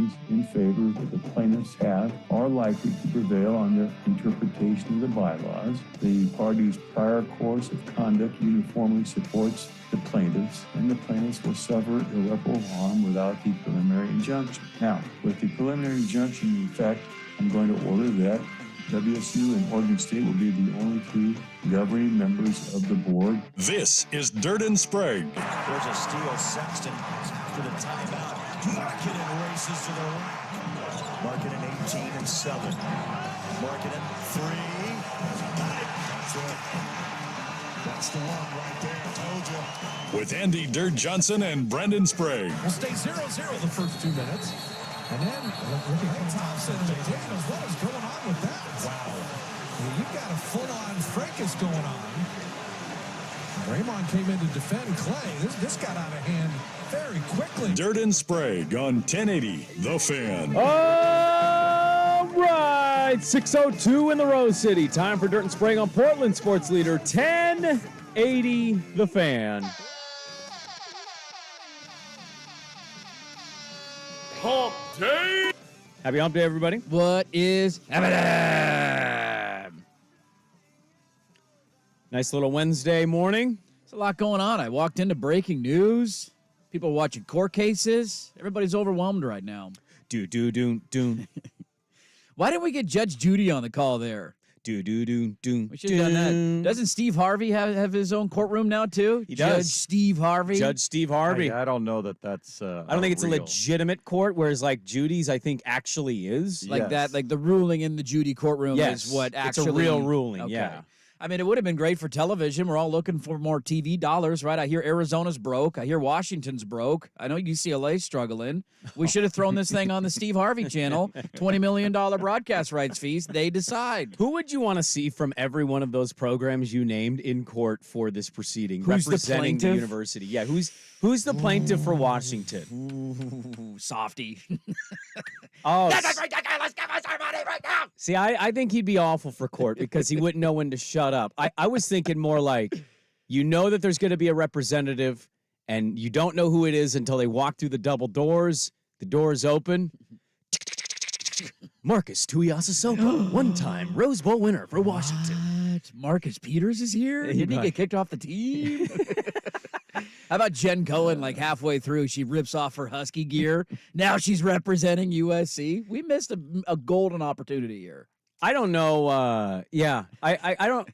reasons in favor that the plaintiffs have are likely to prevail on their interpretation of the bylaws. The parties' prior course of conduct uniformly supports the plaintiffs, and the plaintiffs will suffer irreparable harm without the preliminary injunction. Now, with the preliminary injunction in effect, I'm going to order that WSU and Oregon State will be the only two governing members of the board. This is Dirt and Sprague. There's a steal. Sexton after the timeout. Markkanen races to the line. Markkanen 18 and 7. Markkanen 3. Got it. That's the one right there. I told you. With Andy Dirt Johnson and Brendan Sprague. We'll stay 0-0 the first 2 minutes. And then looking at Thompson and McDaniels. What is going on with that? Wow. You've got a full-on fracas going on. Draymond came in to defend Clay. This got out of hand very quickly. Dirt and Sprague on 1080 The Fan. All right, 6:02 in the Rose City. Time for Dirt and Sprague on Portland Sports Leader 1080 The Fan. Hump Day! Happy Hump Day, everybody. What is happening? Nice little Wednesday morning. There's a lot going on. I walked into breaking news. People watching court cases. Everybody's overwhelmed right now. Do. Why didn't we get Judge Judy on the call there? Do. We should have done that. Doesn't Steve Harvey have his own courtroom now, too? He Judge does. Steve Harvey? Judge Steve Harvey. I don't know that's I don't think it's a legitimate court, whereas like Judy's, I think, actually is. Like that, like the ruling in the Judy courtroom is what actually... It's a real ruling, okay. yeah. I mean, it would have been great for television. We're all looking for more TV dollars, right? I hear Arizona's broke. I hear Washington's broke. I know UCLA's struggling. We should have thrown this thing on the Steve Harvey channel. $20 million broadcast rights fees. They decide. Who would you want to see from every one of those programs you named in court for this proceeding? Who's representing the plaintiff? University? Yeah, who's the plaintiff for Washington? Ooh, softy. Oh, That's ridiculous. Give us our money right now. see, I think he'd be awful for court because he wouldn't know when to shut up. I was thinking more like, you know that there's going to be a representative, and you don't know who it is until they walk through the double doors. The doors open. Marcus Tuiasosopo, one-time Rose Bowl winner for Washington. What? Marcus Peters is here? Didn't he get kicked off the team? How about Jen Cohen, like halfway through, she rips off her Husky gear. Now she's representing USC. We missed a golden opportunity here. I don't know. Yeah, I don't.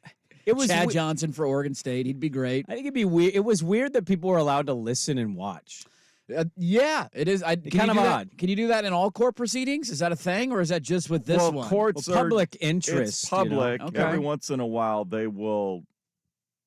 It was Chad Johnson for Oregon State. He'd be great. I think it'd be weird. It was weird that people were allowed to listen and watch. Yeah, it is. Kind of odd. Can you do that in all court proceedings? Is that a thing, or is that just with this one? Courts Well, public are, interest. It's public. Okay. Every once in a while, they will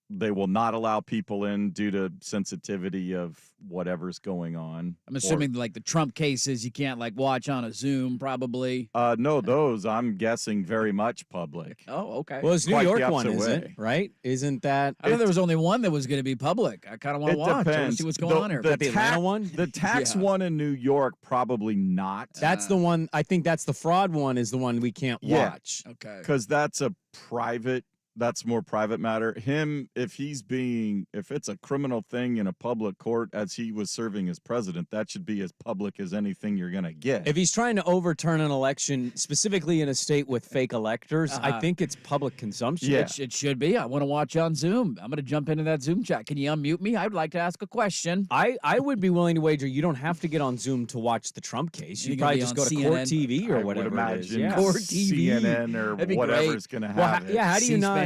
not allow people in due to sensitivity of whatever's going on. I'm assuming like the Trump cases, you can't like watch on a Zoom, probably. No, those I'm guessing very much public. Oh, okay. Well, it's New Quite the York one, opposite isn't way. it? Right? Isn't that? I know there was only one that was going to be public. I kind of want to watch. I want to depends. see what's going on here. the Atlanta one? The tax Yeah. one in New York, probably not. That's the one. I think that's the fraud one. Is the one we can't Yeah. watch. Okay. Because that's a private. That's more private matter. If it's a criminal thing in a public court as he was serving as president, that should be as public as anything you're going to get. If he's trying to overturn an election, specifically in a state with fake electors, I think it's public consumption. Yeah. It should be. I want to watch on Zoom. I'm going to jump into that Zoom chat. Can you unmute me? I'd like to ask a question. I would be willing to wager you don't have to get on Zoom to watch the Trump case. You You're probably gonna just be go on to CNN. Court TV or I would whatever it is. imagine Yeah. Court TV. CNN or That'd be whatever's going to have it. How do you not? C-SPAN.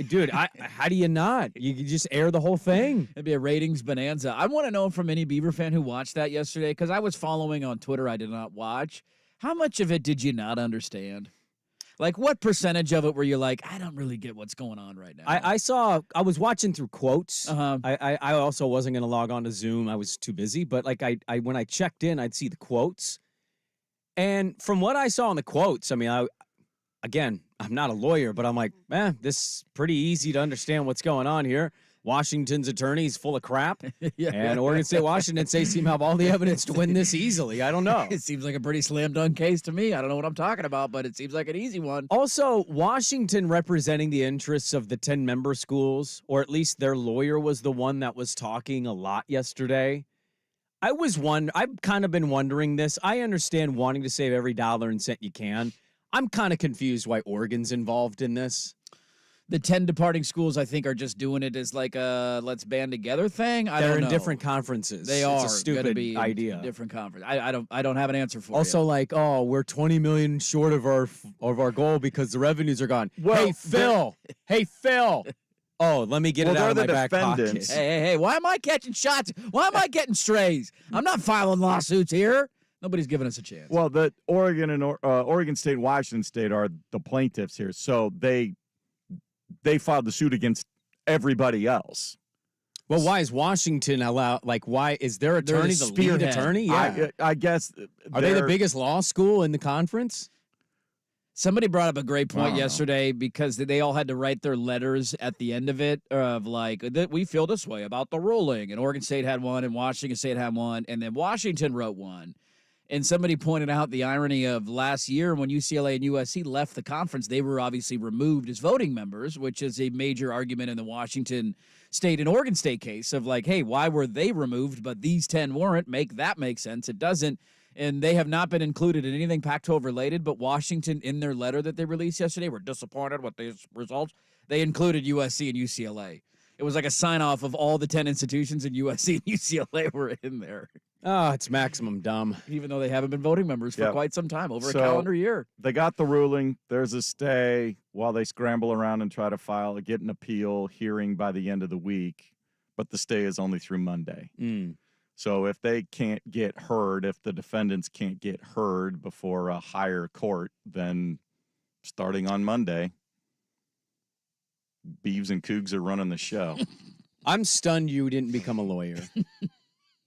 Dude, how do you not? You can just air the whole thing. It'd be a ratings bonanza. I want to know from any Beaver fan who watched that yesterday, because I was following on Twitter. I did not watch. How much of it did you not understand? Like, what percentage of it were you like, I don't really get what's going on right now? I was watching through quotes. Uh-huh. I also wasn't going to log on to Zoom. I was too busy. But like I when I checked in, I'd see the quotes. And from what I saw in the quotes, I mean, Again, I'm not a lawyer, but I'm like, this is pretty easy to understand what's going on here. Washington's attorney's full of crap, and Oregon State, Washington State seem to have all the evidence to win this easily. I don't know. It seems like a pretty slam dunk case to me. I don't know what I'm talking about, but it seems like an easy one. Also, Washington representing the interests of the 10-member schools, or at least their lawyer was the one that was talking a lot yesterday. I've kind of been wondering this. I understand wanting to save every dollar and cent you can. I'm kind of confused why Oregon's involved in this. The 10 departing schools, I think, are just doing it as like a let's band together thing. They're in know. different conferences. They It's are a stupid be idea. Different conference. I don't have an answer for Also, you. like, oh, we're 20 million short of our goal because the revenues are gone. Well, Hey, Phil. Oh, let me get it out of my back pocket. defendants. Hey, why am I catching shots? Why am I getting strays? I'm not filing lawsuits here. Nobody's giving us a chance. Well, the Oregon and Oregon State and Washington State are the plaintiffs here, so they filed the suit against everybody else. Well, why is Washington allowed? Like, why is their attorney the lead spearhead. attorney? Yeah. I guess. Are they the biggest law school in the conference? Somebody brought up a great point know. yesterday because they all had to write their letters at the end of it of like, that we feel this way about the ruling. And Oregon State had one and Washington State had one. And then Washington wrote one. And somebody pointed out the irony of last year when UCLA and USC left the conference, they were obviously removed as voting members, which is a major argument in the Washington State and Oregon State case of like, hey, why were they removed, but these 10 weren't? Make sense. It doesn't. And they have not been included in anything Pac-12 related, but Washington, in their letter that they released yesterday, were disappointed with these results. They included USC and UCLA. It was like a sign-off of all the 10 institutions, and USC and UCLA were in there. Oh, it's maximum dumb. Even though they haven't been voting members for Yep. quite some time, over So- a calendar year. They got the ruling. There's a stay while they scramble around and try to get an appeal hearing by the end of the week, but the stay is only through Monday. So if they can't get heard, if the defendants can't get heard before a higher court, then starting on Monday, Beavs and Cougs are running the show. I'm stunned you didn't become a lawyer. Can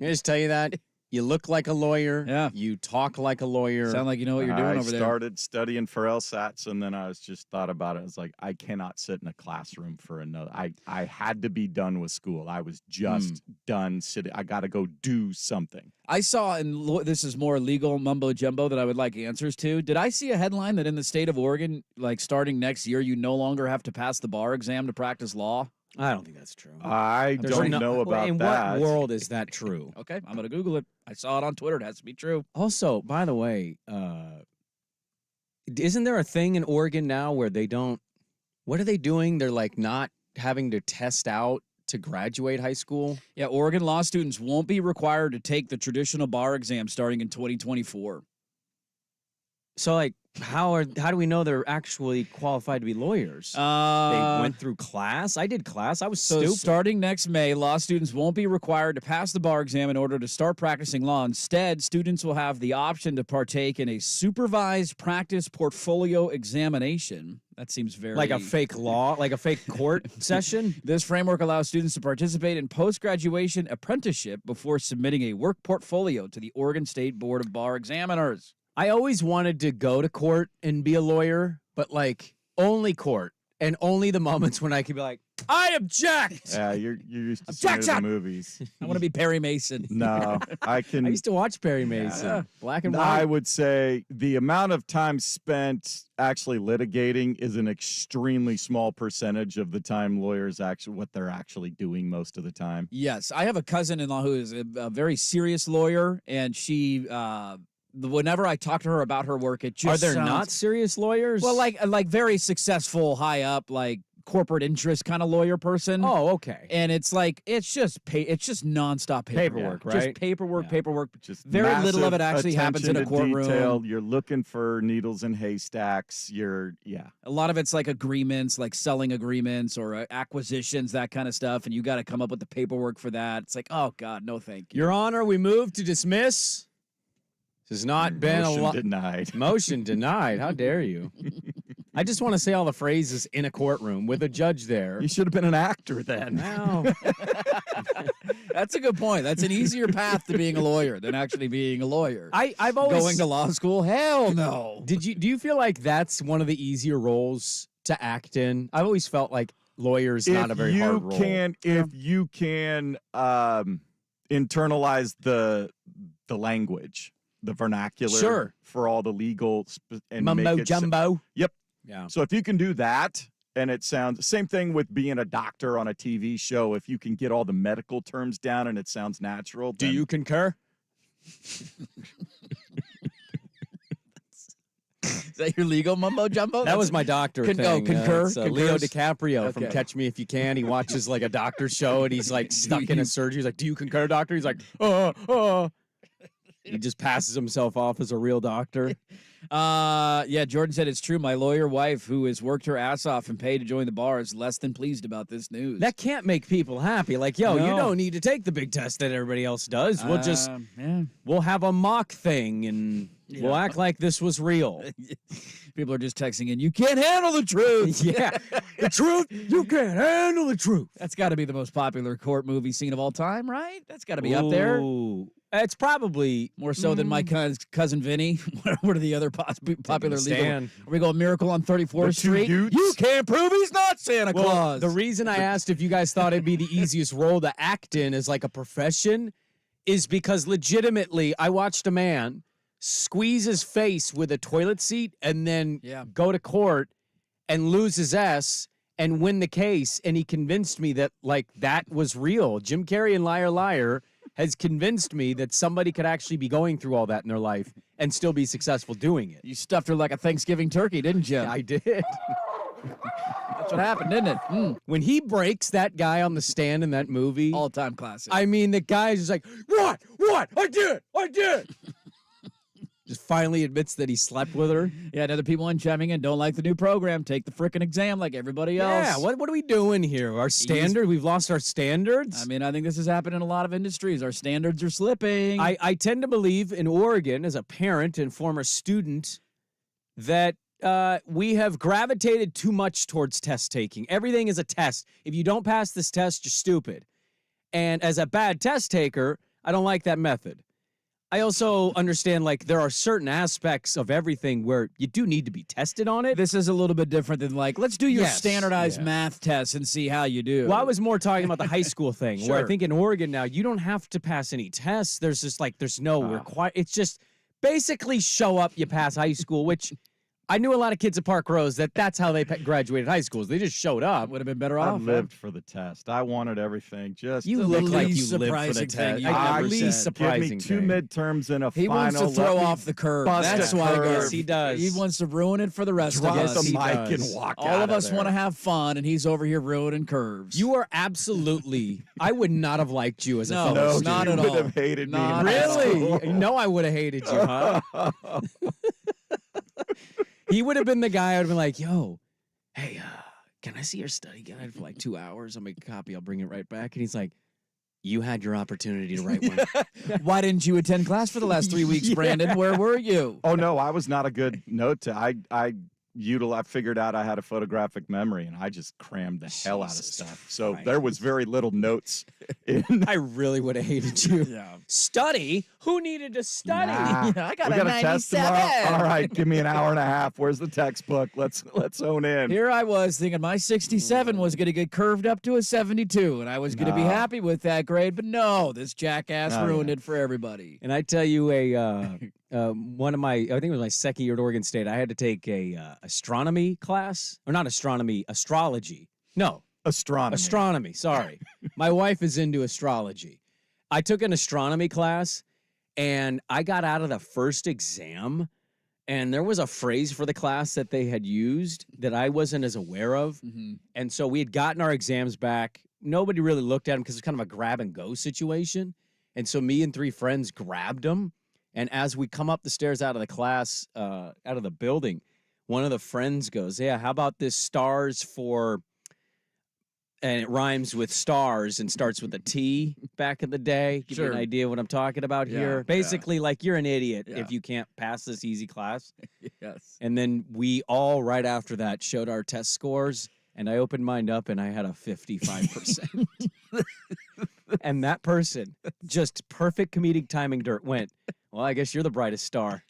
I just tell you that? You look like a lawyer. Yeah. You talk like a lawyer. Sound like you know what you're doing I over there. started studying for LSATs, and then I was just thought about it. I was like, I cannot sit in a classroom for another. I had to be done with school. I was just done sitting. I got to go do something. I saw, and this is more legal mumbo jumbo that I would like answers to. Did I see a headline that in the state of Oregon, like starting next year, you no longer have to pass the bar exam to practice law? I don't think that's true. I There's don't no- know about in that. what world is that true? Okay, I'm going to Google it. I saw it on Twitter. It has to be true. Also, by the way, isn't there a thing in Oregon now where they don't? What are they doing? They're like not having to test out to graduate high school. Yeah, Oregon law students won't be required to take the traditional bar exam starting in 2024. So, like, how do we know they're actually qualified to be lawyers? They went through class. I did class. I was So stupid. starting next May, law students won't be required to pass the bar exam in order to start practicing law. Instead, students will have the option to partake in a supervised practice portfolio examination. That seems very... Like a fake law, like a fake court session. This framework allows students to participate in post-graduation apprenticeship before submitting a work portfolio to the Oregon State Board of Bar Examiners. I always wanted to go to court and be a lawyer, but like only court and only the moments when I could be like, I object. Yeah, you're used to seeing it in the movies. I want to be Perry Mason. No, I can. I used to watch Perry Mason, black and I white. would say the amount of time spent actually litigating is an extremely small percentage of the time lawyers what they're actually doing most of the time. Yes, I have a cousin-in-law who is a very serious lawyer, and she, whenever I talk to her about her work, it just Are there sounds, not serious lawyers? well, like very successful, high up, like corporate interest kind of lawyer person. oh, okay. And it's like it's just nonstop Paperwork, Just right? paperwork, Yeah. paperwork. Just Very little of massive it actually happens in a attention to courtroom. detail. You're looking for needles in haystacks. A lot of it's like agreements, like selling agreements or acquisitions, that kind of stuff, and you got to come up with the paperwork for that. It's like, oh God, no, thank you. Your Honor, we move to dismiss. This has not been a Motion denied. Motion denied. How dare you? I just want to say all the phrases in a courtroom with a judge there. You should have been an actor then. Wow. That's a good point. That's an easier path to being a lawyer than actually being a lawyer. I've always Going to law school? Hell no. do you feel like that's one of the easier roles to act in? I've always felt like lawyer's not a very hard role. If you can internalize the language, the vernacular Sure. for all the legal and Mumbo make it jumbo. Yep. Yeah. So if you can do that, and it sounds same thing with being a doctor on a TV show. If you can get all the medical terms down and it sounds natural, Do then you concur? Is that your legal mumbo jumbo? That was my doctor thing. Oh, concur? It's, Leo Concurs? DiCaprio from Okay. Catch Me If You Can. He watches like a doctor show and he's like stuck in a surgery. He's like, "Do you concur, doctor?" He's like, He just passes himself off as a real doctor. Yeah, Jordan said it's true. My lawyer wife, who has worked her ass off and paid to join the bar, is less than pleased about this news. That can't make people happy. Like, yo, you No. don't need to take the big test that everybody else does. We'll just, we'll have a mock thing and we'll act like this was real. People are just texting in, you can't handle the truth. Yeah, the truth, you can't handle the truth. That's got to be the most popular court movie scene of all time, right? That's got to be up there. Ooh. It's probably More so than my cousin Vinny. What are the other popular legal? Stand. Are we going Miracle on 34th Street? Utes? You can't prove he's not Santa Well, Claus. the reason I asked if you guys thought it'd be the easiest role to act in as like a profession is because legitimately I watched a man squeeze his face with a toilet seat and then go to court and lose his ass and win the case. And he convinced me that like that was real. Jim Carrey in Liar Liar has convinced me that somebody could actually be going through all that in their life and still be successful doing it. You stuffed her like a Thanksgiving turkey, didn't you? I did. That's what happened, didn't it? When he breaks that guy on the stand in that movie, All-time classic. I mean, the guy's just like, what? I did. Just finally admits that he slept with her. Yeah, and other people chiming in don't like the new program. Take the frickin' exam like everybody else. Yeah, what are we doing here? Our standard? We've lost our standards? I mean, I think this has happened in a lot of industries. Our standards are slipping. I tend to believe in Oregon, as a parent and former student, that we have gravitated too much towards test taking. Everything is a test. If you don't pass this test, you're stupid. And as a bad test taker, I don't like that method. I also understand, like, there are certain aspects of everything where you do need to be tested on it. This is a little bit different than, like, let's do your Yes, standardized math test and see how you do. Well, I was more talking about the high school thing, where I Sure. think in Oregon now, you don't have to pass any tests. There's just, like, there's no it's just basically show up, you pass high school, which I knew a lot of kids at Park Rose that's how they graduated high schools. They just showed up. Would have been better I off. lived for the test. I wanted everything. Just You to look the like you least live for the surprising thing test. you've ever Least said. surprising Give me two thing. midterms and a He final. wants to Let throw me off the curve. bust That's a why, curve. guys. Yes, he does. He wants to ruin it for the rest Drop of us. the he mic does. and walk All out of us there. want to have fun, and he's over here ruining curves. You are absolutely. I would not have liked you as a No, fellow No, student. not you at would all. have hated me. Not in at high all. school. Really? No, I would have hated you, huh? He would have been the guy I would have been like, yo, hey, can I see your study guide for like 2 hours? I'll make a copy. I'll bring it right back. And he's like, you had your opportunity to write one. Why didn't you attend class for the last 3 weeks, Brandon? Where were you? Oh no, I was not a good note to. I figured out I had a photographic memory, and I just crammed the hell out of Jesus stuff. So Christ. there was very little notes in. I really would have hated you. Yeah. Study? Who needed to study? Nah. I got We a got a test tomorrow. 97. All right, give me an hour and a half. Where's the textbook? Let's own in. Here I was thinking my 67 was going to get curved up to a 72, and I was going to be No. happy with that grade. But no, this jackass Oh, ruined yeah. it for everybody. And I tell you, one of my, I think it was my second year at Oregon State, I had to take a astronomy class, or not astronomy, astrology. No, astronomy. Sorry. My wife is into astrology. I took an astronomy class, and I got out of the first exam, and there was a phrase for the class that they had used that I wasn't as aware of. And so we had gotten our exams back. Nobody really looked at them because it's kind of a grab and go situation. And so me and 3 friends grabbed them. And as we come up the stairs out of the class, out of the building, one of the friends goes, yeah, how about this stars for, and it rhymes with stars and starts with a T back in the day. Give you Sure. an idea of what I'm talking about Yeah, here. yeah. Basically, like, you're an idiot Yeah. if you can't pass this easy class. Yes. And then we all, right after that, showed our test scores, and I opened mine up, and I had a 55%. And that person, just perfect comedic timing, went, well, I guess you're the brightest star.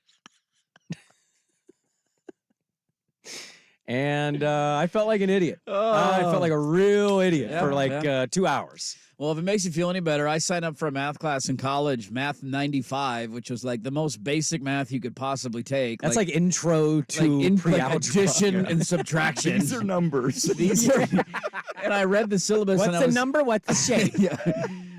And I felt like an idiot. I felt like a real idiot Yeah, for like 2 hours. Well, if it makes you feel any better, I signed up for a math class in college, Math 95, which was like the most basic math you could possibly take. That's like intro to like pre-algebra. addition and subtraction. These are numbers. These are, and I read the syllabus. What's and I the was, number? What's the shape? Yeah.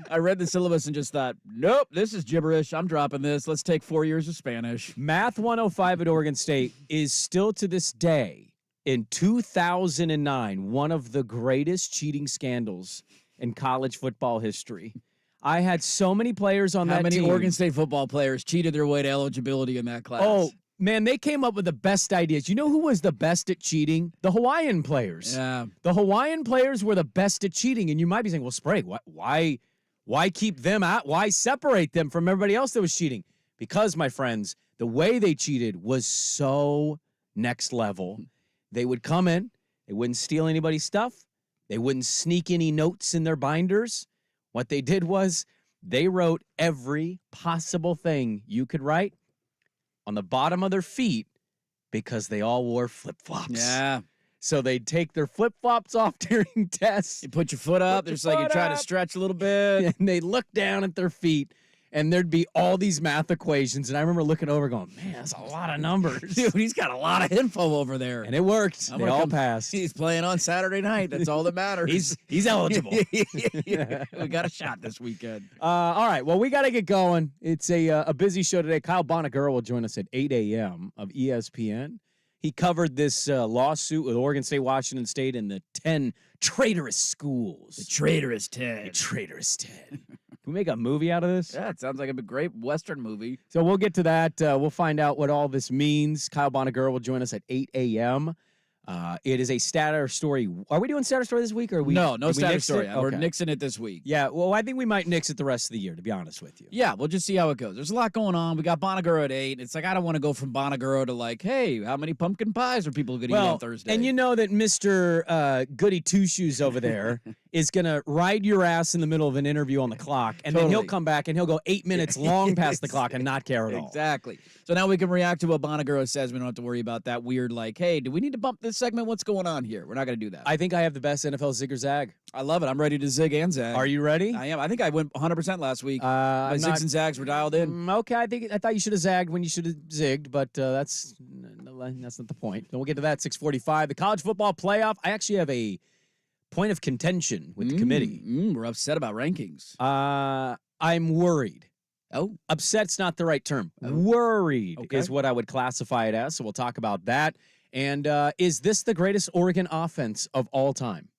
I read the syllabus and just thought, nope, this is gibberish. I'm dropping this. Let's take 4 years of Spanish. Math 105 at Oregon State is still to this day, in 2009, one of the greatest cheating scandals in college football history. I had so many players on that How many team. Oregon State football players cheated their way to eligibility in that class? Oh, man, they came up with the best ideas. You know who was the best at cheating? The Hawaiian players. Yeah. The Hawaiian players were the best at cheating. And you might be saying, well, Sprague, why keep them out? Why separate them from everybody else that was cheating? Because, my friends, the way they cheated was so next level. They would come in. They wouldn't steal anybody's stuff. They wouldn't sneak any notes in their binders. What they did was they wrote every possible thing you could write on the bottom of their feet because they all wore flip-flops. Yeah. So they'd take their flip-flops off during tests. You put your foot up. There's like you're trying to stretch a little bit. And they'd look down at their feet, and there'd be all these math equations. And I remember looking over going, man, that's a lot of numbers. Dude, he's got a lot of info over there. And it worked. They all passed. He's playing on Saturday night. That's all that matters. He's eligible. We got a shot this weekend. All right. Well, we got to get going. It's a busy show today. Kyle Bonagura will join us at 8 a.m. of ESPN. He covered this lawsuit with Oregon State, Washington State, and the 10 traitorous schools. The traitorous 10. The traitorous 10. Can we make a movie out of this? Yeah, it sounds like a great Western movie. So we'll get to that. We'll find out what all this means. Kyle Bonagura will join us at 8 a.m. It is a status story. Are we doing status story this week? Or are we? No did we status nix story. it? We're Okay. nixing it this week. Yeah, well, I think we might nix it the rest of the year, to be honest with you. Yeah, we'll just see how it goes. There's a lot going on. We got Bonagura at 8. It's like, I don't want to go from Bonagura to like, hey, how many pumpkin pies are people going to eat on Thursday? And you know that Mr. Goody Two-Shoes over there is going to ride your ass in the middle of an interview on the clock, and then he'll come back and he'll go 8 minutes long past the clock and not care at all. Exactly. So now we can react to what Bonagura says. We don't have to worry about that weird, like, hey, do we need to bump this segment? What's going on here? We're not going to do that. I think I have the best NFL zig-zag. I love it. I'm ready to zig and zag. Are you ready? I am. I think I went 100% last week. My zigs and zags were dialed in. Okay, I thought you should have zagged when you should have zigged, but that's not the point. So we'll get to that. 6:45. The college football playoff. I actually have a point of contention with the committee. We're upset about rankings. I'm worried. Oh, Upset's not the right term. Worried Okay. is what I would classify it as. So we'll talk about that. And is this the greatest Oregon offense of all time?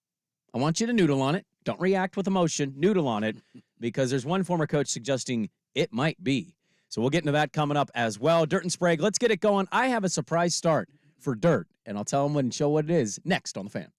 I want you to noodle on it. Don't react with emotion. Noodle on it, because there's one former coach suggesting it might be. So we'll get into that coming up as well. Dirt and Sprague, let's get it going. I have a surprise start for Dirt, and I'll tell him and show what it is next on The Fan.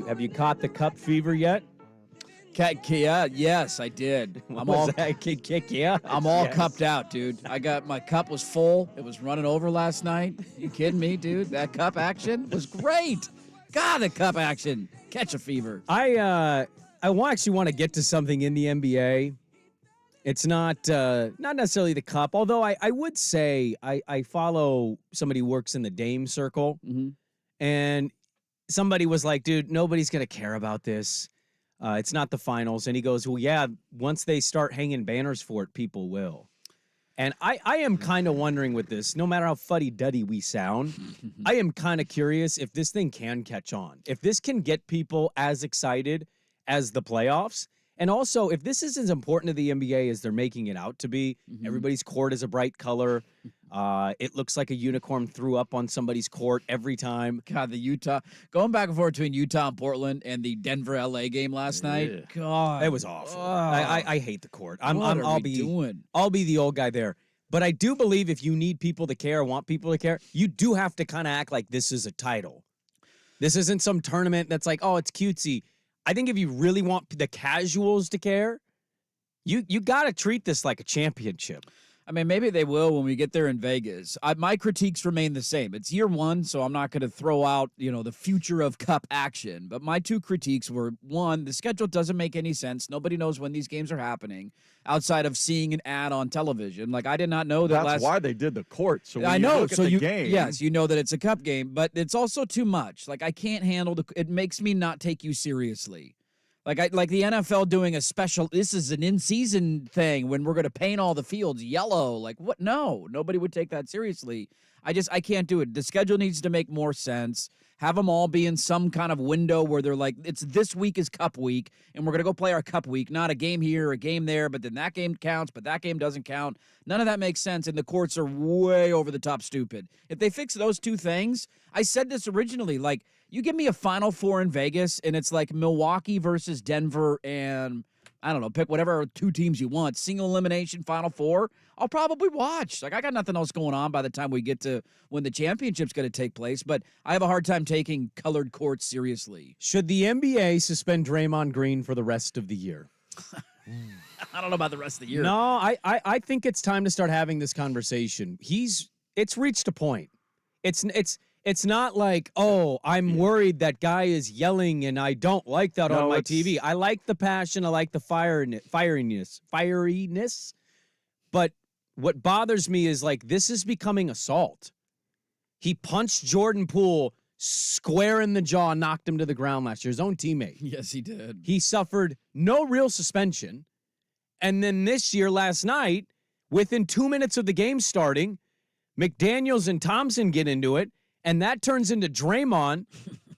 Have you caught the cup fever yet? Yes, I did. I'm all kick yeah. I'm all cupped out, dude. My cup was full. It was running over last night. You kidding me, dude? That cup action was great. God, the cup action. Catch a fever. I actually want to get to something in the NBA. It's not necessarily the cup, although I would say I follow somebody who works in the Dame circle, and somebody was like, dude, nobody's going to care about this. It's not the finals. And he goes, well, yeah, once they start hanging banners for it, people will. And I am kind of wondering with this, no matter how fuddy-duddy we sound, I am kind of curious if this thing can catch on. If this can get people as excited as the playoffs. And also, if this is as important to the NBA as they're making it out to be, everybody's court is a bright color. It looks like a unicorn threw up on somebody's court every time. God, going back and forth between Utah and Portland and the Denver-LA game last night. God, it was awful. I hate the court. I'll be the old guy there. But I do believe if you need people to care, want people to care, you do have to kind of act like this is a title. This isn't some tournament that's like, oh, it's cutesy. I think if you really want the casuals to care, you got to treat this like a championship. I mean, maybe they will when we get there in Vegas. My critiques remain the same. It's year one, so I'm not going to throw out, the future of cup action. But my two critiques were, one, the schedule doesn't make any sense. Nobody knows when these games are happening outside of seeing an ad on television. Like, I did not know that. That's why they did the court. So when I know. You look so at the game. Yes, you know that it's a cup game, but it's also too much. Like, I can't handle it makes me not take you seriously. Like the NFL doing a special, this is an in-season thing when we're going to paint all the fields yellow. Like, what? No, nobody would take that seriously. I can't do it. The schedule needs to make more sense. Have them all be in some kind of window where they're like, it's this week is cup week, and we're going to go play our cup week, not a game here, a game there, but then that game counts, but that game doesn't count. None of that makes sense, and the courts are way over the top stupid. If they fix those two things, I said this originally, like, you give me a Final Four in Vegas, and it's like Milwaukee versus Denver, and I don't know, pick whatever two teams you want, single elimination Final Four, I'll probably watch. Like, I got nothing else going on by the time we get to when the championship's going to take place, but I have a hard time taking colored courts seriously. Should the NBA suspend Draymond Green for the rest of the year? I don't know about the rest of the year. No, I think it's time to start having this conversation. It's reached a point. It's not like, oh, I'm worried that guy is yelling and I don't like that on my TV. I like the passion. I like the fieriness. But what bothers me is, like, this is becoming assault. He punched Jordan Poole square in the jaw, knocked him to the ground last year, his own teammate. Yes, he did. He suffered no real suspension. And then this year, last night, within 2 minutes of the game starting, McDaniels and Thompson get into it. And that turns into Draymond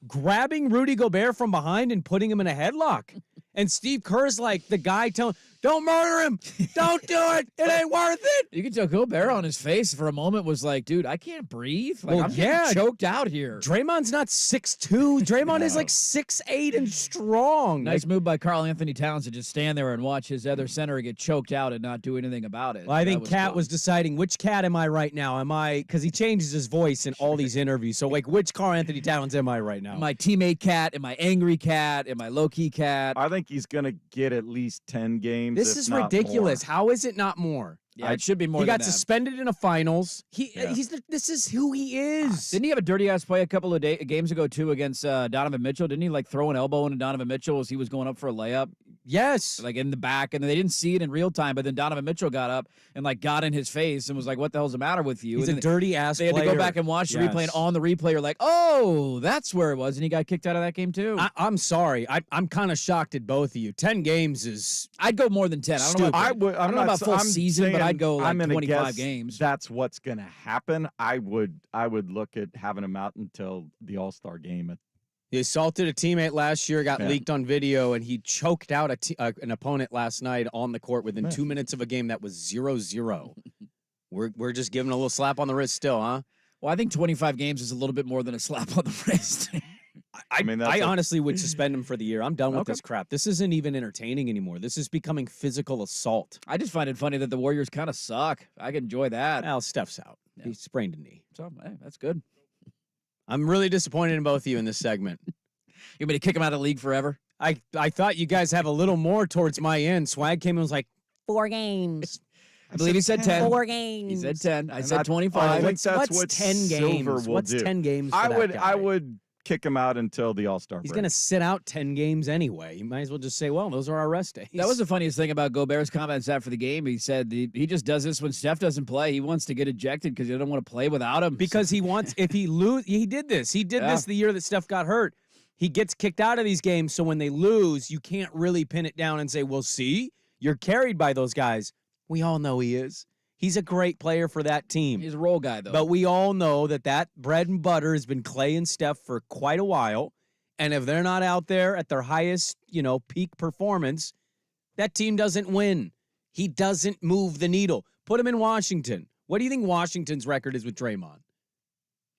grabbing Rudy Gobert from behind and putting him in a headlock. And Steve Kerr's like the guy telling, don't murder him. Don't do it. It ain't worth it. You can tell Gobert on his face for a moment was like, dude, I can't breathe. Like, I'm getting choked out here. Draymond's not 6'2". Draymond is like 6'8" and strong. Nice move by Karl Anthony Towns to just stand there and watch his other center get choked out and not do anything about it. Well, I think Cat was deciding, which Cat am I right now? Because he changes his voice in all these interviews. So, like, which Karl Anthony Towns am I right now? My teammate Cat, am I angry Cat, am I low-key Cat? I think he's going to get at least 10 games. This is ridiculous. More. How is it not more? Yeah, it should be more. He got suspended in a finals. This is who he is. Didn't he have a dirty ass play a couple of games ago too against Donovan Mitchell? Didn't he like throw an elbow into Donovan Mitchell as he was going up for a layup? Yes, like in the back, and they didn't see it in real time. But then Donovan Mitchell got up and like got in his face and was like, "What the hell's the matter with you?" He's and a dirty ass. They had to go back and watch the replay, and on the replay, you're like, "Oh, that's where it was," and he got kicked out of that game too. I'm sorry. I'm kind of shocked at both of you. 10 games is. I'd go more than 10. I don't know about full season, but I'd go like 25 games. That's what's going to happen. I would look at having him out until the All-Star game. He assaulted a teammate last year, got leaked on video, and he choked out an opponent last night on the court within 2 minutes of a game that was 0-0. We're just giving a little slap on the wrist still, huh? Well, I think 25 games is a little bit more than a slap on the wrist. I honestly would suspend him for the year. I'm done with this crap. This isn't even entertaining anymore. This is becoming physical assault. I just find it funny that the Warriors kind of suck. I can enjoy that. Well, Steph's out. Yeah. He sprained a knee. So, hey, that's good. I'm really disappointed in both of you in this segment. You want me to kick him out of the league forever? I thought you guys have a little more towards my end. Swag came and was like, 4 games. I believe he said 10. 4 games. He said 10. I And said I 25. think that's What's what 10 Silver games? will What's do. 10 games for I that would guy? I would kick him out until the All-Star break. He's going to sit out 10 games anyway. You might as well just say, well, those are our rest days. That was the funniest thing about Gobert's comments after the game. He said he just does this when Steph doesn't play. He wants to get ejected because he doesn't want to play without him. Because he wants, if he lose, he did this. He did this the year that Steph got hurt. He gets kicked out of these games, so when they lose, you can't really pin it down and say, well, see, you're carried by those guys. We all know he is. He's a great player for that team. He's a role guy, though. But we all know that bread and butter has been Clay and Steph for quite a while. And if they're not out there at their highest, peak performance, that team doesn't win. He doesn't move the needle. Put him in Washington. What do you think Washington's record is with Draymond?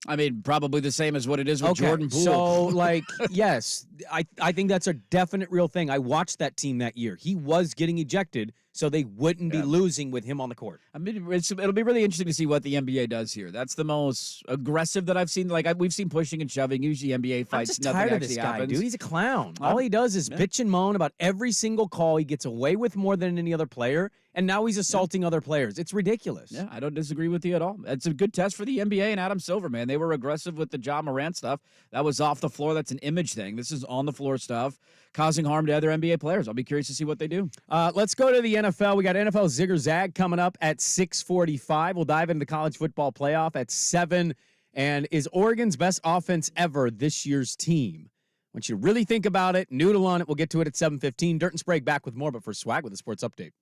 I mean, probably the same as what it is with Jordan Poole. So, yes, I think that's a definite real thing. I watched that team that year. He was getting ejected, so they wouldn't be losing with him on the court. I mean, it'll be really interesting to see what the NBA does here. That's the most aggressive that I've seen. We've seen pushing and shoving. Usually NBA fights, I'm just nothing tired of actually this guy, happens. dude. He's a clown. All he does is bitch and moan about every single call. He gets away with more than any other player, and now he's assaulting other players. It's ridiculous. Yeah, I don't disagree with you at all. It's a good test for the NBA and Adam Silver, man. They were aggressive with the Ja Morant stuff. That was off the floor. That's an image thing. This is on the floor stuff, causing harm to other NBA players. I'll be curious to see what they do. Let's go to the NFL. We got NFL zig-zag coming up at 6:45. We'll dive into the college football playoff at 7. And is Oregon's best offense ever this year's team? Once you really think about it, noodle on it. We'll get to it at 7:15. Dirt and Sprague back with more, but for Swag with a sports update.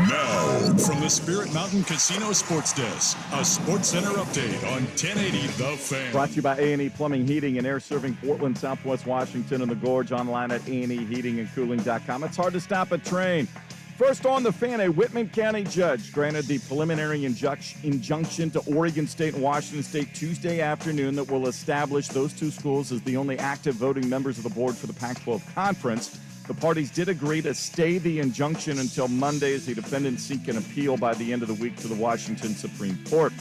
Now, from the Spirit Mountain Casino Sports Desk, a Sports Center update on 1080 The Fan. Brought to you by A&E Plumbing, Heating, and Air, serving Portland, Southwest Washington, and the Gorge. Online at aneheatingandcooling.com. It's hard to stop a train. First on The Fan, a Whitman County judge granted the preliminary injunction to Oregon State and Washington State Tuesday afternoon that will establish those two schools as the only active voting members of the board for the Pac-12 Conference. The parties did agree to stay the injunction until Monday as the defendants seek an appeal by the end of the week to the Washington Supreme Court.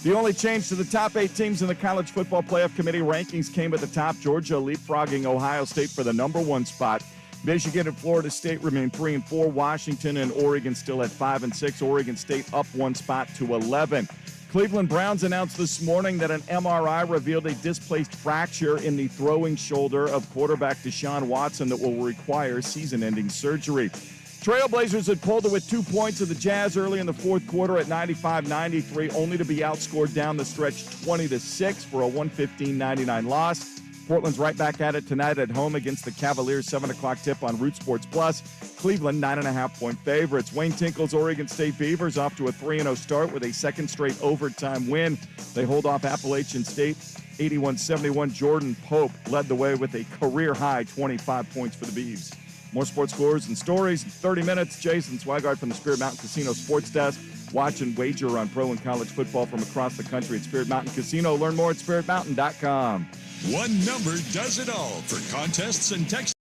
The only change to the top 8 teams in the College Football Playoff Committee rankings came at the top. Georgia leapfrogging Ohio State for the number 1 spot. Michigan and Florida State remain 3 and 4. Washington and Oregon still at 5 and 6. Oregon State up 1 spot to 11. Cleveland Browns announced this morning that an MRI revealed a displaced fracture in the throwing shoulder of quarterback Deshaun Watson that will require season-ending surgery. Trailblazers had pulled it with 2 points of the Jazz early in the fourth quarter at 95-93, only to be outscored down the stretch 20-6 for a 115-99 loss. Portland's right back at it tonight at home against the Cavaliers, 7 o'clock tip on Root Sports Plus. Cleveland, 9.5-point favorites. Wayne Tinkle's Oregon State Beavers off to a 3-0 start with a second straight overtime win. They hold off Appalachian State, 81-71. Jordan Pope led the way with a career-high 25 points for the Beavs. More sports scores and stories in 30 minutes. Jason Swigart from the Spirit Mountain Casino Sports Desk. Watch and wager on pro and college football from across the country at Spirit Mountain Casino. Learn more at spiritmountain.com. One number does it all for contests and text.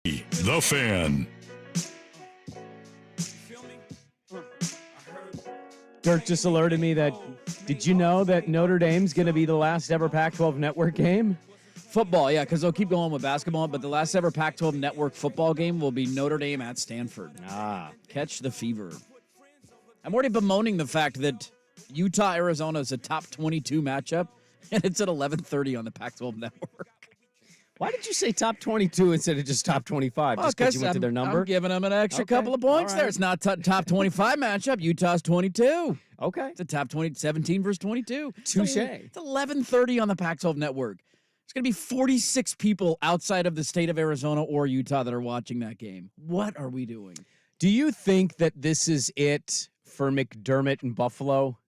The Fan. Dirk just alerted me that, did you know that Notre Dame's going to be the last ever Pac-12 network game? Football, yeah, because they'll keep going with basketball, but the last ever Pac-12 network football game will be Notre Dame at Stanford. Catch the fever. I'm already bemoaning the fact that Utah-Arizona is a top 22 matchup, and it's at 11:30 on the Pac-12 network. Why did you say top 22 instead of just top 25? Just because you went to their number? I'm giving them an extra couple of points there. It's not top 25 matchup. Utah's 22. Okay. It's a top 17 versus 22. Touche. It's 11:30 on the Pac-12 network. There's going to be 46 people outside of the state of Arizona or Utah that are watching that game. What are we doing? Do you think that this is it for McDermott in Buffalo?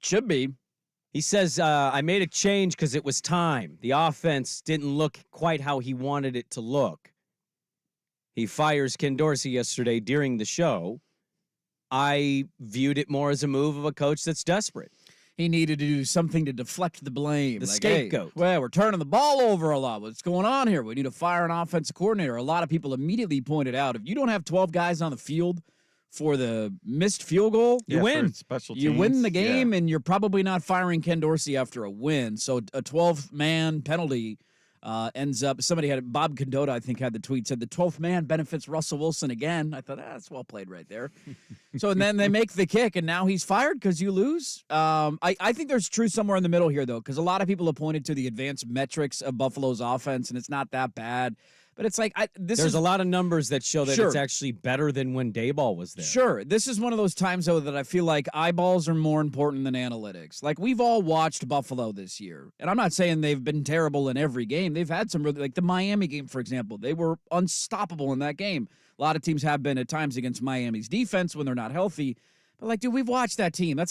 Should be. He says, I made a change because it was time. The offense didn't look quite how he wanted it to look. He fires Ken Dorsey yesterday during the show. I viewed it more as a move of a coach that's desperate. He needed to do something to deflect the blame. The scapegoat. Hey, well, we're turning the ball over a lot. What's going on here? We need to fire an offensive coordinator. A lot of people immediately pointed out, if you don't have 12 guys on the field for the missed field goal, you win. Special teams. You win the game, and you're probably not firing Ken Dorsey after a win. So a 12-man penalty ends up, somebody had it, Bob Condota, I think, had the tweet, said the 12th man benefits Russell Wilson again. I thought, that's well played right there. So and then they make the kick, and now he's fired because you lose. I think there's truth somewhere in the middle here, though, because a lot of people have pointed to the advanced metrics of Buffalo's offense, and it's not that bad. But it's like there's a lot of numbers that show that it's actually better than when Dayball was there. Sure. This is one of those times, though, that I feel like eyeballs are more important than analytics. Like, we've all watched Buffalo this year. And I'm not saying they've been terrible in every game. They've had some really, like the Miami game, for example. They were unstoppable in that game. A lot of teams have been at times against Miami's defense when they're not healthy. But, like, dude, we've watched that team.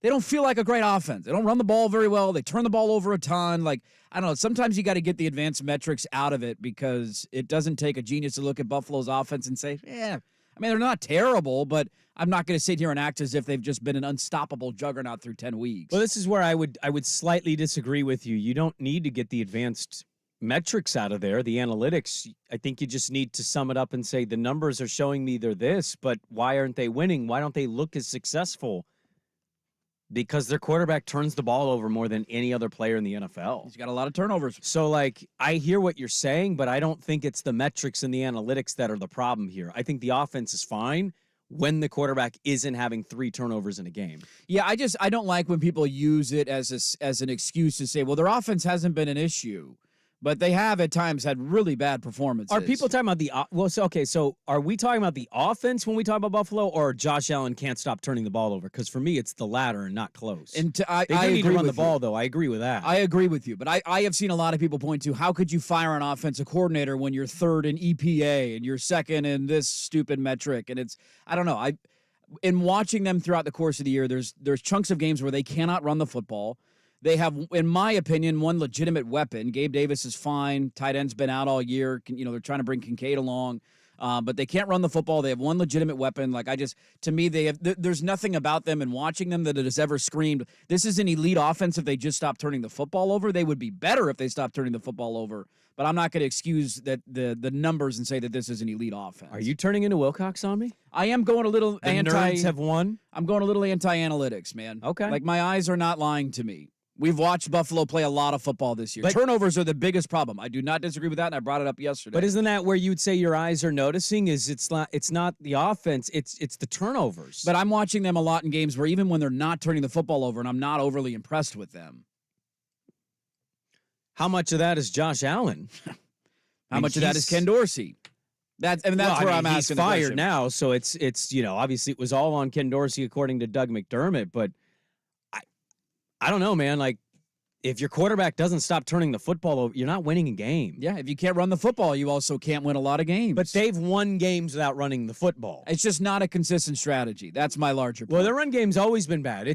They don't feel like a great offense. They don't run the ball very well. They turn the ball over a ton. Like, I don't know. Sometimes you got to get the advanced metrics out of it because it doesn't take a genius to look at Buffalo's offense and say, I mean, they're not terrible, but I'm not going to sit here and act as if they've just been an unstoppable juggernaut through 10 weeks. Well, this is where I would slightly disagree with you. You don't need to get the advanced metrics out of there, the analytics. I think you just need to sum it up and say the numbers are showing me they're this, but why aren't they winning? Why don't they look as successful? Because their quarterback turns the ball over more than any other player in the NFL. He's got a lot of turnovers. So, like, I hear what you're saying, but I don't think it's the metrics and the analytics that are the problem here. I think the offense is fine when the quarterback isn't having 3 turnovers in a game. Yeah, I don't like when people use it as an excuse to say, well, their offense hasn't been an issue. But they have at times had really bad performances. Are people talking about so are we talking about the offense when we talk about Buffalo, or Josh Allen can't stop turning the ball over? Because for me, it's the latter and not close. And they do need to run the ball, though. I agree with that. I agree with you. But I have seen a lot of people point to, how could you fire an offensive coordinator when you're third in EPA and you're second in this stupid metric? And it's, I don't know. In watching them throughout the course of the year, there's chunks of games where they cannot run the football. They have, in my opinion, one legitimate weapon. Gabe Davis is fine. Tight end's been out all year. They're trying to bring Kincaid along. But they can't run the football. They have one legitimate weapon. To me, there's nothing about them and watching them that it has ever screamed, this is an elite offense if they just stop turning the football over. They would be better if they stopped turning the football over. But I'm not going to excuse that the numbers and say that this is an elite offense. Are you turning into Wilcox on me? I am going a little nerds have won? I'm going a little anti-analytics, man. Okay. Like, my eyes are not lying to me. We've watched Buffalo play a lot of football this year. But turnovers are the biggest problem. I do not disagree with that, and I brought it up yesterday. But isn't that where you'd say your eyes are noticing? It's not the offense, it's the turnovers. But I'm watching them a lot in games where even when they're not turning the football over, and I'm not overly impressed with them. How much of that is Josh Allen? How much of that is Ken Dorsey? That's where I'm asking. He's fired now, so it's obviously it was all on Ken Dorsey according to Doug McDermott, but I don't know, man. Like, if your quarterback doesn't stop turning the football over, you're not winning a game. Yeah, if you can't run the football, you also can't win a lot of games. But they've won games without running the football. It's just not a consistent strategy. That's my larger point. Well, their run game's always been bad.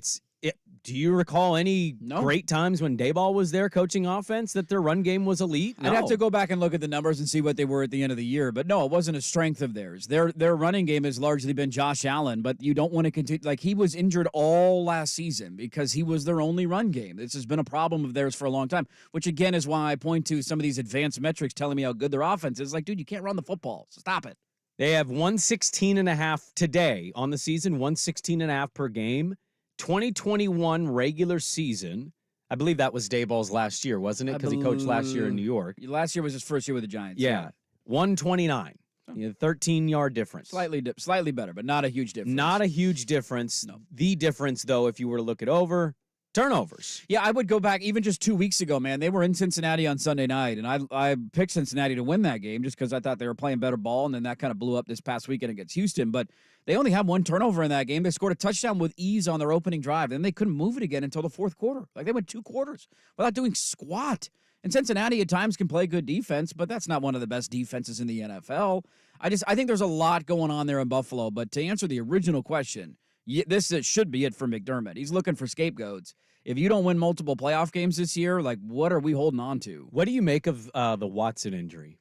Do you recall any great times when Dayball was there coaching offense that their run game was elite? No. I'd have to go back and look at the numbers and see what they were at the end of the year. But no, it wasn't a strength of theirs. Their running game has largely been Josh Allen, but you don't want to continue. Like, he was injured all last season because he was their only run game. This has been a problem of theirs for a long time, which again is why I point to some of these advanced metrics telling me how good their offense is. Like, dude, you can't run the football. So stop it. They have 116.5 today on the season, 116.5 per game. 2021 regular season, I believe that was Dayball's last year, wasn't it? Because he coached last year in New York. Last year was his first year with the Giants. Yeah. 129. 13-yard difference. Slightly better, but not a huge difference. Not a huge difference. No. The difference, though, if you were to look it over, turnovers. Yeah, I would go back even just 2 weeks ago, man. They were in Cincinnati on Sunday night, and I picked Cincinnati to win that game just because I thought they were playing better ball, and then that kind of blew up this past weekend against Houston. But they only had one turnover in that game. They scored a touchdown with ease on their opening drive. Then they couldn't move it again until the fourth quarter. Like, they went 2 quarters without doing squat. And Cincinnati at times can play good defense, but that's not one of the best defenses in the NFL. I think there's a lot going on there in Buffalo. But to answer the original question, this should be it for McDermott. He's looking for scapegoats. If you don't win multiple playoff games this year, like, what are we holding on to? What do you make of the Watson injury?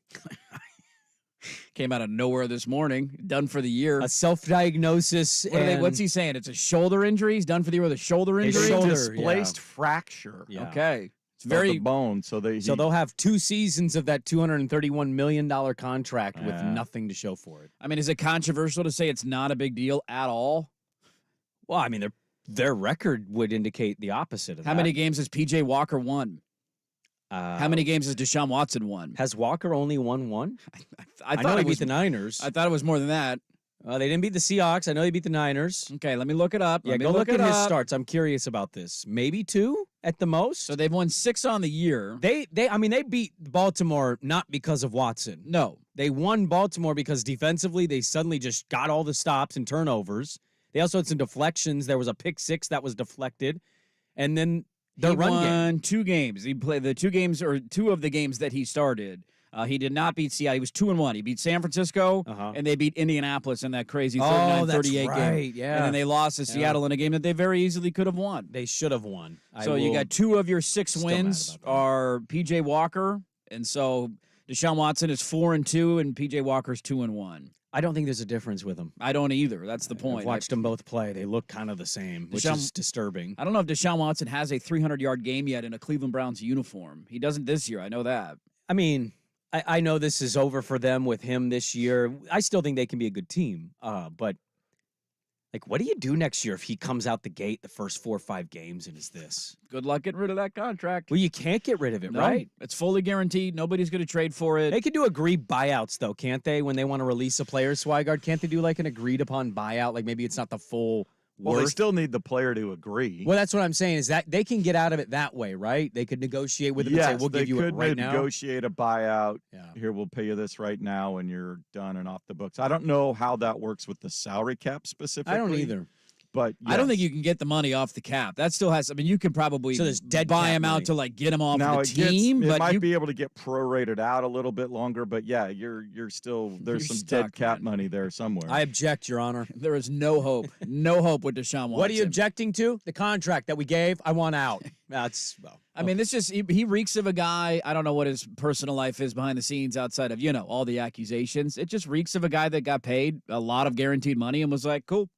Came out of nowhere this morning. Done for the year. A self-diagnosis. What's he saying? It's a shoulder injury? He's done for the year with a shoulder injury? Displaced fracture. Yeah. Okay. It's very the bone. So they'll have 2 seasons of that $231 million contract with nothing to show for it. I mean, is it controversial to say it's not a big deal at all? Well, I mean, their record would indicate the opposite of that. How many games has P.J. Walker won? How many games has Deshaun Watson won? Has Walker only won one? I know he beat the Niners. I thought it was more than that. They didn't beat the Seahawks. I know they beat the Niners. Okay, let me look it up. Yeah, go look at his starts. I'm curious about this. Maybe 2 at the most. So they've won 6 on the year. They beat Baltimore not because of Watson. No. They won Baltimore because defensively they suddenly just got all the stops and turnovers. They also had some deflections. There was a pick 6 that was deflected. And then he won 2 games. He played the 2 games, or 2 of the games that he started. He did not beat Seattle. He was 2-1. He beat San Francisco, and they beat Indianapolis in that crazy 39-38 game. Yeah. And then they lost to Seattle in a game that they very easily could have won. They should have won. So you got 2 of your 6 wins are P.J. Walker, and so Deshaun Watson is 4-2, and P.J. Walker's 2-1. I don't think there's a difference with them. I don't either. That's the point. I've watched them both play. They look kind of the same, which is disturbing. I don't know if Deshaun Watson has a 300-yard game yet in a Cleveland Browns uniform. He doesn't this year. I know that. I mean, I know this is over for them with him this year. I still think they can be a good team. But, like, what do you do next year if he comes out the gate the first 4 or 5 games and is this? Good luck getting rid of that contract. Well, you can't get rid of it, right? It's fully guaranteed. Nobody's going to trade for it. They could do agreed buyouts, though, can't they? When they want to release a player, Swigard, can't they do, like, an agreed-upon buyout? Like, maybe it's not the full Well, they still need the player to agree. Well, that's what I'm saying, is that they can get out of it that way, right? They could negotiate with him and say, we'll give you it right now. They could negotiate a buyout. Yeah. Here, we'll pay you this right now, and you're done and off the books. I don't know how that works with the salary cap specifically. I don't either. But yes. I don't think you can get the money off the cap. That still has. I mean, you can probably buy him out to like get him off the team. It might be able to get prorated out a little bit longer, but yeah, you're still there's some dead cap money there somewhere. I object, Your Honor. There is no hope. No hope with Deshaun Watson. What are you objecting to? The contract that we gave. I want out. That's. Well, I mean, this just he reeks of a guy. I don't know what his personal life is behind the scenes outside of all the accusations. It just reeks of a guy that got paid a lot of guaranteed money and was like, cool.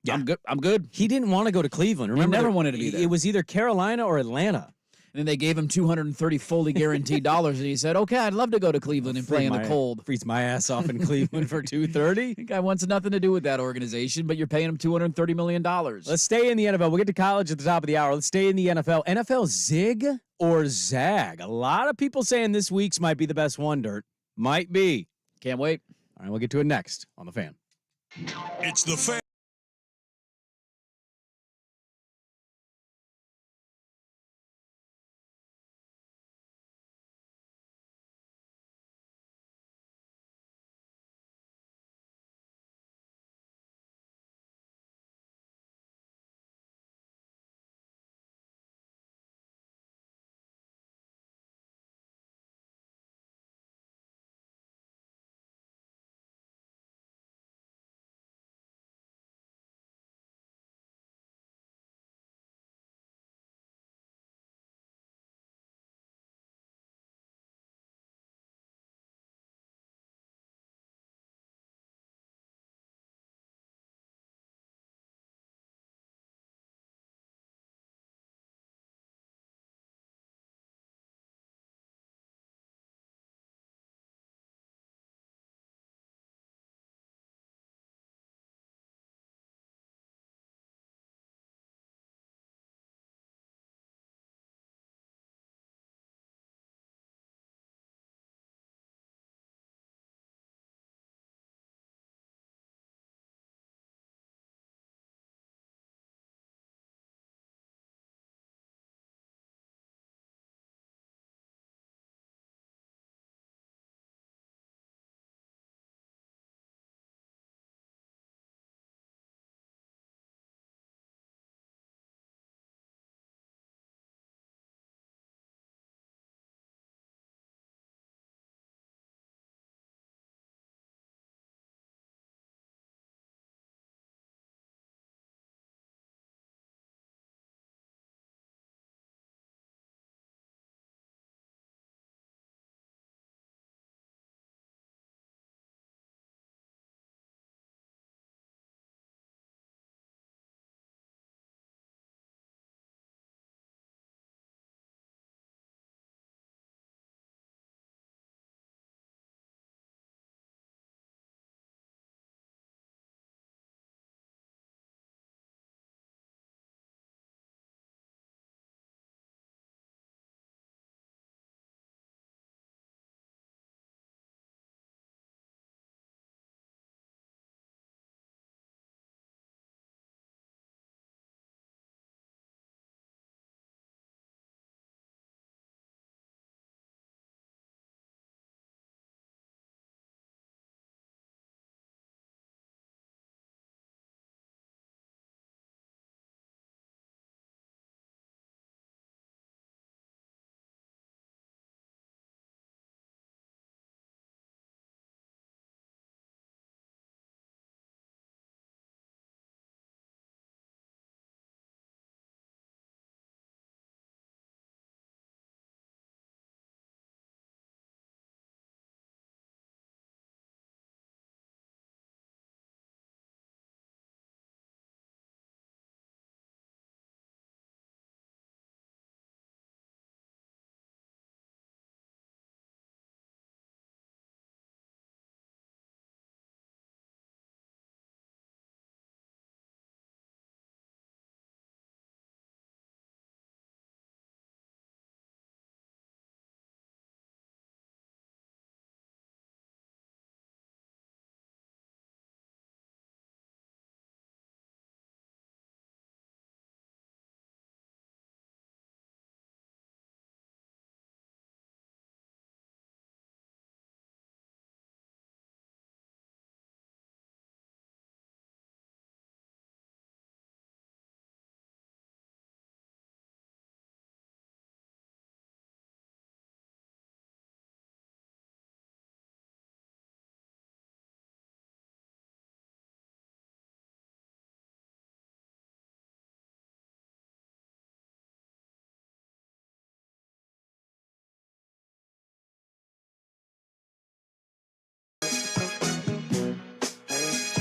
Yeah. I'm good. He didn't want to go to Cleveland. Remember, he never wanted to be there. It was either Carolina or Atlanta. And then they gave him $230 fully guaranteed dollars, and he said, "Okay, I'd love to go to Cleveland and play in the cold. Freeze my ass off in Cleveland for $230." The guy wants nothing to do with that organization, but you're paying him $230 million. Let's stay in the NFL. We'll get to college at the top of the hour. Let's stay in the NFL. NFL zig or zag? A lot of people saying this week's might be the best one, Dirt. Might be. Can't wait. All right, we'll get to it next on The Fan. It's The Fan.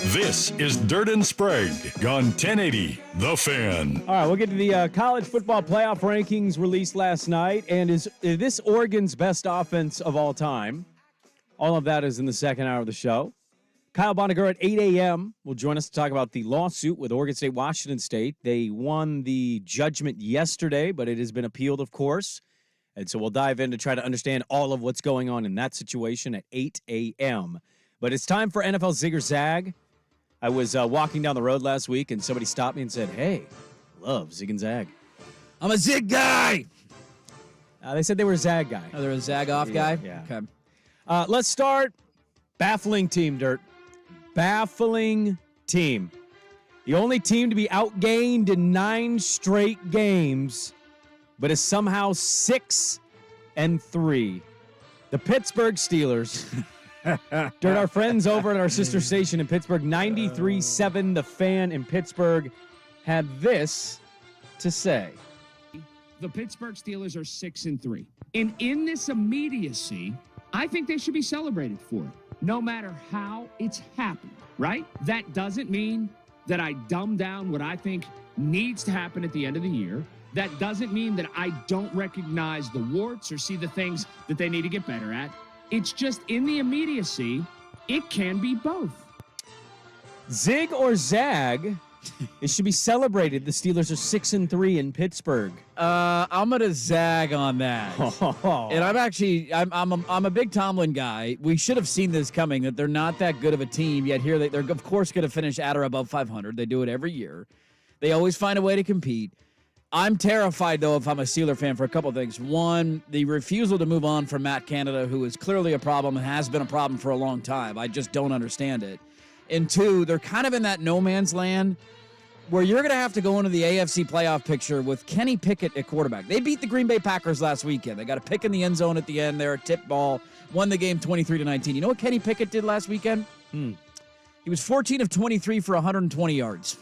This is Dirt and Sprague on 1080 The Fan. All right, we'll get to the college football playoff rankings released last night. And is this Oregon's best offense of all time? All of that is in the second hour of the show. Kyle Bonagura at 8 a.m. will join us to talk about the lawsuit with Oregon State, Washington State. They won the judgment yesterday, but it has been appealed, of course. And so we'll dive in to try to understand all of what's going on in that situation at 8 a.m. But it's time for NFL zig-zag. I was walking down the road last week, and somebody stopped me and said, hey, love zig and zag. I'm a zig guy. They said they were a zag guy. Oh, they're a zag off guy? Yeah. Okay. Let's start. Baffling team, Dirt. Baffling team. The only team to be outgained in 9 straight games, but is somehow 6-3. The Pittsburgh Steelers. Dirt, our friends over at our sister station in Pittsburgh, 93.7 The Fan in Pittsburgh, had this to say. The Pittsburgh Steelers are 6-3. And in this immediacy, I think they should be celebrated for it, no matter how it's happened, right? That doesn't mean that I dumb down what I think needs to happen at the end of the year. That doesn't mean that I don't recognize the warts or see the things that they need to get better at. It's just in the immediacy, it can be both. Zig or zag, it should be celebrated. The Steelers are 6-3 in Pittsburgh. I'm gonna zag on that. And I'm a big Tomlin guy. We should have seen this coming, that they're not that good of a team, yet here they're of course going to finish at or above 500. They do it every year. They always find a way to compete. I'm terrified, though, if I'm a Steeler fan, for a couple of things. One, the refusal to move on from Matt Canada, who is clearly a problem and has been a problem for a long time. I just don't understand it. And two, they're kind of in that no man's land where you're going to have to go into the AFC playoff picture with Kenny Pickett at quarterback. They beat the Green Bay Packers last weekend. They got a pick in the end zone at the end there, a tip ball, won the game 23-19. You know what Kenny Pickett did last weekend? He was 14 of 23 for 120 yards.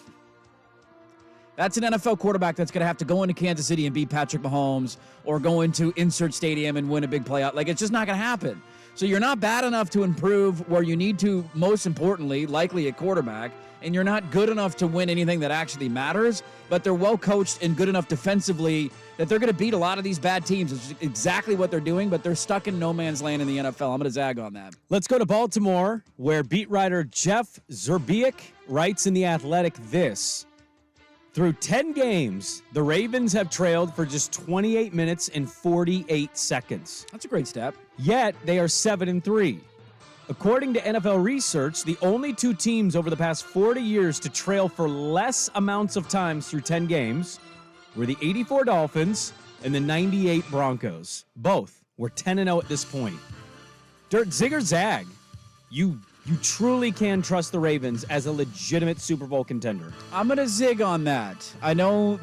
That's an NFL quarterback that's going to have to go into Kansas City and beat Patrick Mahomes or go into Insert Stadium and win a big playoff. Like, it's just not going to happen. So you're not bad enough to improve where you need to, most importantly, likely at quarterback, and you're not good enough to win anything that actually matters, but they're well coached and good enough defensively that they're going to beat a lot of these bad teams. It's exactly what they're doing, but they're stuck in no man's land in the NFL. I'm going to zag on that. Let's go to Baltimore, where beat writer Jeff Zerbiak writes in The Athletic this. Through 10 games, the Ravens have trailed for just 28 minutes and 48 seconds. That's a great step. Yet, they are 7-3. According to NFL research, the only 2 teams over the past 40 years to trail for less amounts of times through 10 games were the 84 Dolphins and the 98 Broncos. Both were 10-0 at this point. Dirt, zig or zag, you truly can trust the Ravens as a legitimate Super Bowl contender. I'm going to zig on that. I know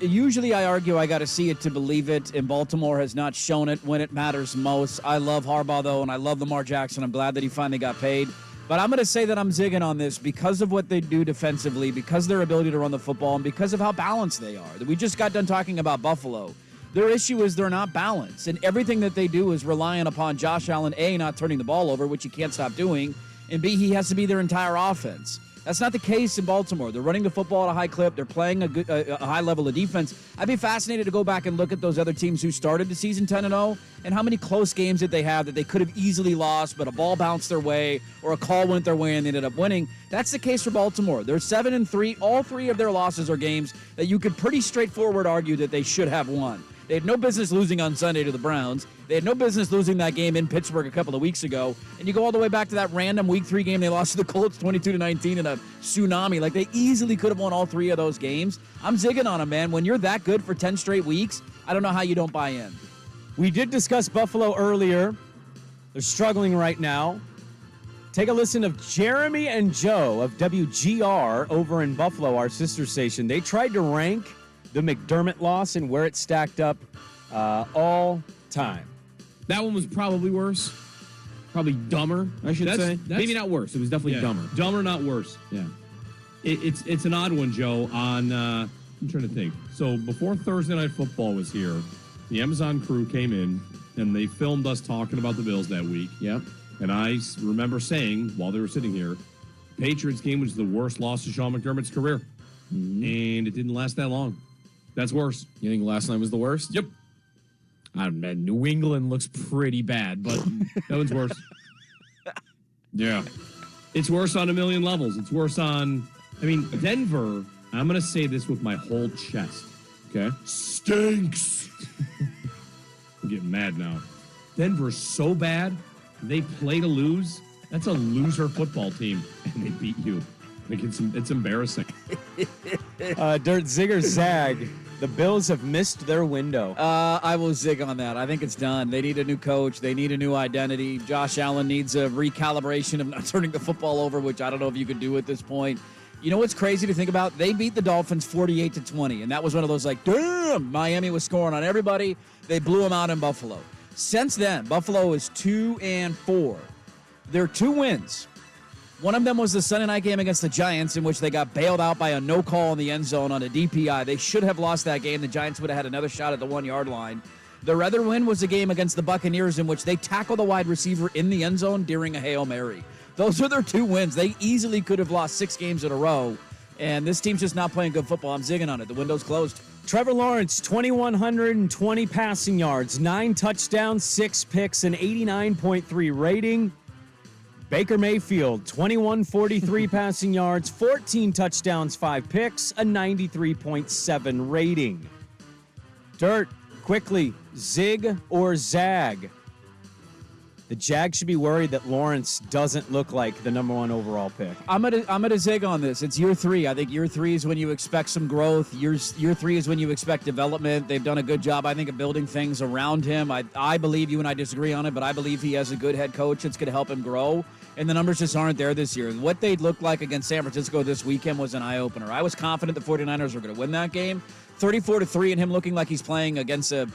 usually I argue I got to see it to believe it, and Baltimore has not shown it when it matters most. I love Harbaugh, though, and I love Lamar Jackson. I'm glad that he finally got paid. But I'm going to say that I'm zigging on this because of what they do defensively, because of their ability to run the football, and because of how balanced they are. We just got done talking about Buffalo. Their issue is they're not balanced, and everything that they do is relying upon Josh Allen, A, not turning the ball over, which he can't stop doing, and B, he has to be their entire offense. That's not the case in Baltimore. They're running the football at a high clip. They're playing a high level of defense. I'd be fascinated to go back and look at those other teams who started the season 10-0 and how many close games did they have that they could have easily lost, but a ball bounced their way or a call went their way and they ended up winning. That's the case for Baltimore. They're 7-3. All 3 of their losses are games that you could pretty straightforward argue that they should have won. They had no business losing on Sunday to the Browns. They had no business losing that game in Pittsburgh a couple of weeks ago. And you go all the way back to that random Week 3 game they lost to the Colts 22-19 in a tsunami. Like, they easily could have won all 3 of those games. I'm zigging on them, man. When you're that good for 10 straight weeks, I don't know how you don't buy in. We did discuss Buffalo earlier. They're struggling right now. Take a listen of Jeremy and Joe of WGR over in Buffalo, our sister station. They tried to rank the McDermott loss and where it stacked up all time. That one was probably worse. Probably dumber, I should say. Maybe not worse. It was definitely dumber. Dumber, not worse. Yeah. It's an odd one, Joe. I'm trying to think. So before Thursday Night Football was here, the Amazon crew came in, and they filmed us talking about the Bills that week. Yep. And I remember saying, while they were sitting here, Patriots game was the worst loss of Sean McDermott's career. And it didn't last that long. That's worse. You think last night was the worst? Yep. I don't know. New England looks pretty bad, but That one's worse. yeah. It's worse on a million levels. It's worse on, Denver, I'm going to say this with my whole chest. Okay. Stinks. I'm getting mad now. Denver's so bad, they play to lose. That's a loser football team, and they beat you. Like it's embarrassing. Dirt zig or zag. The Bills have missed their window. I will zig on that. I think it's done. They need a new coach. They need a new identity. Josh Allen needs a recalibration of not turning the football over, which I don't know if you could do at this point. You know what's crazy to think about? They beat the Dolphins 48-20, and that was one of those like, damn, Miami was scoring on everybody. They blew them out in Buffalo. Since then, Buffalo is 2-4. Their 2 wins. One of them was the Sunday night game against the Giants, in which they got bailed out by a no call in the end zone on a DPI. They should have lost that game. The Giants would have had another shot at the 1-yard line. Their other win was a game against the Buccaneers, in which they tackled the wide receiver in the end zone during a Hail Mary. Those are their 2 wins. They easily could have lost 6 games in a row, and this team's just not playing good football. I'm zigging on it. The window's closed. Trevor Lawrence, 2,120 passing yards, 9 touchdowns, 6 picks, an 89.3 rating. Baker Mayfield, 2,143 passing yards, 14 touchdowns, 5 picks, a 93.7 rating. Dirt, quickly, zig or zag? The Jags should be worried that Lawrence doesn't look like the number 1 overall pick. I'm gonna zig on this. It's year 3. I think year 3 is when you expect some growth. Year 3 is when you expect development. They've done a good job, I think, of building things around him. I believe you and I disagree on it, but I believe he has a good head coach that's going to help him grow. And the numbers just aren't there this year. What they looked like against San Francisco this weekend was an eye-opener. I was confident the 49ers were going to win that game. 34-3, and him looking like he's playing against a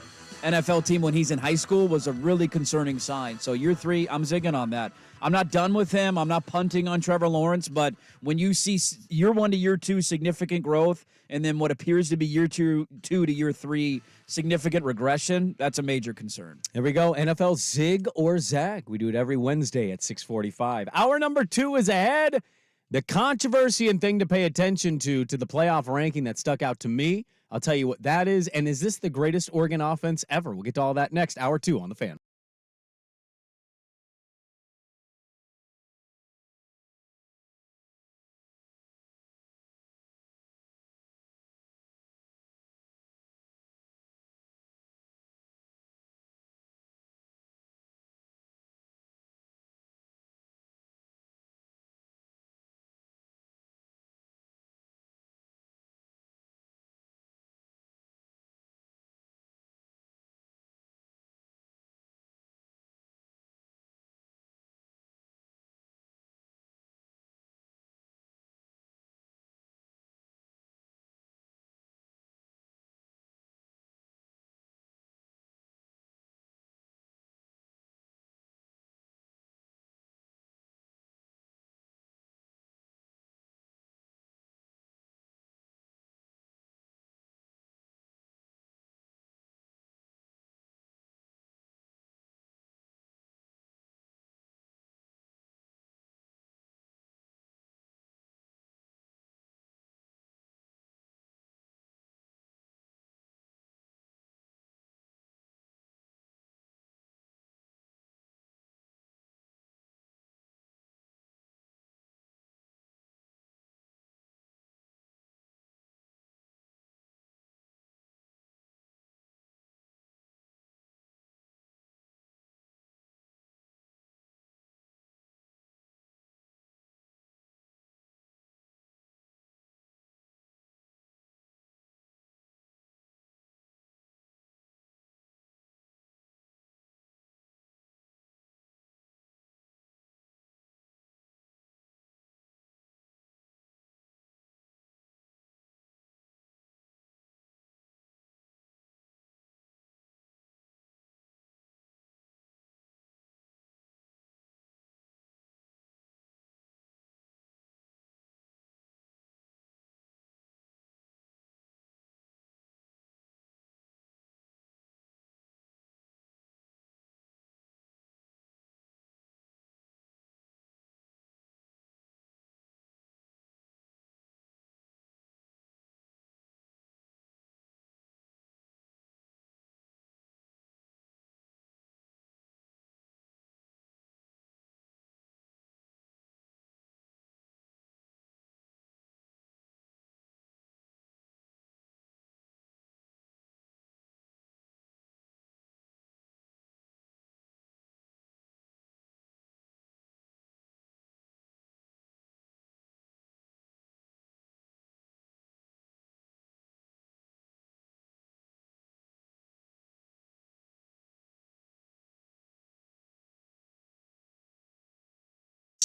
NFL team when he's in high school was a really concerning sign. So year 3, I'm zigging on that. I'm not done with him. I'm not punting on Trevor Lawrence, but when you see year 1 to year 2 significant growth, and then what appears to be year 2 to year 3 significant regression, that's a major concern. Here we go. NFL zig or zag. We do it every Wednesday at 6:45. Hour number 2 is ahead. The controversy and thing to pay attention to the playoff ranking that stuck out to me. I'll tell you what that is. And is this the greatest Oregon offense ever? We'll get to all that next. Hour 2 on The Fan.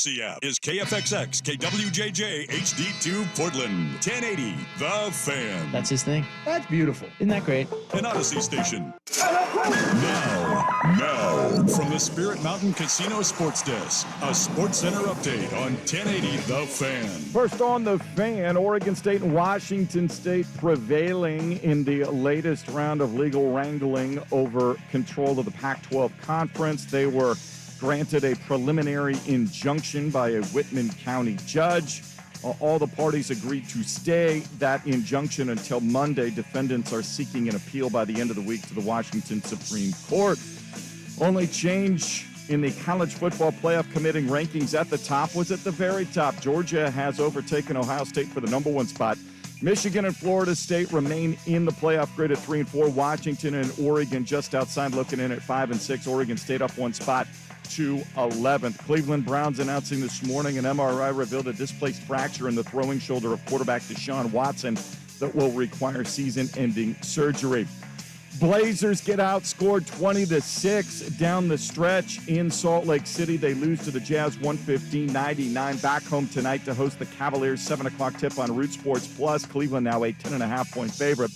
Audacy app is KFXX, KWJJ, HD2 Portland, 1080 The Fan. That's his thing. That's beautiful. Isn't that great? An Odyssey station. Now, from the Spirit Mountain Casino Sports Desk, a Sports Center update on 1080 The Fan. First on The Fan, Oregon State and Washington State prevailing in the latest round of legal wrangling over control of the Pac-12 conference. They were granted a preliminary injunction by a Whitman County judge. All the parties agreed to stay that injunction until Monday. Defendants are seeking an appeal by the end of the week to the Washington Supreme Court. Only change in the college football playoff committee rankings at the top was at the very top. Georgia has overtaken Ohio State for the number 1 spot. Michigan and Florida State remain in the playoff grid at 3 and 4. Washington and Oregon just outside, looking in at 5 and 6. Oregon State up 1 spot to 11th. Cleveland Browns announcing this morning an MRI revealed a displaced fracture in the throwing shoulder of quarterback Deshaun Watson that will require season-ending surgery. Blazers get outscored 20-6 down the stretch in Salt Lake City. They lose to the Jazz 115-99. Back home tonight to host the Cavaliers. 7 o'clock tip on Root Sports Plus. Cleveland now a 10.5-point favorite.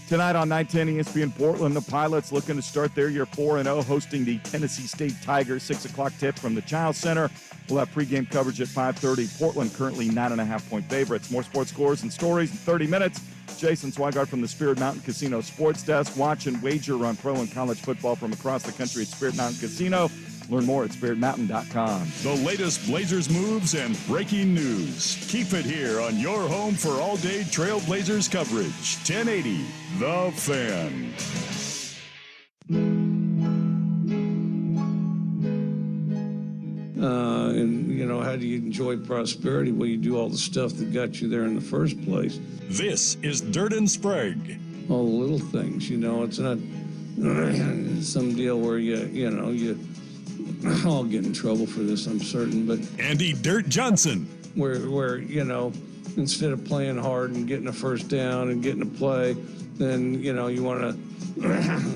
Tonight on 910 ESPN Portland, the Pilots looking to start their year 4-0, hosting the Tennessee State Tigers. 6 o'clock tip from the Child Center. We'll have pregame coverage at 5:30. Portland currently 9.5-point favorites. More sports scores and stories in 30 minutes. Jason Swigart from the Spirit Mountain Casino Sports Desk. Watch and wager on pro and college football from across the country at Spirit Mountain Casino. Learn more at spiritmountain.com. The latest Blazers moves and breaking news. Keep it here on your home for all-day Trail Blazers coverage. 1080 The Fan. And, how do you enjoy prosperity? Well, you do all the stuff that got you there in the first place. This is Dirt and Sprague. All the little things, it's not some deal where I'll get in trouble for this, I'm certain, but Andy Dirt Johnson. Where instead of playing hard and getting a first down and getting a play, then, you want to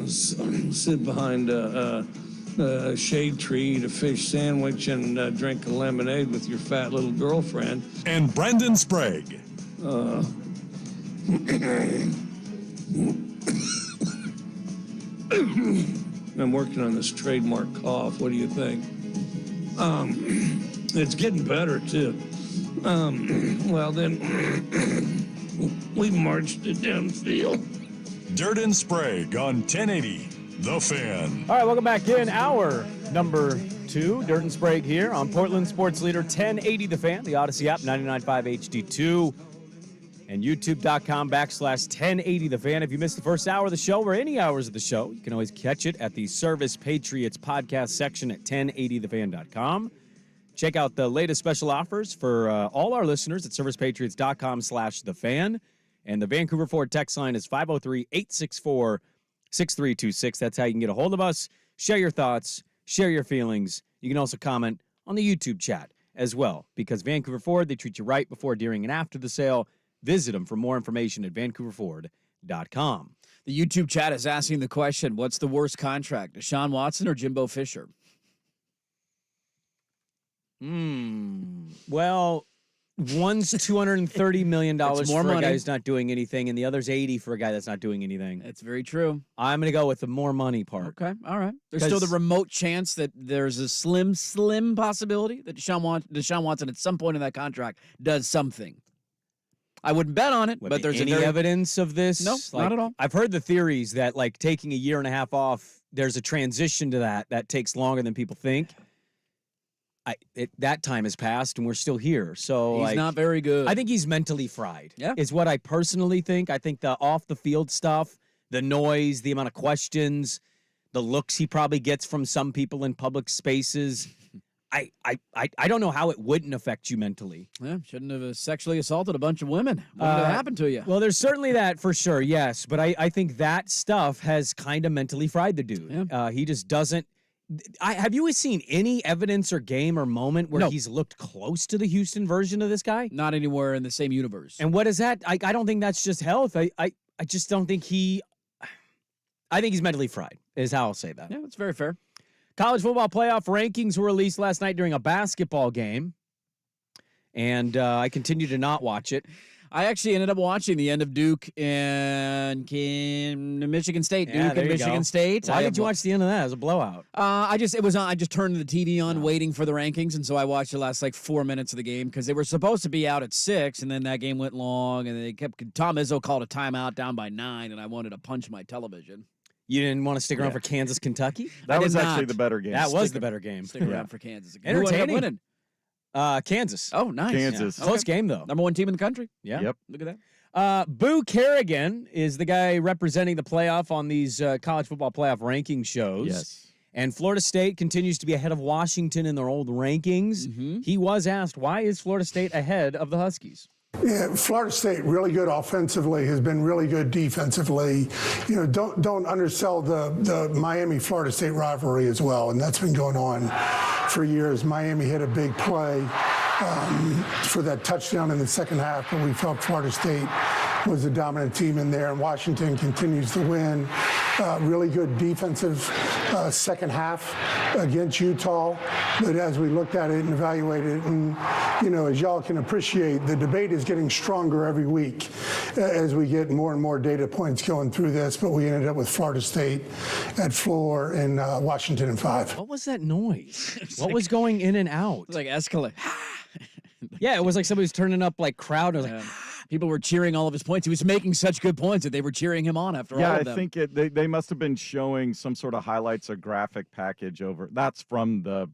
sit behind a shade tree, eat a fish sandwich, and drink a lemonade with your fat little girlfriend. And Brandon Sprague. I'm working on this trademark cough. What do you think? It's getting better, too. Well, then, we marched it downfield. Dirt and Sprague on 1080 The Fan. All right, welcome back in. Hour number 2. Dirt and Sprague here on Portland Sports Leader 1080 The Fan, the Odyssey app, 99.5 HD2, and youtube.com/1080 The Fan. If you missed the first hour of the show or any hours of the show, you can always catch it at the Service Patriots podcast section at 1080thefan.com. Check out the latest special offers for all our listeners at servicepatriots.com/thefan. And the Vancouver Ford text line is 503-864-6326. That's how you can get a hold of us. Share your thoughts, share your feelings. You can also comment on the YouTube chat as well, because Vancouver Ford, they treat you right before, during, and after the sale. Visit them for more information at vancouverford.com. The YouTube chat is asking the question, what's the worst contract, Deshaun Watson or Jimbo Fisher? Well, one's $230 million for more a guy money. who's not doing anything, and the other's $80 for a guy that's not doing anything. That's very true. I'm going to go with the more money part. Okay, all right. There's still the remote chance that there's a slim possibility that Deshaun Watson at some point in that contract does something. I wouldn't bet on it, but there's any evidence of this? No, not at all. I've heard the theories that, taking a year and a half off, there's a transition to that takes longer than people think. That time has passed, and we're still here. So he's not very good. I think he's mentally fried. Yeah, is what I personally think. I think the off the field stuff, the noise, the amount of questions, the looks he probably gets from some people in public spaces. I don't know how it wouldn't affect you mentally. Yeah, shouldn't have sexually assaulted a bunch of women. What would have happened to you? Well, there's certainly that for sure, yes. But I think that stuff has kind of mentally fried the dude. Yeah. He just doesn't. Have you seen any evidence or game or moment where he's looked close to the Houston version of this guy? Not anywhere in the same universe. And what is that? I don't think that's just health. I just don't think I think he's mentally fried, is how I'll say that. Yeah, that's very fair. College football playoff rankings were released last night during a basketball game. and I continue to not watch it. I actually ended up watching the end of Duke and Michigan State. Yeah, Duke and Michigan State. Why did you watch the end of that? It was a blowout. I just turned the TV on waiting for the rankings, and so I watched the last 4 minutes of the game because they were supposed to be out at 6, and then that game went long, and Tom Izzo called a timeout down by 9, and I wanted to punch my television. You didn't want to stick around for Kansas, Kentucky? That was actually the better game. That was the better game. Stick around for Kansas again. Entertaining. Who ended up winning? Kansas. Oh, nice. Kansas. Yeah. Close game, though. Number 1 team in the country. Yeah. Yep. Look at that. Boo Kerrigan is the guy representing the playoff on these college football playoff ranking shows. Yes. And Florida State continues to be ahead of Washington in their old rankings. Mm-hmm. He was asked, why is Florida State ahead of the Huskies? Yeah, Florida State really good offensively, has been really good defensively. Don't undersell the Miami-Florida State rivalry as well, and that's been going on for years. Miami hit a big play for that touchdown in the second half, but we felt Florida State was the dominant team in there, and Washington continues to win. Really good defensive second half against Utah, but as we looked at it and evaluated it, and as y'all can appreciate, the debate is getting stronger every week as we get more and more data points going through this, but we ended up with Florida State at 4 and Washington at 5. What was that noise? What was going in and out? It was like escalate. Yeah, it was like somebody was turning up crowd. It was like, people were cheering all of his points. He was making such good points that they were cheering him on after all of them. I think they must have been showing some sort of highlights or graphic package over. That's from the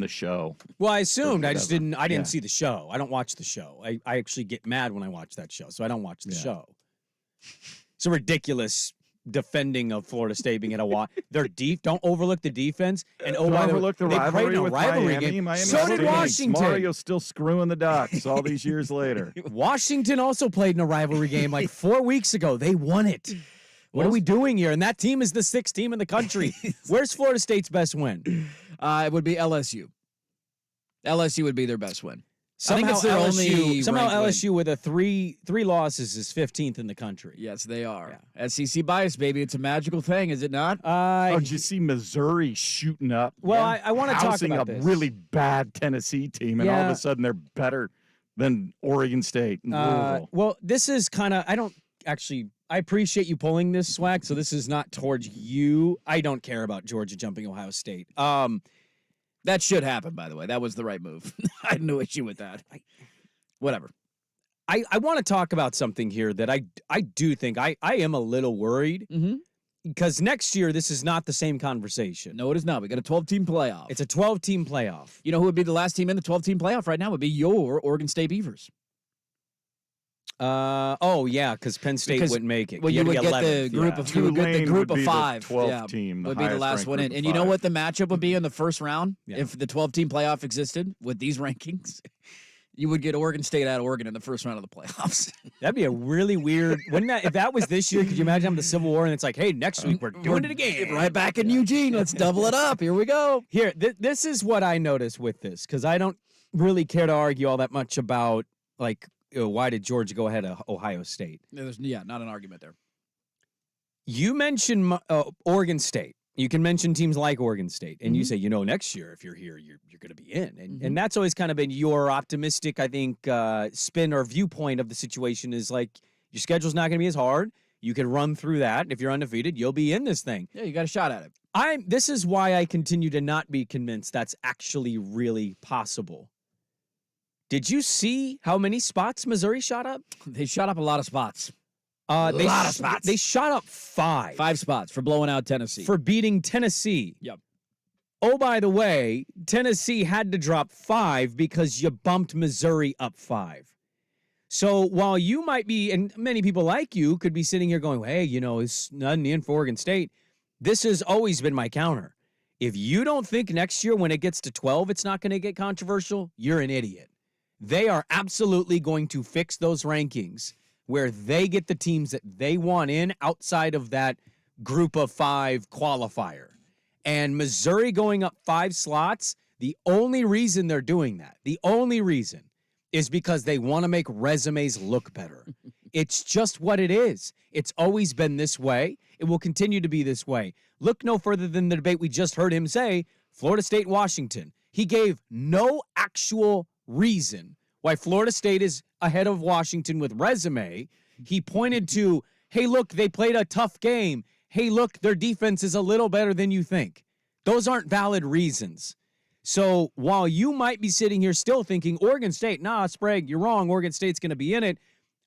show. Well, I assumed. I just didn't. I didn't see the show. I don't watch the show. I actually get mad when I watch that show, so I don't watch the show. It's a ridiculous defending of Florida State being at a watch. They're deep. Don't overlook the defense. And Don't overlook the rivalry with Miami. game. Miami So did stinks. Washington. Mario's still screwing the Ducks all these years later. Washington also played in a rivalry game 4 weeks ago. They won it. What are we doing here? And that team is the 6th team in the country. Where's Florida State's best win? It would be LSU. LSU would be their best win. Somehow I think it's their only LSU with a three losses is 15th in the country. Yes, they are. Yeah. SEC bias, baby. It's a magical thing, is it not? Did you see Missouri shooting up? Well, I want to talk housing about a this. really bad Tennessee team, and all of a sudden they're better than Oregon State and Louisville. Well, this is kind of I appreciate you pulling this, Swag. So this is not towards you. I don't care about Georgia jumping Ohio State. That should happen, by the way. That was the right move. I had no issue with that. Whatever. I want to talk about something here that I do think I am a little worried because next year this is not the same conversation. No, it is not. We got a 12-team playoff. It's a 12-team playoff. You know who would be the last team in the 12-team playoff right now? Would be your Oregon State Beavers. Because Penn State wouldn't make it. Well, you would get 11th. the group of the group of 5. The 12th team, would be the last one in. And you know what the matchup would be in the first round if the 12-team playoff existed with these rankings? You would get Oregon State at Oregon in the first round of the playoffs. That'd be a really weird. Wouldn't that? If that was this year, could you imagine having the Civil War and it's like, hey, next week we're doing it again, right back in Eugene. Let's double it up. Here we go. Here, this is what I noticed with this because I don't really care to argue all that much about why did Georgia go ahead of Ohio State? There's not an argument there. You mentioned Oregon State. You can mention teams like Oregon State, and you say, next year if you're here, you're going to be in, and that's always kind of been your optimistic, I think, spin or viewpoint of the situation is your schedule's not going to be as hard. You can run through that, and if you're undefeated, you'll be in this thing. Yeah, you got a shot at it. This is why I continue to not be convinced that's actually really possible. Did you see how many spots Missouri shot up? They shot up a lot of spots. A lot of spots. They shot up 5. 5 spots for blowing out Tennessee. For beating Tennessee. Yep. Oh, by the way, Tennessee had to drop 5 because you bumped Missouri up 5. So while you might be, and many people like you could be sitting here going, hey, it's nothing in for Oregon State. This has always been my counter. If you don't think next year when it gets to 12 it's not going to get controversial, you're an idiot. They are absolutely going to fix those rankings where they get the teams that they want in outside of that group of 5 qualifier. And Missouri going up 5 slots, the only reason they're doing that, is because they want to make resumes look better. It's just what it is. It's always been this way. It will continue to be this way. Look no further than the debate we just heard him say, Florida State, Washington. He gave no actual reason why Florida State is ahead of Washington with resume. He pointed to, hey, look, they played a tough game. Hey, look, their defense is a little better than you think. Those aren't valid reasons. So while you might be sitting here still thinking, Oregon State, nah, Sprague, you're wrong. Oregon State's going to be in it.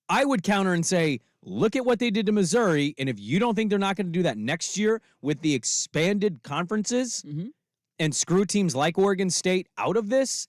I would counter and say, look at what they did to Missouri. And if you don't think they're not going to do that next year with the expanded conferences and screw teams like Oregon State out of this,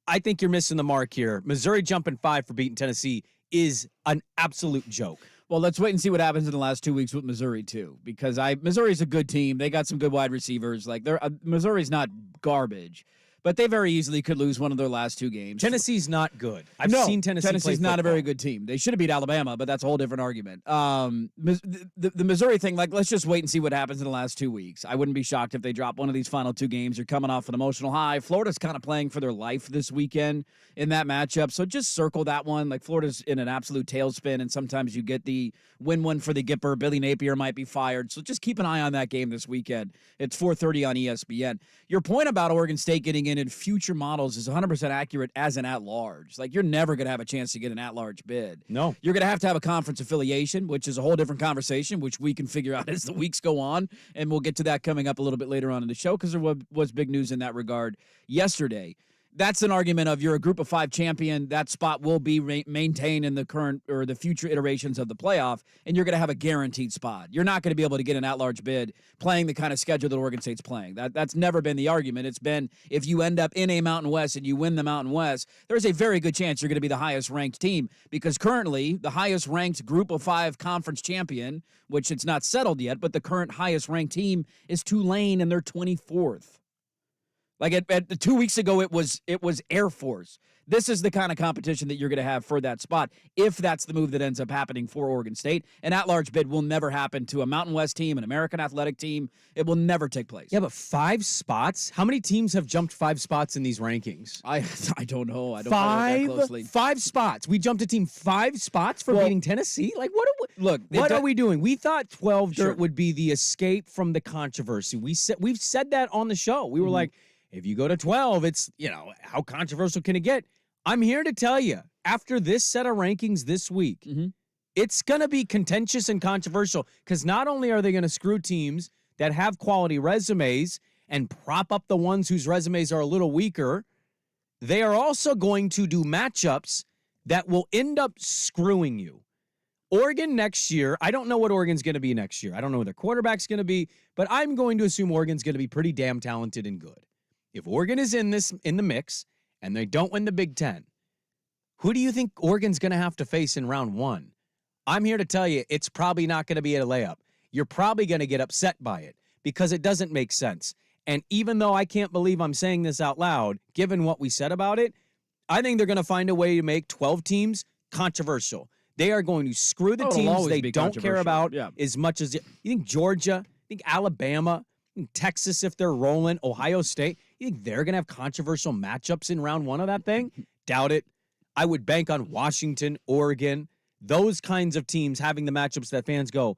I think you're missing the mark here. Missouri jumping 5 for beating Tennessee is an absolute joke. Well, let's wait and see what happens in the last 2 weeks with Missouri, too, because Missouri's a good team. They got some good wide receivers. Like, Missouri's not garbage, but they very easily could lose one of their last 2 games. Tennessee's not good. I've seen Tennessee play Tennessee's not a very good team. They should have beat Alabama, but that's a whole different argument. The Missouri thing, like, let's just wait and see what happens in the last 2 weeks. I wouldn't be shocked if they drop one of these final 2 games. You're coming off an emotional high. Florida's kind of playing for their life this weekend in that matchup, so just circle that one. Like, Florida's in an absolute tailspin, and sometimes you get the win one for the Gipper. Billy Napier might be fired, so just keep an eye on that game this weekend. It's 4:30 on ESPN. Your point about Oregon State getting in future models is 100% accurate as an at-large. Like, you're never going to have a chance to get an at-large bid. No. You're going to have a conference affiliation, which is a whole different conversation, which we can figure out as the weeks go on, and we'll get to that coming up a little bit later on in the show because there was big news in that regard yesterday. That's an argument of you're a group of 5 champion. That spot will be maintained in the current or the future iterations of the playoff, and you're going to have a guaranteed spot. You're not going to be able to get an at-large bid playing the kind of schedule that Oregon State's playing. That's never been the argument. It's been if you end up in a Mountain West and you win the Mountain West, there's a very good chance you're going to be the highest-ranked team because currently the highest-ranked group of 5 conference champion, which it's not settled yet, but the current highest-ranked team is Tulane, and they're 24th. Like at 2 weeks ago, it was Air Force. This is the kind of competition that you're going to have for that spot if that's the move that ends up happening for Oregon State. An at-large bid will never happen to a Mountain West team, an American Athletic team. It will never take place. Yeah, but 5 spots? How many teams have jumped 5 spots in these rankings? I don't know. I don't follow that closely. 5 spots. We jumped a team 5 spots for beating Tennessee? Like, what are we doing? We thought 12 dirt would be the escape from the controversy. We've said that on the show. We were like, if you go to 12, it's, how controversial can it get? I'm here to tell you, after this set of rankings this week, it's going to be contentious and controversial because not only are they going to screw teams that have quality resumes and prop up the ones whose resumes are a little weaker, they are also going to do matchups that will end up screwing you. Oregon next year, I don't know what Oregon's going to be next year. I don't know what their quarterback's going to be, but I'm going to assume Oregon's going to be pretty damn talented and good. If Oregon is in the mix and they don't win the Big Ten, who do you think Oregon's going to have to face in round 1? I'm here to tell you it's probably not going to be a layup. You're probably going to get upset by it because it doesn't make sense. And even though I can't believe I'm saying this out loud, given what we said about it, I think they're going to find a way to make 12 teams controversial. They are going to screw the teams they don't care about as much as you think Georgia, you think Alabama, you think Texas if they're rolling, Ohio State. You think they're going to have controversial matchups in round 1 of that thing? Doubt it. I would bank on Washington, Oregon, those kinds of teams having the matchups that fans go,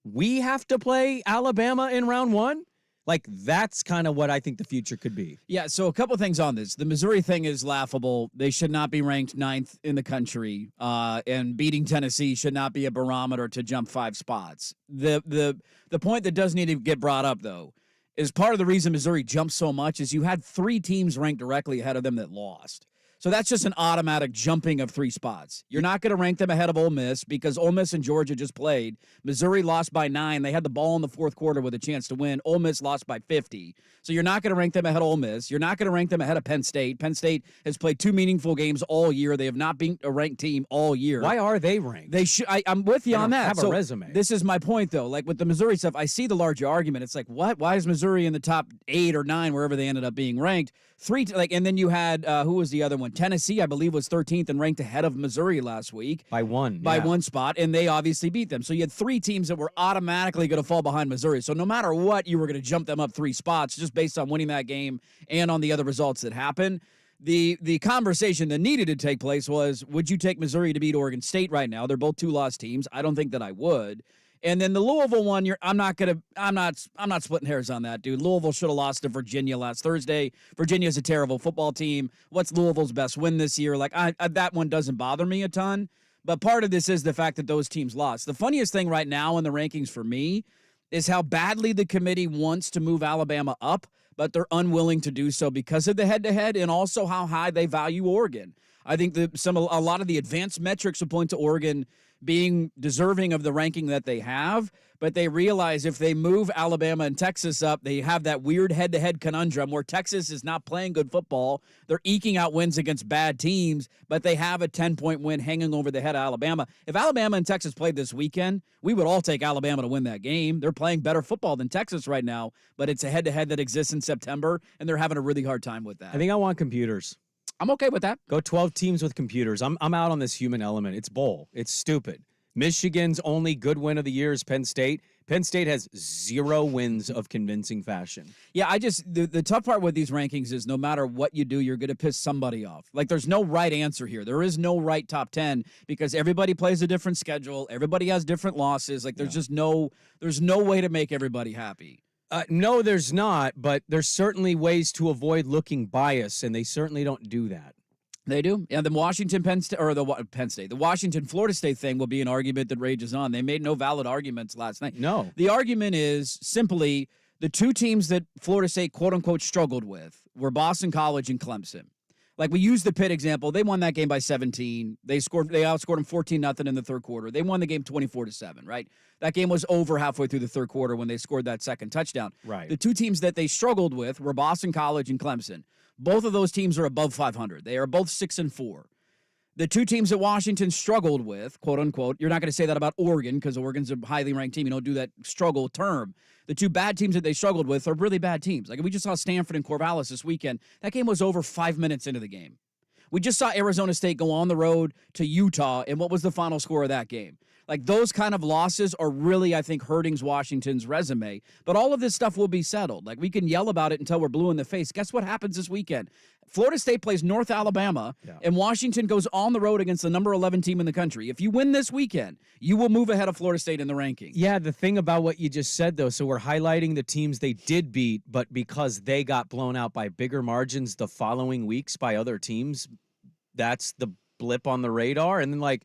we have to play Alabama in round 1? Like, that's kind of what I think the future could be. Yeah, so a couple things on this. The Missouri thing is laughable. They should not be ranked 9th in the country, and beating Tennessee should not be a barometer to jump 5 spots. The point that does need to get brought up, though, is part of the reason Missouri jumped so much is you had 3 teams ranked directly ahead of them that lost. So that's just an automatic jumping of 3 spots. You're not going to rank them ahead of Ole Miss because Ole Miss and Georgia just played. Missouri lost by 9. They had the ball in the 4th quarter with a chance to win. Ole Miss lost by 50. So you're not going to rank them ahead of Ole Miss. You're not going to rank them ahead of Penn State. Penn State has played 2 meaningful games all year. They have not been a ranked team all year. Why are they ranked? They should. I'm with you on that. Have a resume. This is my point, though. Like with the Missouri stuff, I see the larger argument. It's like, what? Why is Missouri in the top 8 or 9, wherever they ended up being ranked? And then you had who was the other one? Tennessee, I believe, was 13th and ranked ahead of Missouri last week by 1 spot, and they obviously beat them. So you had 3 teams that were automatically going to fall behind Missouri. So no matter what, you were going to jump them up 3 spots just based on winning that game and on the other results that happened. The conversation that needed to take place was, would you take Missouri to beat Oregon State right now? They're both 2-loss teams. I don't think that I would. And then the Louisville one, I'm not splitting hairs on that, dude. Louisville should have lost to Virginia last Thursday. Virginia's a terrible football team. What's Louisville's best win this year? Like, that one doesn't bother me a ton. But part of this is the fact that those teams lost. The funniest thing right now in the rankings for me is how badly the committee wants to move Alabama up, but they're unwilling to do so because of the head-to-head and also how high they value Oregon. I think a lot of the advanced metrics will point to Oregon being deserving of the ranking that they have, but they realize if they move Alabama and Texas up, they have that weird head-to-head conundrum where Texas is not playing good football. They're eking out wins against bad teams, but they have a 10-point win hanging over the head of Alabama. If Alabama and Texas played this weekend, we would all take Alabama to win that game. They're playing better football than Texas right now, but it's a head-to-head that exists in September, and they're having a really hard time with that. I think I want computers. I'm okay with that. Go 12 teams with computers. I'm out on this human element. It's bull. It's stupid. Michigan's only good win of the year is Penn State. Penn State has 0 wins of convincing fashion. Yeah, the tough part with these rankings is no matter what you do, you're going to piss somebody off. Like, there's no right answer here. There is no right top 10 because everybody plays a different schedule. Everybody has different losses. Like, there's no way to make everybody happy. No, there's not, but there's certainly ways to avoid looking biased, and they certainly don't do that. They do. And the the Washington Florida State thing will be an argument that rages on. They made no valid arguments last night. No. The argument is simply the two teams that Florida State quote unquote struggled with were Boston College and Clemson. Like, we used the Pitt example. They won that game by 17. They outscored them 14-0 in the third quarter. They won the game 24-7, right? That game was over halfway through the third quarter when they scored that second touchdown. Right. The two teams that they struggled with were Boston College and Clemson. Both of those teams are above 500. They are both 6-4. The two teams that Washington struggled with, quote unquote, you're not going to say that about Oregon because Oregon's a highly ranked team. You don't do that struggle term. The two bad teams that they struggled with are really bad teams. Like, we just saw Stanford and Corvallis this weekend. That game was over 5 minutes into the game. We just saw Arizona State go on the road to Utah, and what was the final score of that game? Like, those kind of losses are really, I think, hurting Washington's resume. But all of this stuff will be settled. Like, we can yell about it until we're blue in the face. Guess what happens this weekend? Florida State plays North Alabama, and Washington goes on the road against the number 11 team in the country. If you win this weekend, you will move ahead of Florida State in the rankings. Yeah, the thing about what you just said, though, so we're highlighting the teams they did beat, but because they got blown out by bigger margins the following weeks by other teams, that's the blip on the radar. And then, like,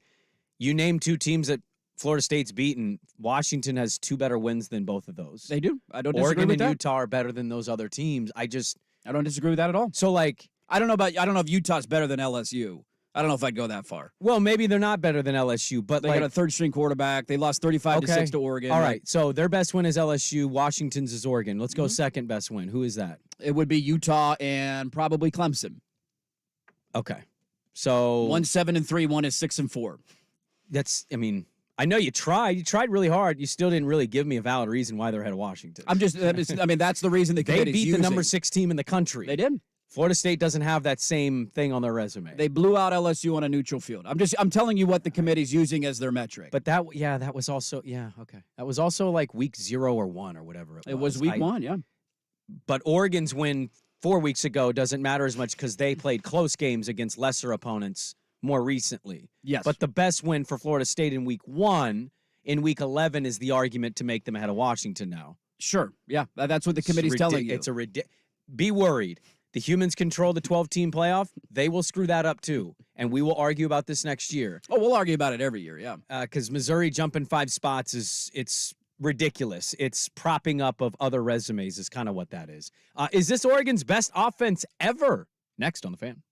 you name two teams that Florida State's beaten. Washington has 2 better wins than both of those. They do. I don't disagree Oregon with and that. Utah are better than those other teams. I don't disagree with that at all. So, like, I don't know if Utah's better than LSU. I don't know if I'd go that far. Well, maybe they're not better than LSU, but they got a third-string quarterback. They lost 35-6 to Oregon. All right, so their best win is LSU. Washington's is Oregon. Let's go second best win. Who is that? It would be Utah and probably Clemson. Okay, so 1 7-3, one is 6-4. That's. I mean, I know you tried. You tried really hard. You still didn't really give me a valid reason why they're ahead of Washington. That's the reason the they committee's beat the number 6 team in the country. They did. Florida State doesn't have that same thing on their resume. They blew out LSU on a neutral field. I'm telling you what the committee's using as their metric. But that was also okay. That was also like week 0 or 1 or whatever it was. It was week 1, yeah. But Oregon's win 4 weeks ago doesn't matter as much because they played close games against lesser opponents more recently. Yes. But the best win for Florida State in week 1, in week 11 is the argument to make them ahead of Washington now. Sure. Yeah. That's what the committee's telling you. It's be worried. The humans control the 12-team playoff. They will screw that up, too. And we will argue about this next year. Oh, we'll argue about it every year, yeah. Because Missouri jumping 5 spots it's ridiculous. It's propping up of other resumes is kind of what that is. Is this Oregon's best offense ever? Next on The Fan.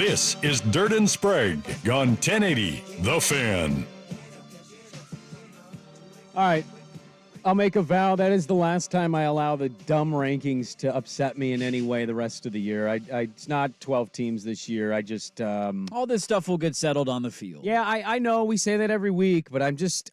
This is Dirt and Sprague on 1080 The Fan. All right. I'll make a vow. That is the last time I allow the dumb rankings to upset me in any way the rest of the year. It's not 12 teams this year. I just... all this stuff will get settled on the field. Yeah, I know we say that every week, but I'm just...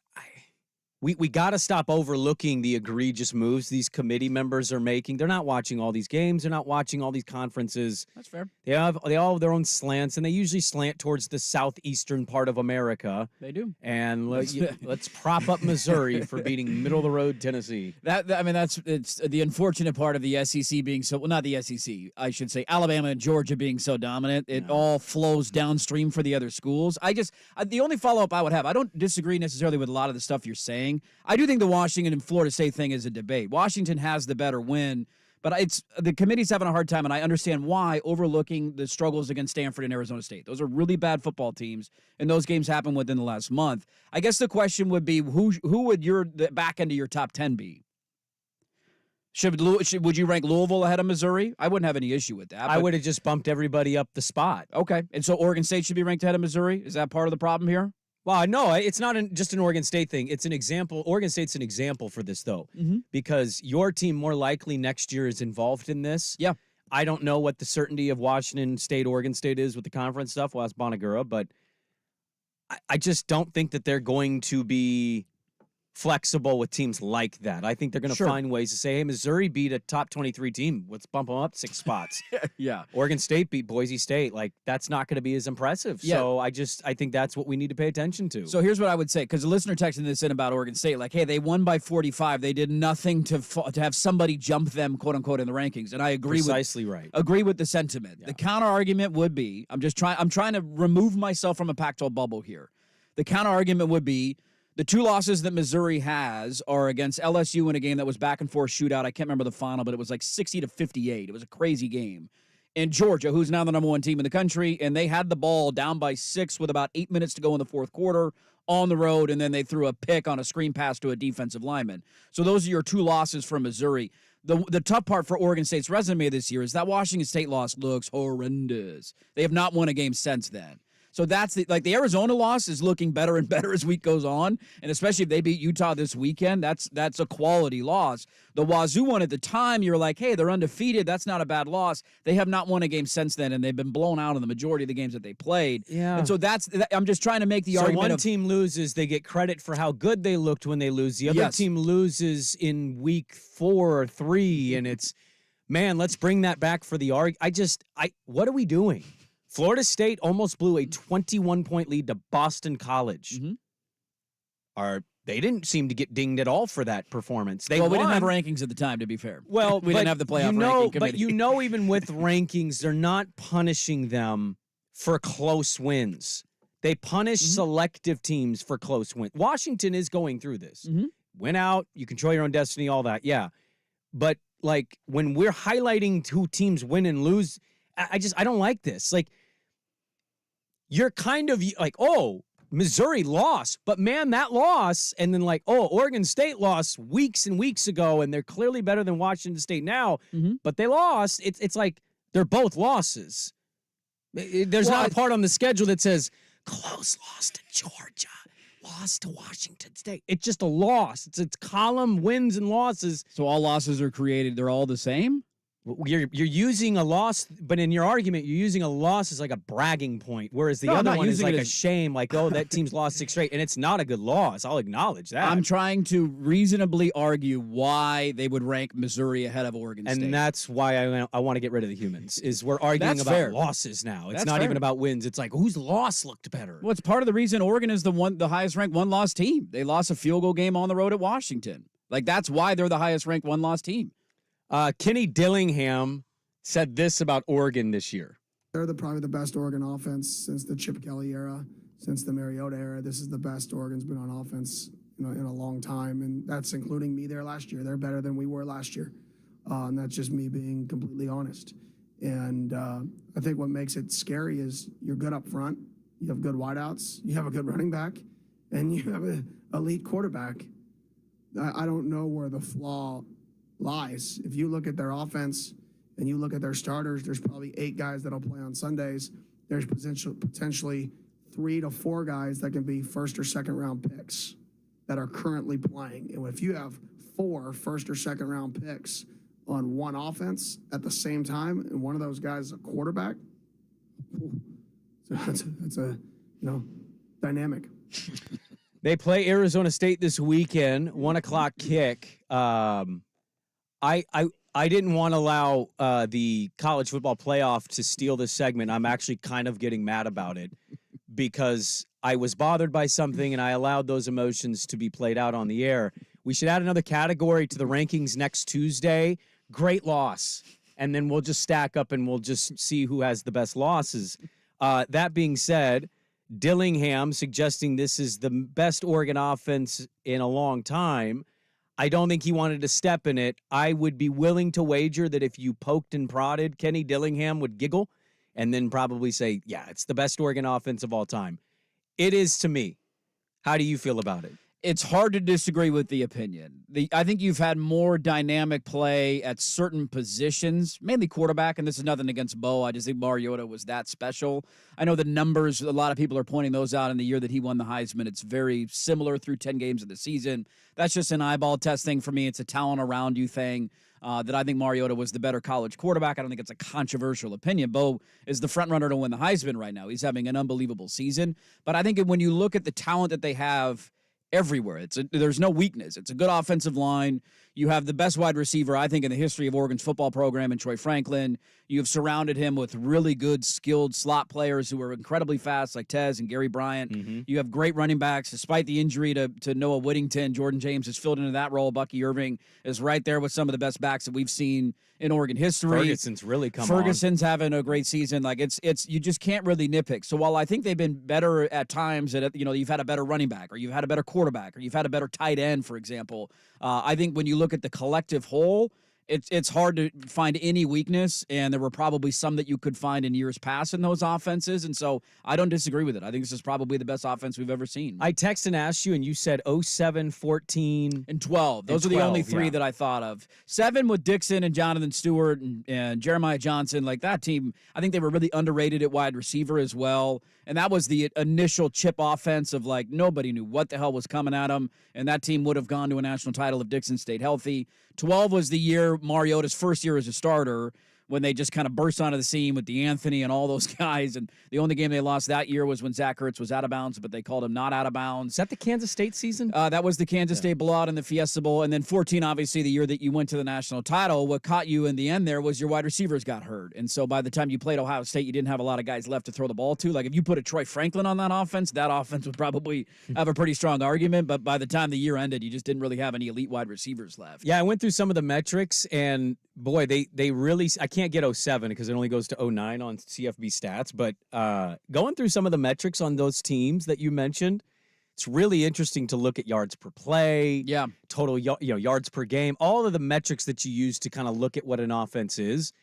We got to stop overlooking the egregious moves these committee members are making. They're not watching all these games. They're not watching all these conferences. That's fair. They all have their own slants, and they usually slant towards the southeastern part of America. They do. And let's prop up Missouri for beating middle-of-the-road Tennessee. It's the unfortunate part of the SEC being so, well, not the SEC, I should say, Alabama and Georgia being so dominant. It all flows downstream for the other schools. The only follow-up I would have, I don't disagree necessarily with a lot of the stuff you're saying. I do think the Washington and Florida State thing is a debate. Washington has the better win, but the committee's having a hard time, and I understand why, overlooking the struggles against Stanford and Arizona State. Those are really bad football teams, and those games happened within the last month. I guess the question would be, who would the back end of your top 10 be? Would you rank Louisville ahead of Missouri? I wouldn't have any issue with that. I would have just bumped everybody up the spot. Okay, and so Oregon State should be ranked ahead of Missouri? Is that part of the problem here? Well, no, it's not just an Oregon State thing. It's an example. Oregon State's an example for this, though, because your team more likely next year is involved in this. Yeah. I don't know what the certainty of Washington State, Oregon State is with the conference stuff. We'll ask Bonagura, but I just don't think that they're going to be flexible with teams like that. I think they're going to find ways to say, hey, Missouri beat a top 23 team. Let's bump them up 6 spots. Yeah. Oregon State beat Boise State. Like, that's not going to be as impressive. Yeah. So I think that's what we need to pay attention to. So here's what I would say, because the listener texted this in about Oregon State, like, hey, they won by 45. They did nothing to have somebody jump them, quote unquote, in the rankings. And I agree agree with the sentiment. Yeah. The counter argument would be, I'm trying to remove myself from a Pac-12 bubble here. The counter argument would be, the 2 losses that Missouri has are against LSU in a game that was back and forth shootout. I can't remember the final, but it was like 60-58. It was a crazy game. And Georgia, who's now the number 1 team in the country, and they had the ball down by 6 with about 8 minutes to go in the fourth quarter on the road, and then they threw a pick on a screen pass to a defensive lineman. So those are your 2 losses from Missouri. The tough part for Oregon State's resume this year is that Washington State loss looks horrendous. They have not won a game since then. So that's the Arizona loss is looking better and better as week goes on, and especially if they beat Utah this weekend, that's a quality loss. The Wazoo one at the time, you're like, hey, they're undefeated. That's not a bad loss. They have not won a game since then, and they've been blown out in the majority of the games that they played. Yeah. And so I'm just trying to make the argument. So one team loses, they get credit for how good they looked when they lose. The other team loses in week 4 or 3, and it's, man, let's bring that back for the argument. What are we doing? Florida State almost blew a 21-point lead to Boston College. They didn't seem to get dinged at all for that performance. We didn't have rankings at the time, to be fair. Well, we didn't have the playoff ranking committee. But even with rankings, they're not punishing them for close wins. They punish selective teams for close wins. Washington is going through this. Win out, you control your own destiny, all that, yeah. But, like, when we're highlighting who teams win and lose, I don't like this. Like, you're kind of like, oh, Missouri lost, but man, that loss, and then like, oh, Oregon State lost weeks and weeks ago, and they're clearly better than Washington State now, but they lost. It's like they're both losses. There's not a part on the schedule that says close loss to Georgia, loss to Washington State. It's just a loss. It's column wins and losses. So all losses are created. They're all the same? You're using a loss, but in your argument, you're using a loss as like a bragging point, whereas the other one is like a shame, like, oh, that team's lost 6 straight, and it's not a good loss. I'll acknowledge that. I'm trying to reasonably argue why they would rank Missouri ahead of Oregon State. And that's why I want to get rid of the humans, is we're arguing about losses now. It's not even about wins. It's like, whose loss looked better? Well, it's part of the reason Oregon is the highest-ranked one-loss team. They lost a field goal game on the road at Washington. Like, that's why they're the highest-ranked one-loss team. Kenny Dillingham said this about Oregon this year. They're probably the best Oregon offense since the Chip Kelly era, since the Mariota era. This is the best Oregon's been on offense, in a long time, and that's including me there last year. They're better than we were last year, and that's just me being completely honest. And I think what makes it scary is you're good up front, you have good wideouts, you have a good running back, and you have an elite quarterback. I don't know where the flaw lies. If you look at their offense and you look at their starters, there's probably 8 guys that'll play on Sundays, there's potentially 3 to 4 guys that can be first or second round picks that are currently playing. And if you have 4 first or second round picks on one offense at the same time, and one of those guys is a quarterback, so that's a dynamic. They play Arizona State this weekend, 1:00 kick. I didn't want to allow the college football playoff to steal this segment. I'm actually kind of getting mad about it because I was bothered by something and I allowed those emotions to be played out on the air. We should add another category to the rankings next Tuesday. Great loss. And then we'll just stack up and we'll just see who has the best losses. That being said, Dillingham suggesting this is the best Oregon offense in a long time. I don't think he wanted to step in it. I would be willing to wager that if you poked and prodded, Kenny Dillingham would giggle and then probably say, yeah, it's the best Oregon offense of all time. It is to me. How do you feel about it? It's hard to disagree with the opinion. I think you've had more dynamic play at certain positions, mainly quarterback, and this is nothing against Bo. I just think Mariota was that special. I know the numbers, a lot of people are pointing those out in the year that he won the Heisman. It's very similar through 10 games of the season. That's just an eyeball test thing for me. It's a talent around you thing. That I think Mariota was the better college quarterback. I don't think it's a controversial opinion. Bo is the front runner to win the Heisman right now. He's having an unbelievable season. But I think when you look at the talent that they have everywhere, there's no weakness. It's a good offensive line. You have the best wide receiver, I think, in the history of Oregon's football program in Troy Franklin. You've surrounded him with really good, skilled slot players who are incredibly fast, like Tez and Gary Bryant. Mm-hmm. You have great running backs. Despite the injury to Noah Whittington, Jordan James has filled into that role. Bucky Irving is right there with some of the best backs that we've seen in Oregon history. Ferguson's really come Ferguson's having a great season. Like it's you just can't really nitpick. So while I think they've been better at times, that you've had a better running back, or you've had a better quarterback, or you've had a better tight end, for example. I think when you look at the collective whole, it's hard to find any weakness, and there were probably some that you could find in years past in those offenses, and so I don't disagree with it. I think this is probably the best offense we've ever seen. I texted and asked you, and you said 07, 14, and 12. Those are the only three that I thought of. 7 with Dixon and Jonathan Stewart and Jeremiah Johnson. Like that team, I think they were really underrated at wide receiver as well, and that was the initial chip offense of like nobody knew what the hell was coming at them, and that team would have gone to a national title if Dixon stayed healthy. 12 was the year, Mariota's first year as a starter, when they just kind of burst onto the scene with DeAnthony and all those guys. And the only game they lost that year was when Zach Ertz was out of bounds, but they called him not out of bounds. Is that the Kansas State season? That was the Kansas State blowout in the Fiesta Bowl. And then 14, obviously, the year that you went to the national title. What caught you in the end there was your wide receivers got hurt. And so by the time you played Ohio State, you didn't have a lot of guys left to throw the ball to. Like if you put a Troy Franklin on that offense would probably have a pretty strong argument. But by the time the year ended, you just didn't really have any elite wide receivers left. Yeah, I went through some of the metrics, and boy, they really, I can't get 07 because it only goes to 09 on CFB stats, but going through some of the metrics on those teams that you mentioned, it's really interesting to look at yards per play, total yards per game, all of the metrics that you use to kind of look at what an offense is.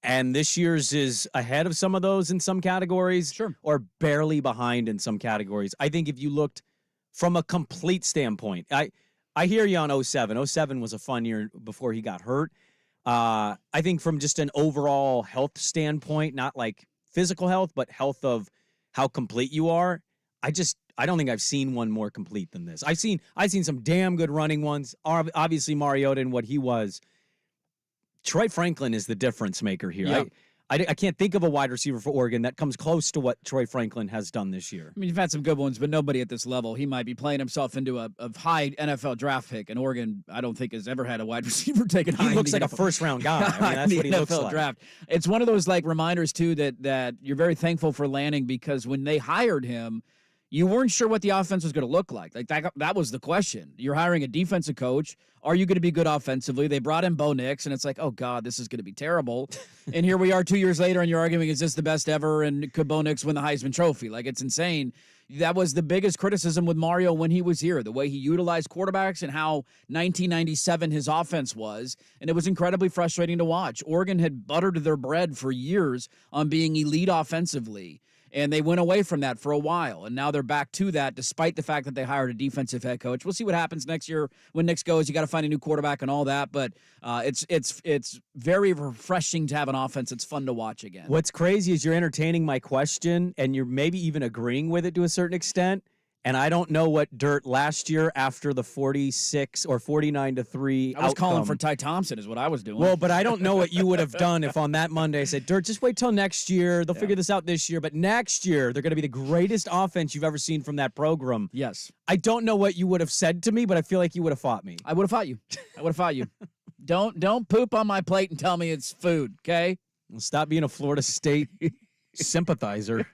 And this year's is ahead of some of those in some categories, or barely behind in some categories. I think if you looked from a complete standpoint, I hear you on 07. 07 was a fun year before he got hurt. I think from just an overall health standpoint, not like physical health, but health of how complete you are, I don't think I've seen one more complete than this. I've seen some damn good running ones. Obviously, Mariota and what he was. Troy Franklin is the difference maker here. Yeah. I can't think of a wide receiver for Oregon that comes close to what Troy Franklin has done this year. I mean, you've had some good ones, but nobody at this level. He might be playing himself into a high NFL draft pick, and Oregon, I don't think, has ever had a wide receiver taken high. He looks like a first-round guy. I mean, that's what he looks like. Draft. It's one of those like reminders, too, that you're very thankful for Lanning, because when they hired him, you weren't sure what the offense was going to look like. Like that was the question. You're hiring a defensive coach. Are you going to be good offensively? They brought in Bo Nix, and it's like, oh, God, this is going to be terrible. And here we are 2 years later, and you're arguing, is this the best ever, and could Bo Nix win the Heisman Trophy? Like, it's insane. That was the biggest criticism with Mario when he was here, the way he utilized quarterbacks and how 1997 his offense was, and it was incredibly frustrating to watch. Oregon had buttered their bread for years on being elite offensively. And they went away from that for a while, and now they're back to that despite the fact that they hired a defensive head coach. We'll see what happens next year when Nick goes. You got to find a new quarterback and all that, but it's very refreshing to have an offense that's fun to watch again. What's crazy is you're entertaining my question, and you're maybe even agreeing with it to a certain extent. And I don't know what dirt last year after the 46 or 49-3 I was outcome. calling for Ty Thompson is what I was doing. Well, but I don't know what you would have done if on that Monday I said, Dirt, just wait till next year. They'll figure this out this year. But next year, they're going to be the greatest offense you've ever seen from that program. Yes. I don't know what you would have said to me, but I feel like you would have fought me. I would have fought you. Don't poop on my plate and tell me it's food, okay? Well, stop being a Florida State sympathizer.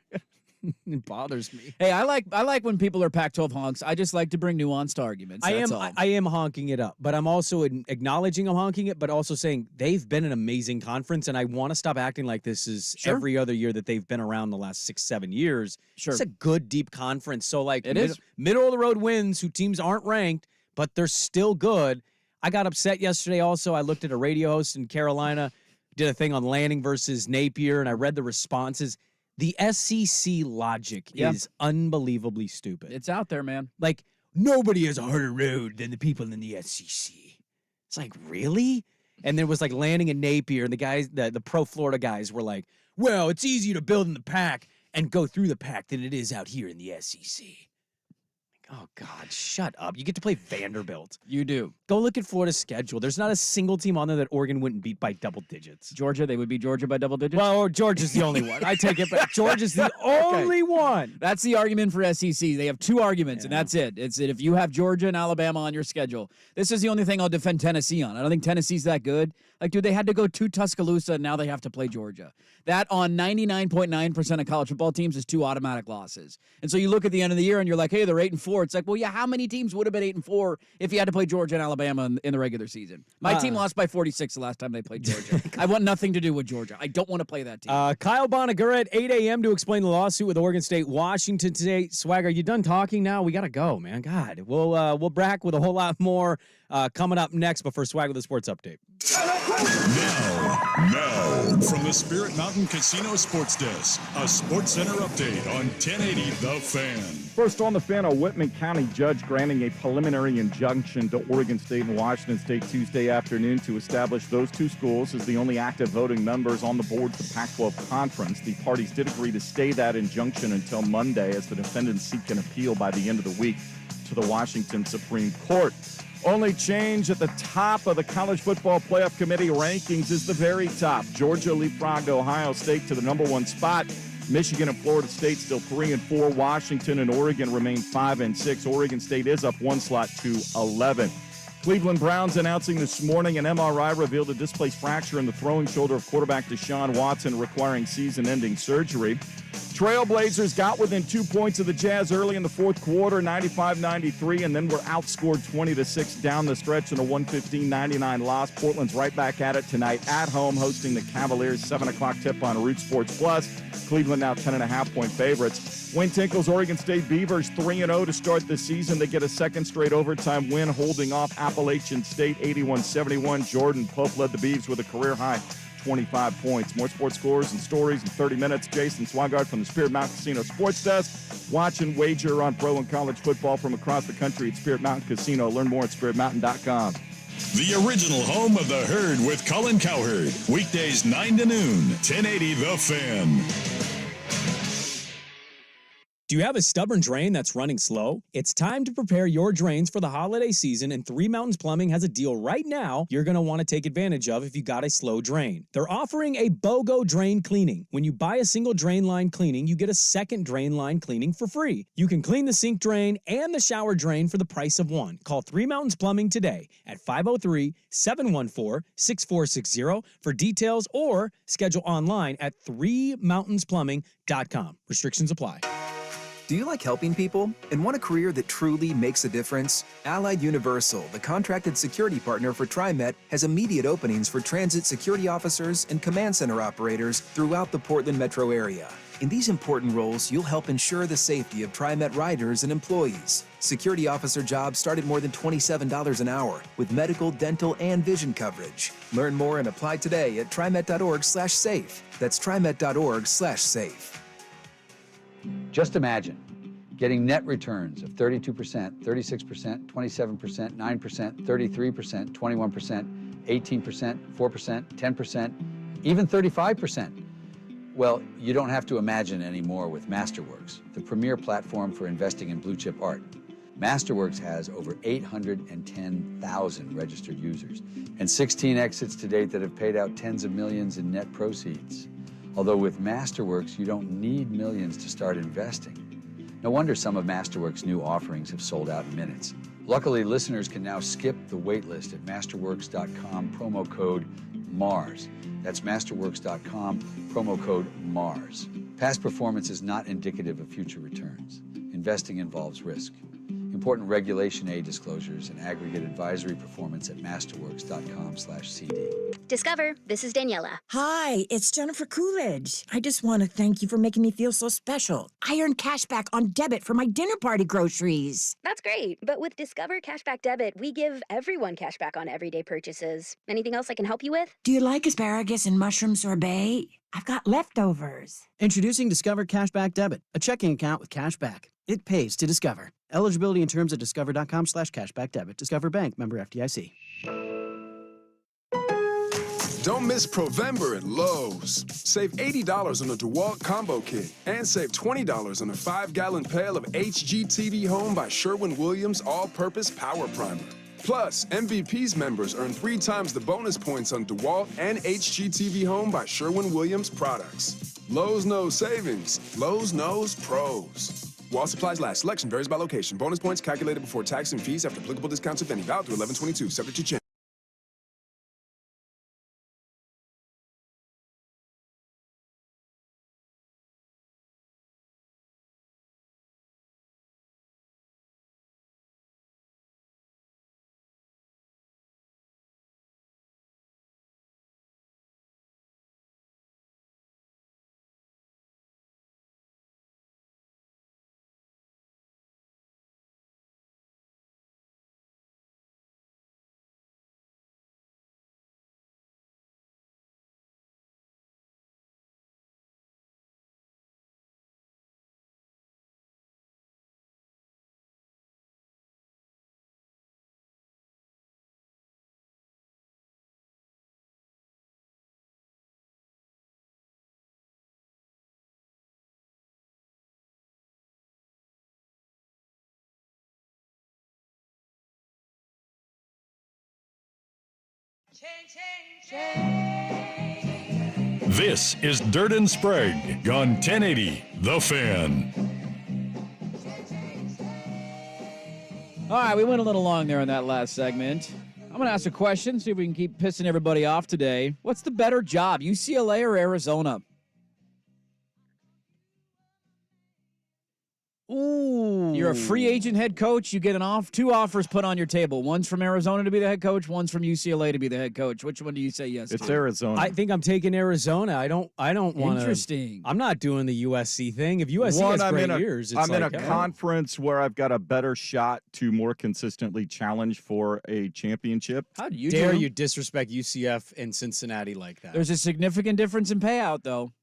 It bothers me. Hey, I like when people are Pac-12 honks. I just like to bring nuanced arguments. That's all. I am honking it up, but I'm also acknowledging I'm honking it, but also saying they've been an amazing conference, and I want to stop acting like this is every other year that they've been around the last 6-7 years. Sure. It's a good, deep conference. So, like, it is middle of the road wins who teams aren't ranked, but they're still good. I got upset yesterday also. I looked at a radio host in Carolina, did a thing on Lanning versus Napier, and I read the responses. The SEC logic is unbelievably stupid. It's out there, man. Like, nobody has a harder road than the people in the SEC. It's like, really? And there was like Lanning and Napier, and the guys, the pro-Florida guys were like, well, it's easier to build in the pack and go through the pack than it is out here in the SEC. Oh, God, shut up. You get to play Vanderbilt. You do. Go look at Florida's schedule. There's not a single team on there that Oregon wouldn't beat by double digits. Georgia, they would beat Georgia by double digits? Well, Georgia's the only one. I take it back. Georgia's the only one. That's the argument for SEC. They have two arguments, and that's it. It's that if you have Georgia and Alabama on your schedule, this is the only thing I'll defend Tennessee on. I don't think Tennessee's that good. Like, dude, they had to go to Tuscaloosa, and now they have to play Georgia. That on 99.9% of college football teams is 2 automatic losses. And so you look at the end of the year, and you're like, hey, they're 8-4. It's like, well, yeah, how many teams would have been 8-4 if you had to play Georgia and Alabama in the regular season? My team lost by 46 the last time they played Georgia. I want nothing to do with Georgia. I don't want to play that team. Kyle Bonagura at 8 a.m. to explain the lawsuit with Oregon State, Washington today. Swag, are you done talking now? We got to go, man. God, we'll back with a whole lot more coming up next. But for Swag with the sports update. Now, from the Spirit Mountain Casino Sports Desk, a Sports Center update on 1080 The Fan. First on The Fan, a Whitman County judge granting a preliminary injunction to Oregon State and Washington State Tuesday afternoon to establish those two schools as the only active voting members on the board for the Pac-12 Conference. The parties did agree to stay that injunction until Monday as the defendants seek an appeal by the end of the week to the Washington Supreme Court. Only change at the top of the College Football Playoff Committee rankings is the very top. Georgia leapfrogged Ohio State to the number 1 spot. Michigan and Florida State still 3-4. Washington and Oregon remain 5-6. Oregon State is up 1 slot to 11. Cleveland Browns announcing this morning an MRI revealed a displaced fracture in the throwing shoulder of quarterback Deshaun Watson, requiring season-ending surgery. Trailblazers got within 2 points of the Jazz early in the fourth quarter, 95-93, and then were outscored 20-6 down the stretch in a 115-99 loss. Portland's right back at it tonight at home, hosting the Cavaliers. 7 o'clock tip on Root Sports Plus. Cleveland now 10.5-point favorites. Wayne Tinkle's Oregon State Beavers 3-0 to start the season. They get a second straight overtime win, holding off Appalachian State 81-71. Jordan Pope led the Beavs with a career-high 25 points. More sports scores and stories in 30 minutes. Jason Swigard from the Spirit Mountain Casino Sports Desk. Watch and wager on pro and college football from across the country at Spirit Mountain Casino. Learn more at spiritmountain.com. The original home of the Herd with Colin Cowherd. Weekdays 9 to noon. 1080 The Fan. Do you have a stubborn drain that's running slow? It's time to prepare your drains for the holiday season, and Three Mountains Plumbing has a deal right now you're going to want to take advantage of if you got a slow drain. They're offering a BOGO drain cleaning. When you buy a single drain line cleaning, you get a second drain line cleaning for free. You can clean the sink drain and the shower drain for the price of one. Call Three Mountains Plumbing today at 503-714-6460 for details, or schedule online at 3mountainsplumbing.com. Restrictions apply. Do you like helping people and want a career that truly makes a difference? Allied Universal, the contracted security partner for TriMet, has immediate openings for transit security officers and command center operators throughout the Portland metro area. In these important roles, you'll help ensure the safety of TriMet riders and employees. Security officer jobs start at more than $27 an hour with medical, dental, and vision coverage. Learn more and apply today at trimet.org/safe. That's trimet.org/safe. Just imagine getting net returns of 32%, 36%, 27%, 9%, 33%, 21%, 18%, 4%, 10%, even 35%. Well, you don't have to imagine anymore with Masterworks, the premier platform for investing in blue chip art. Masterworks has over 810,000 registered users and 16 exits to date that have paid out tens of millions in net proceeds. Although with Masterworks, you don't need millions to start investing. No wonder some of Masterworks' new offerings have sold out in minutes. Luckily, listeners can now skip the waitlist at masterworks.com, promo code MARS. That's masterworks.com, promo code MARS. Past performance is not indicative of future returns. Investing involves risk. Important Regulation A disclosures and aggregate advisory performance at masterworks.com/CD. Discover, this is Daniela. Hi, it's Jennifer Coolidge. I just want to thank you for making me feel so special. I earned cash back on debit for my dinner party groceries. That's great. But with Discover Cashback Debit, we give everyone cash back on everyday purchases. Anything else I can help you with? Do you like asparagus and mushroom sorbet? I've got leftovers. Introducing Discover Cashback Debit, a checking account with cash back. It pays to Discover. Eligibility and terms at discover.com/cashback debit. Discover Bank, member FDIC. Don't miss Provember at Lowe's. Save $80 on a DeWalt combo kit and save $20 on a 5-gallon pail of HGTV Home by Sherwin-Williams all-purpose power primer. Plus, MVP's members earn 3 times the bonus points on DeWalt and HGTV Home by Sherwin-Williams products. Lowe's knows savings. Lowe's knows pros. While supplies last, selection varies by location. Bonus points calculated before tax and fees after applicable discounts, if any. Valid through 11/22, subject to change. This is Dirt and Sprague on 1080 The Fan. All right, we went a little long there in that last segment. I'm going to ask a question, see if we can keep pissing everybody off today. What's the better job, UCLA or Arizona? Ooh. You're a free agent head coach. You get 2 offers put on your table. One's from Arizona to be the head coach. One's from UCLA to be the head coach. Which one do you say yes to? It's Arizona. I think I'm taking Arizona. I don't want to. Interesting. I'm not doing the USC thing. If USC has great years, it's I'm in a like, conference where I've got a better shot to more consistently challenge for a championship. How do you dare you disrespect UCF and Cincinnati like that? There's a significant difference in payout, though.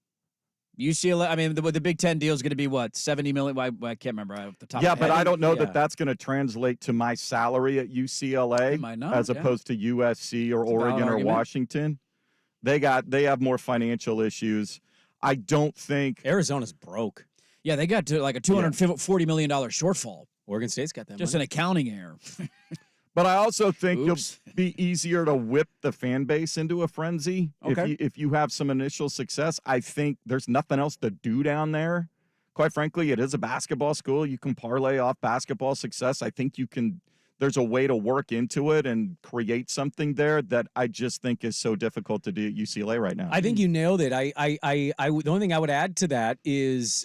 UCLA, I mean, the Big Ten deal is going to be what, $70 million? I can't remember off the top of my head. Yeah, but I don't know that that's going to translate to my salary at UCLA might not, as opposed to USC or That's a valid Oregon or argument. Washington. They have more financial issues. I don't think Arizona's broke. Yeah, they got to like a $240 million shortfall. Oregon State's got that Just money. an accounting error. But I also think it'll be easier to whip the fan base into a frenzy if you have some initial success. I think there's nothing else to do down there. Quite frankly, it is a basketball school. You can parlay off basketball success. I think there's a way to work into it and create something there that I just think is so difficult to do at UCLA right now. I think you nailed it. The only thing I would add to that is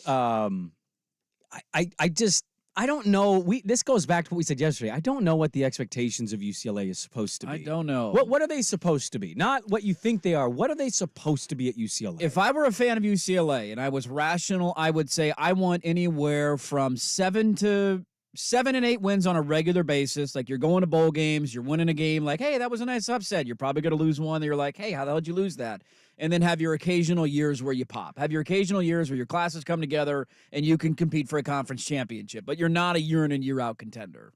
I don't know. This goes back to what we said yesterday. I don't know what the expectations of UCLA is supposed to be. I don't know. What are they supposed to be? Not what you think they are. What are they supposed to be at UCLA? If I were a fan of UCLA and I was rational, I would say I want anywhere from 7 to 7 and 8 wins on a regular basis. Like you're going to bowl games, you're winning a game. Like, hey, that was a nice upset. You're probably going to lose one. You're like, hey, how the hell did you lose that? And then have your occasional years where you pop. Have your occasional years where your classes come together and you can compete for a conference championship. But you're not a year in and year out contender.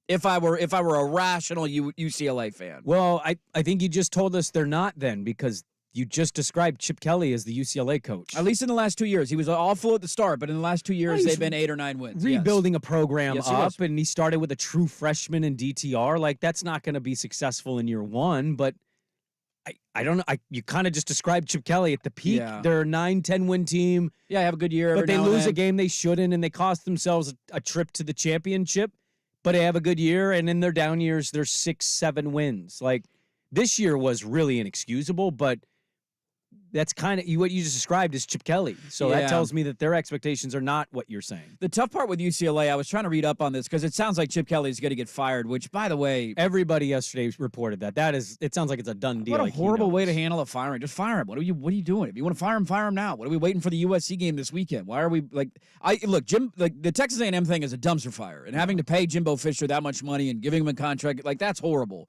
If I were a rational UCLA fan. Well, I think you just told us they're not then, because you just described Chip Kelly as the UCLA coach. At least in the last 2 years. He was awful at the start, but in the last 2 years, they've been 8 or 9 wins. Rebuilding a program Yes, up, and he started with a true freshman in DTR. Like, that's not going to be successful in year one, but I don't know. You kind of just described Chip Kelly at the peak. Yeah. They're a 9-10 win team. Yeah, have a good year. But they lose a game they shouldn't, and they cost themselves a trip to the championship. But they have a good year, and in their down years, they're 6-7 wins. Like, this year was really inexcusable, but that's kind of what you just described is Chip Kelly. So that tells me that their expectations are not what you're saying. The tough part with UCLA, I was trying to read up on this because it sounds like Chip Kelly is going to get fired, which, by the way, everybody yesterday reported that. It sounds like it's a done deal. What a horrible way to handle a firing. Just fire him. What are you doing? If you want to fire him now. What are we waiting for the USC game this weekend? Why are we the Texas A&M thing is a dumpster fire, and having to pay Jimbo Fisher that much money and giving him a contract, that's horrible.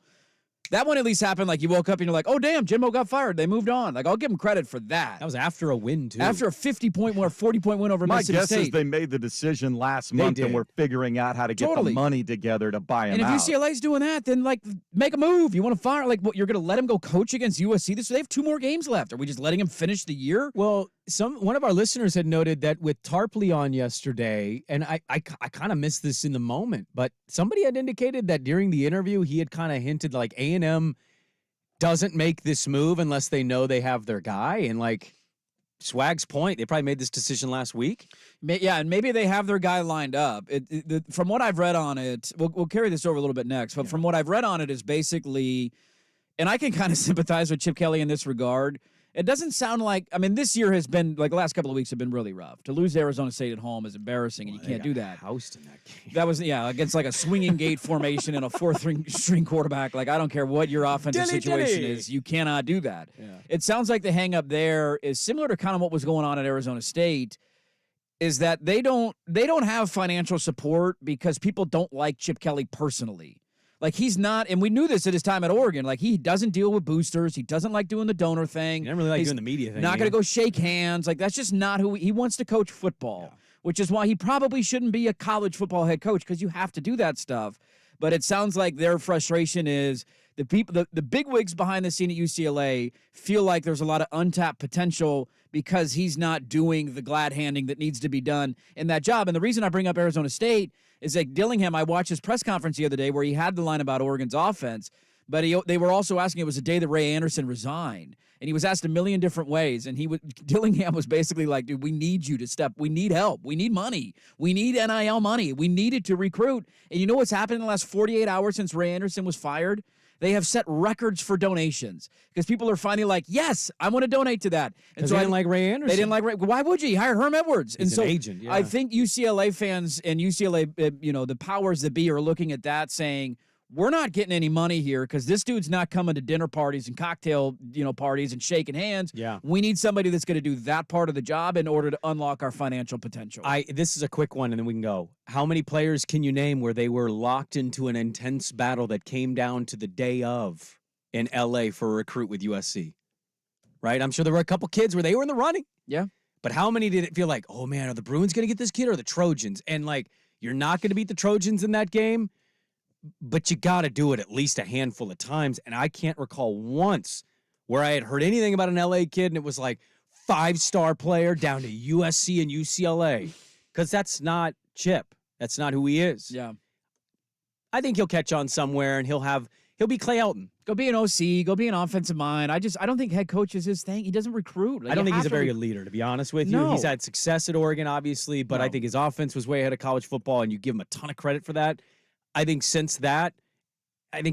That one at least happened, like you woke up and you're like, oh, damn, Jimbo got fired. They moved on. Like, I'll give him credit for that. That was after a win, too. After a 50-point win or 40-point win over Mississippi State. My guess is they made the decision last month and we're figuring out how to get the money together to buy him out. And if UCLA's doing that, then, make a move. You want to fire? You're going to let him go coach against USC? They have 2 more games left. Are we just letting him finish the year? Well, one of our listeners had noted that with Tarpley on yesterday, and I kind of missed this in the moment, but somebody had indicated that during the interview, he had kind of hinted like A&M doesn't make this move unless they know they have their guy. And Swag's point, they probably made this decision last week. Yeah, and maybe they have their guy lined up. From what I've read on it, we'll carry this over a little bit next, but from what I've read on it is basically, and I can kind of sympathize with Chip Kelly in this regard. It doesn't sound like, this year has been, the last couple of weeks have been really rough. To lose to Arizona State at home is embarrassing, and you can't do that. Housed in that game. That was, against a swinging gate formation and a 4th-string quarterback. I don't care what your offensive situation is. You cannot do that. Yeah. It sounds like the hang-up there is similar to kind of what was going on at Arizona State, is that they don't have financial support because people don't like Chip Kelly personally. He's not, and we knew this at his time at Oregon, he doesn't deal with boosters. He doesn't like doing the donor thing. He doesn't really like doing the media thing. Not going to go shake hands. That's just not who he wants to coach football, which is why he probably shouldn't be a college football head coach, because you have to do that stuff. But it sounds like their frustration is the people, the bigwigs behind the scene at UCLA feel like there's a lot of untapped potential because he's not doing the glad handing that needs to be done in that job. And the reason I bring up Arizona State is Dillingham, I watched his press conference the other day where he had the line about Oregon's offense, but they were also asking, it was the day that Ray Anderson resigned, and he was asked a million different ways, and Dillingham was basically like, dude, we need you to step, we need help, we need money, we need NIL money, we needed to recruit. And you know what's happened in the last 48 hours since Ray Anderson was fired? They have set records for donations because people are finally like, yes, I want to donate to that. And so they didn't like Ray Anderson. They didn't like Ray. Why would you? He hired Herm Edwards. He's an agent, yeah. I think UCLA fans and UCLA, the powers that be are looking at that saying, we're not getting any money here because this dude's not coming to dinner parties and cocktail, parties and shaking hands. Yeah. We need somebody that's going to do that part of the job in order to unlock our financial potential. This is a quick one, and then we can go. How many players can you name where they were locked into an intense battle that came down to the day of in L.A. for a recruit with USC? Right? I'm sure there were a couple kids where they were in the running. Yeah. But how many did it feel like, oh, man, are the Bruins going to get this kid or the Trojans? And, you're not going to beat the Trojans in that game. But you got to do it at least a handful of times. And I can't recall once where I had heard anything about an LA kid and it was 5-star player down to USC and UCLA. Because that's not Chip. That's not who he is. Yeah. I think he'll catch on somewhere and he'll be Clay Elton. Go be an OC. Go be an offensive mind. I don't think head coach is his thing. He doesn't recruit. I don't think he's a very good leader, to be honest with you. No. He's had success at Oregon, obviously, but I think his offense was way ahead of college football, and you give him a ton of credit for that. I think since that,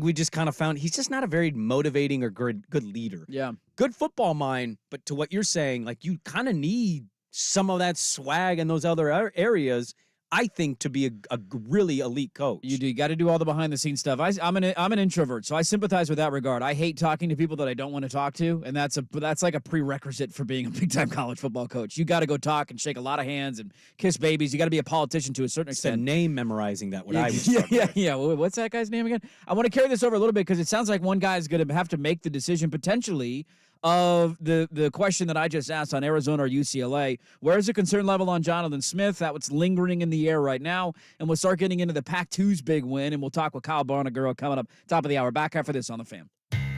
we just kind of found he's just not a very motivating or good leader. Yeah. Good football mind, but to what you're saying, you kind of need some of that swag in those other areas. I think, to be a really elite coach. You got to do all the behind the scenes stuff. I'm an introvert, so I sympathize with that regard. I hate talking to people that I don't want to talk to, and that's like a prerequisite for being a big time college football coach. You got to go talk and shake a lot of hands and kiss babies. You got to be a politician to a certain extent. The name memorizing that. I would yeah. What's that guy's name again? I want to carry this over a little bit because it sounds like one guy is going to have to make the decision potentially of the question that I just asked on Arizona or UCLA. Where's the concern level on Jonathan Smith? That's what's lingering in the air right now. And we'll start getting into the Pac-2's big win, and we'll talk with Kyle Bonagura coming up top of the hour. Back after this on The Fan.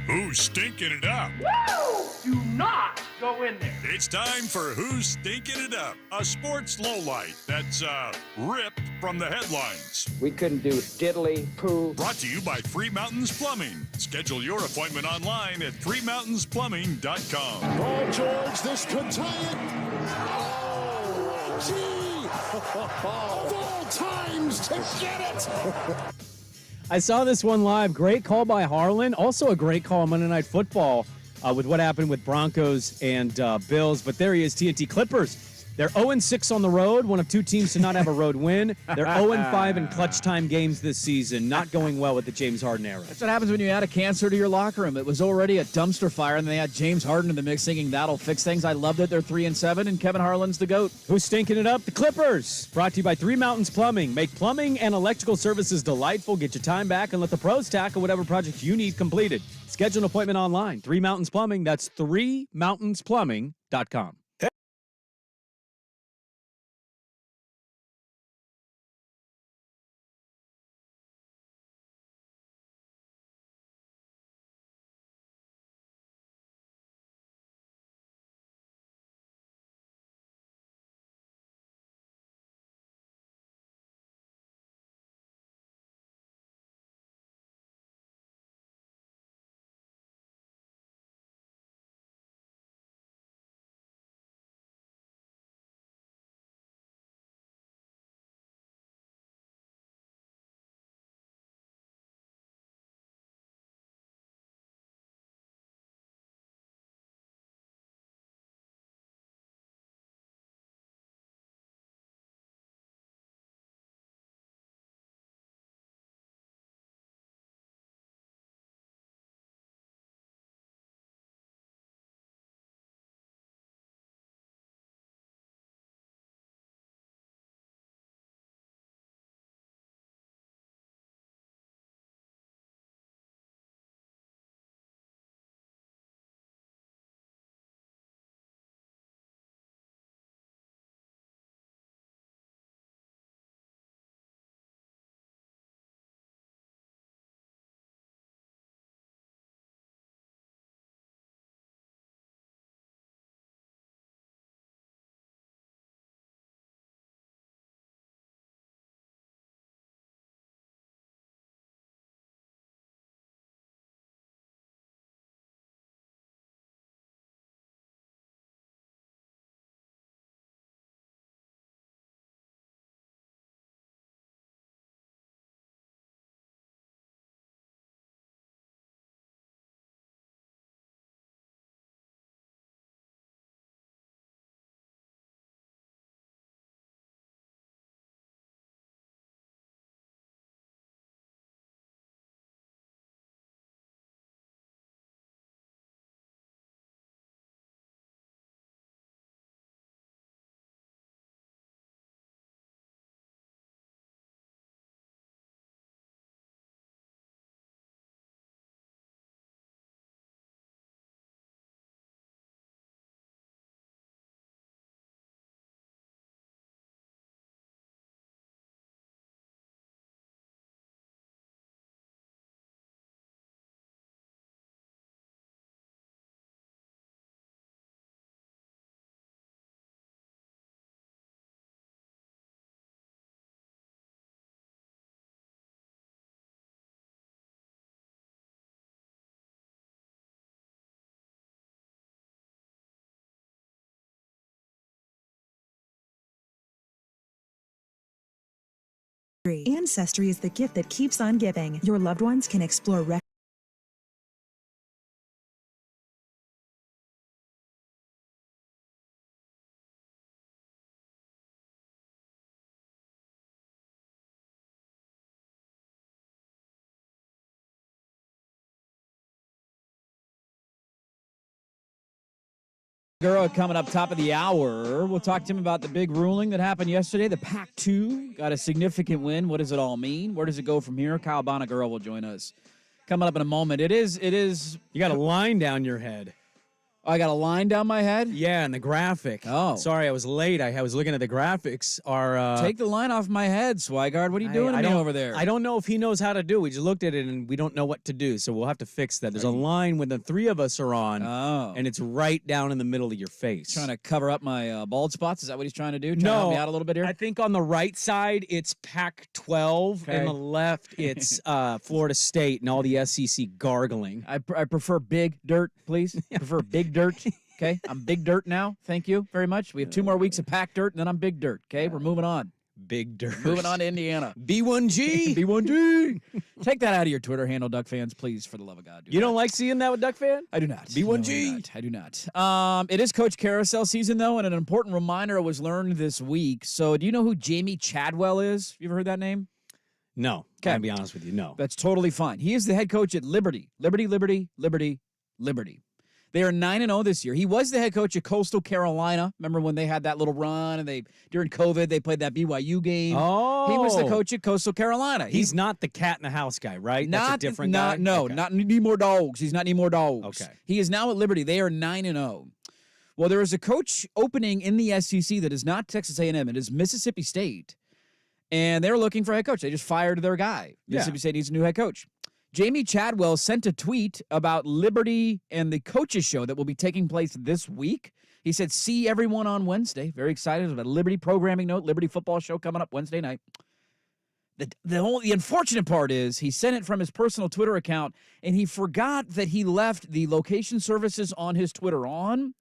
Who's stinking it up? Woo! Do not go in there. It's time for Who's Stinking It Up, a sports lowlight that's ripped from the headlines. We couldn't do diddly poo. Brought to you by Three Mountains Plumbing. Schedule your appointment online at threemountainsplumbing.com. Oh, George, this could tie it. Oh, gee. Of all times to get it. I saw this one live. Great call by Harlan. Also a great call on Monday Night Football with what happened with Broncos and Bills. But there he is, TNT Clippers. They're 0-6 on the road, one of two teams to not have a road win. They're 0-5 in clutch time games this season, not going well with the James Harden era. That's what happens when you add a cancer to your locker room. It was already a dumpster fire, and they had James Harden in the mix singing That'll Fix Things. I loved it. They're 3-7, and Kevin Harlan's the GOAT. Who's stinking it up? The Clippers. Brought to you by Three Mountains Plumbing. Make plumbing and electrical services delightful. Get your time back and let the pros tackle whatever project you need completed. Schedule an appointment online. Three Mountains Plumbing. That's threemountainsplumbing.com. Ancestry is the gift that keeps on giving. Your loved ones can explore Bonagura coming up top of the hour. We'll talk to him about the big ruling that happened yesterday. The Pac-2 got a significant win. What does it all mean? Where does it go from here? Kyle Bonagura will join us coming up in a moment. It is. You got a line down your head. Oh, I got a line down my head? Yeah, and the graphic. Oh. Sorry, I was late. I was looking at the graphics. Take the line off my head, Swigard. What are you doing to me over there? I don't know if he knows how to do. We just looked at it, and we don't know what to do, so we'll have to fix that. There's a line when the three of us are on, and it's right down in the middle of your face. Trying to cover up my bald spots? Is that what he's trying to do? Trying to help me out a little bit here? I think on the right side, it's Pac-12, and the left, it's Florida State and all the SEC gargling. I prefer big dirt, please. I prefer big dirt. Okay, I'm big dirt now. Thank you very much. We have 2 more weeks of pack dirt, and then I'm big dirt. Okay, we're moving on. Big dirt. Moving on to Indiana. B1G. B1G. Take that out of your Twitter handle, Duck fans, please, for the love of God. You don't like seeing that with Duck fan? I do not. B1G. No, I do not. It is Coach Carousel season, though, and an important reminder was learned this week. So do you know who Jamie Chadwell is? You ever heard that name? No. Okay. I'll be honest with you, no. That's totally fine. He is the head coach at Liberty. Liberty. They are 9-0 this year. He was the head coach at Coastal Carolina. Remember when they had that little run and during COVID they played that BYU game? Oh. He was the coach at Coastal Carolina. He's not the cat in the house guy, right? That's a different guy? No, Okay. not need more dogs. He's not need more dogs. Okay. He is now at Liberty. They are 9-0. Well, there is a coach opening in the SEC that is not Texas A&M. It is Mississippi State. And they're looking for a head coach. They just fired their guy. Mississippi State needs a new head coach. Jamie Chadwell sent a tweet about Liberty and the coaches show that will be taking place this week. He said, see everyone on Wednesday. Very excited about a Liberty programming note, Liberty football show coming up Wednesday night. The unfortunate part is he sent it from his personal Twitter account, and he forgot that he left the location services on his Twitter on.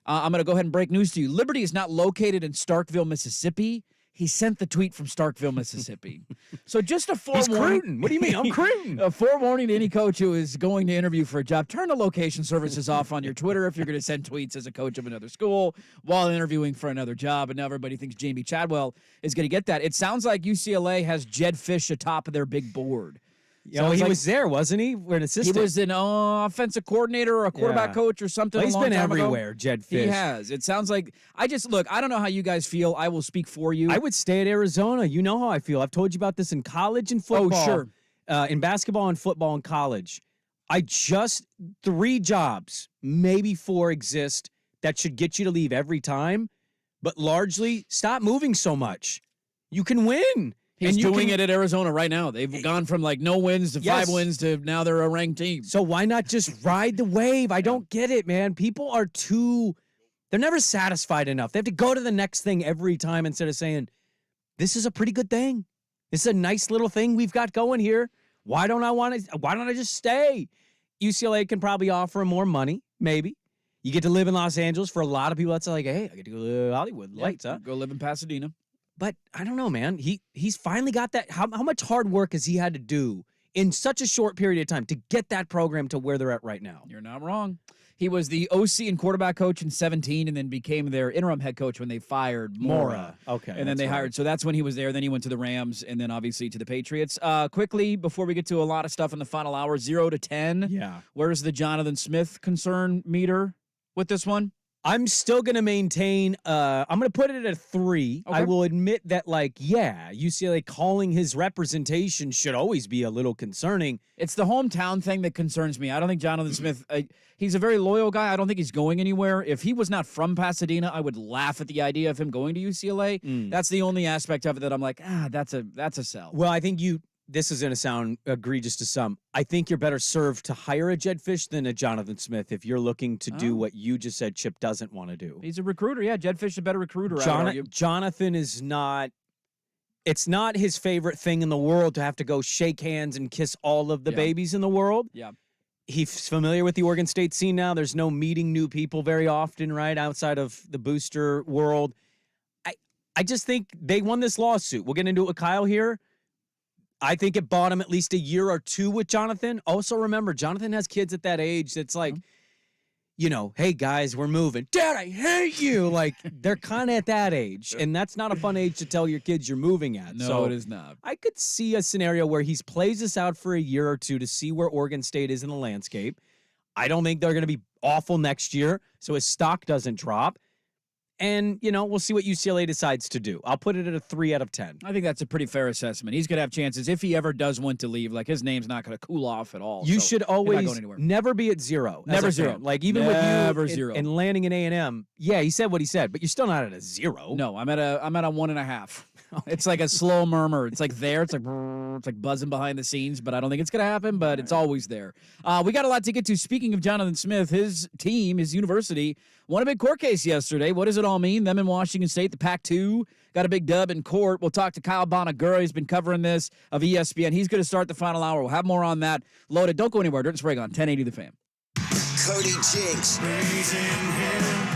I'm going to go ahead and break news to you. Liberty is not located in Starkville, Mississippi. He sent the tweet from Starkville, Mississippi. So just a forewarning. He's what do you mean? I'm cruising. A forewarning to any coach who is going to interview for a job. Turn the location services off on your Twitter if you're going to send tweets as a coach of another school while interviewing for another job. And now everybody thinks Jamie Chadwell is going to get that. It sounds like UCLA has Jed Fish atop of their big board. Yeah, he was there, wasn't he? We're an assistant. He was an offensive coordinator or a quarterback coach or something. Well, he's been everywhere, ago. Jed Fish. He has. It sounds like I don't know how you guys feel. I will speak for you. I would stay at Arizona. You know how I feel. I've told you about this in college and football. Oh, sure. In basketball and football in college. 3 jobs, maybe 4 exist that should get you to leave every time. But largely, stop moving so much. You can win. He's doing it at Arizona right now. They've gone from like no wins to 5 wins to now they're a ranked team. So why not just ride the wave? I don't get it, man. People are they're never satisfied enough. They have to go to the next thing every time instead of saying, this is a pretty good thing. This is a nice little thing we've got going here. Why don't I just stay? UCLA can probably offer more money, maybe. You get to live in Los Angeles. For a lot of people, that's like, hey, I get to go to Hollywood. Lights, huh? Go live in Pasadena. But I don't know, man. He's finally got that. How much hard work has he had to do in such a short period of time to get that program to where they're at right now? You're not wrong. He was the OC and quarterback coach in 2017 and then became their interim head coach when they fired Mora. Okay. And then they hired. So that's when he was there. Then he went to the Rams and then obviously to the Patriots. Quickly, before we get to a lot of stuff in the final hour, 0 to 10. Yeah. Where's the Jonathan Smith concern meter with this one? I'm still going to maintain, I'm going to put it at a 3. Okay. I will admit that, UCLA calling his representation should always be a little concerning. It's the hometown thing that concerns me. I don't think Jonathan Smith, he's a very loyal guy. I don't think he's going anywhere. If he was not from Pasadena, I would laugh at the idea of him going to UCLA. That's the only aspect of it that I'm like, that's a sell. Well, I think this is going to sound egregious to some. I think you're better served to hire a Jed Fish than a Jonathan Smith if you're looking to do what you just said Chip doesn't want to do. He's a recruiter. Yeah, Jed Fish is a better recruiter, I would argue. Jonathan is not – it's not his favorite thing in the world to have to go shake hands and kiss all of the babies in the world. Yeah. He's familiar with the Oregon State scene now. There's no meeting new people very often, right, outside of the booster world. I just think they won this lawsuit. We'll get into it with Kyle here. I think it bought him at least a year or 2 with Jonathan. Also, remember, Jonathan has kids at that age that's like, hey, guys, we're moving. Dad, I hate you. Like, they're kind of at that age. And that's not a fun age to tell your kids you're moving at. No, so it is not. I could see a scenario where he plays this out for a year or 2 to see where Oregon State is in the landscape. I don't think they're going to be awful next year, so his stock doesn't drop. And, we'll see what UCLA decides to do. I'll put it at a 3 out of 10. I think that's a pretty fair assessment. He's going to have chances if he ever does want to leave. Like, his name's not going to cool off at all. You so should he's not always going anywhere. never be at 0. Never 0. Like, even Never with you 0. and landing in A&M, yeah, he said what he said, but you're still not at a 0. No, I'm at a 1.5. It's like a slow murmur. It's like there. It's like buzzing behind the scenes, but I don't think it's going to happen, but it's always there. We got a lot to get to. Speaking of Jonathan Smith, his team, his university, won a big court case yesterday. What does it all mean? Them in Washington State, the Pac-2, got a big dub in court. We'll talk to Kyle Bonagura. He's been covering this of ESPN. He's going to start the final hour. We'll have more on that. Loaded. Don't go anywhere. Dirt and Sprague on 1080 The Fan. Cody Jinks. Raising him.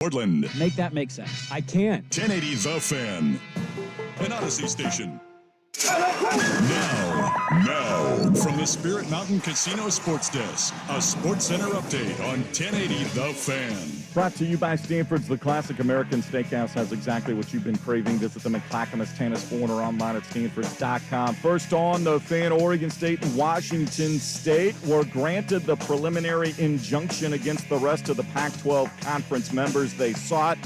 Portland. Make that make sense. I can't. 1080 The Fan. An Odyssey station. Now, from the Spirit Mountain Casino Sports Desk, a Sports Center update on 1080 The Fan. Brought to you by Stanford's The Classic American Steakhouse has exactly what you've been craving. Visit them at Clackamas, Tannis, or online at stanfords.com. First on The Fan, Oregon State and Washington State were granted the preliminary injunction against the rest of the Pac-12 conference members they sought.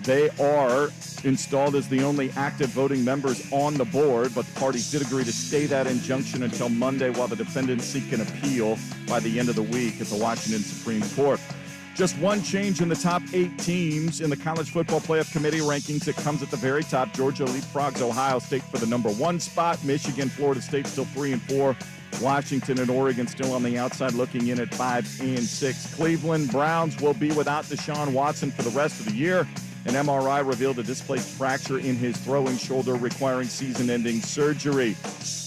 They are installed as the only active voting members on the board, but the parties did agree to stay that injunction until Monday while the defendants seek an appeal by the end of the week at the Washington Supreme Court. Just one change in the top 8 teams in the College Football Playoff Committee rankings. It comes at the very top. Georgia leapfrogs Ohio State for the number 1 spot. Michigan, Florida State still 3 and 4. Washington and Oregon still on the outside looking in at 5 and 6. Cleveland Browns will be without Deshaun Watson for the rest of the year. An MRI revealed a displaced fracture in his throwing shoulder requiring season-ending surgery.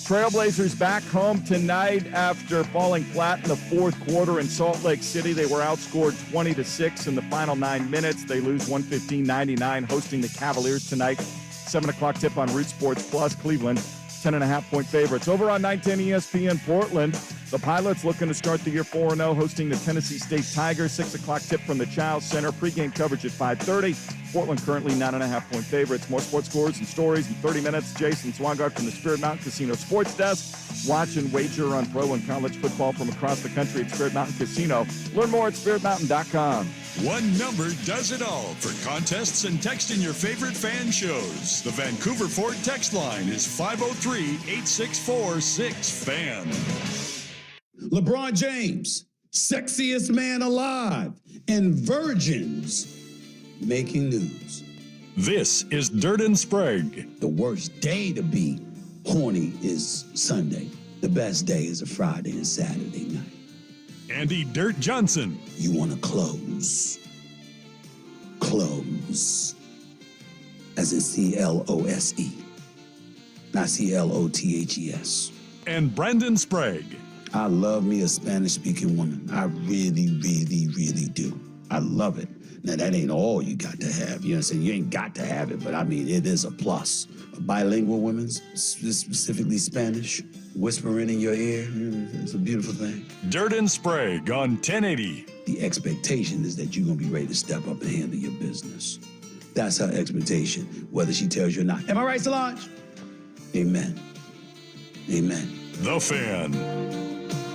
Trailblazers back home tonight after falling flat in the fourth quarter in Salt Lake City. They were outscored 20-6 in the final 9 minutes. They lose 115-99, hosting the Cavaliers tonight. 7 o'clock tip on Root Sports Plus. Cleveland, 10.5-point favorites. Over on 910 ESPN Portland, the Pilots looking to start the year 4-0, hosting the Tennessee State Tigers. 6 o'clock tip from the Child Center. Pre-game coverage at 5:30. Portland currently 9.5-point favorites. More sports scores and stories in 30 minutes. Jason Swangard from the Spirit Mountain Casino Sports Desk. Watch and wager on pro and college football from across the country at Spirit Mountain Casino. Learn more at spiritmountain.com. One number does it all for contests and texting your favorite fan shows. The Vancouver Ford text line is 503-864-6FAN. LeBron James, sexiest man alive, and virgins making news. This is Dirt and Sprague. The worst day to be horny is Sunday. The best day is a Friday and Saturday night. Andy Dirt Johnson. You want to close. Close. As in C-L-O-S-E. Not C-L-O-T-H-E-S. And Brandon Sprague. I love me a Spanish-speaking woman. I really, really, really do. I love it. Now, that ain't all you got to have. You know what I'm saying? You ain't got to have it, but I mean, it is a plus. A bilingual woman, specifically Spanish, whispering in your ear, it's a beautiful thing. Dirt and Sprague on 1080. The expectation is that you're going to be ready to step up and handle your business. That's her expectation, whether she tells you or not. Am I right, Solange? Amen. Amen. The Fan.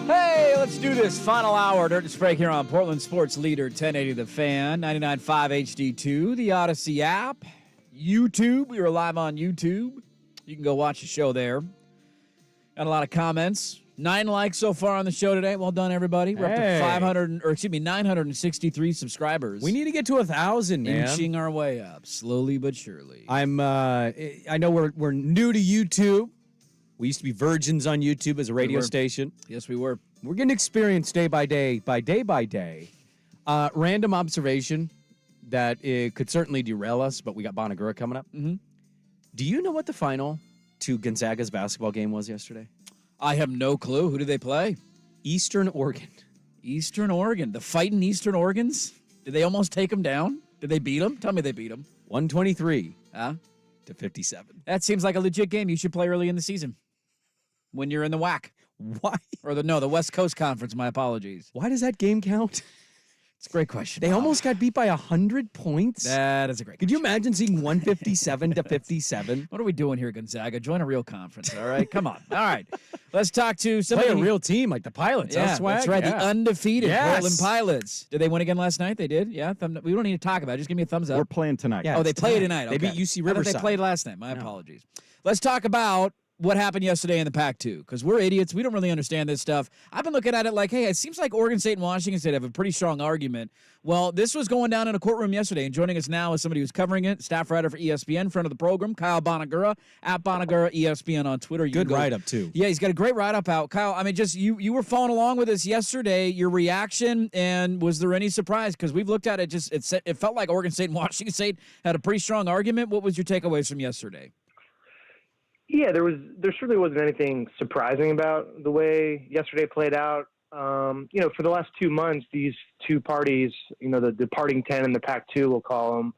Hey, let's do this. Final hour, Dirt and Sprague here on Portland Sports Leader 1080 The Fan, 99.5 HD2, the Odyssey app, YouTube. We are live on YouTube. You can go watch the show there. Got a lot of comments. 9 likes so far on the show today. Well done, everybody. We're up to 963 subscribers. We need to get to 1,000, man. Inching our way up, slowly but surely. I know we're new to YouTube. We used to be virgins on YouTube as a radio station. Yes, we were. We're getting experience day by day. Random observation that it could certainly derail us, but we got Bonagura coming up. Mm-hmm. Do you know what the final to Gonzaga's basketball game was yesterday? I have no clue. Who did they play? Eastern Oregon. Eastern Oregon. The fighting Eastern Oregons? Did they almost take them down? Did they beat them? Tell me they beat them. 123 to 57. That seems like a legit game you should play early in the season. When you're in the WAC. Why? Or the West Coast Conference, my apologies. Why does that game count? It's a great question. They almost got beat by 100 points? That is a great question. Could you imagine seeing 157 to 57? What are we doing here, Gonzaga? Join a real conference, all right? Come on. All right. Let's talk to somebody. Play a real team like the Pilots. Yeah, that's right. Yeah. The undefeated Yes. Portland Pilots. Did they win again last night? They did? Yeah. We don't need to talk about it. Just give me a thumbs up. We're playing tonight. Yeah, they played tonight. They Okay. beat UC I thought Riverside. they played last night. My apologies. Let's talk about what happened yesterday in the Pac-2, because we're idiots. We don't really understand this stuff. I've been looking at it like, hey, it seems like Oregon State and Washington State have a pretty strong argument. Well, this was going down in a courtroom yesterday, and joining us now is somebody who's covering it, staff writer for ESPN, friend of the program, Kyle Bonagura, at Bonagura ESPN on Twitter. Good write-up, too. Yeah, he's got a great write-up out. Kyle, I mean, just you were following along with us yesterday, your reaction, and was there any surprise? Because we've looked at it, it felt like Oregon State and Washington State had a pretty strong argument. What was your takeaways from yesterday? Yeah, there certainly wasn't anything surprising about the way yesterday played out. For the last 2 months, these two parties, the departing 10 and the Pac-2, we'll call them,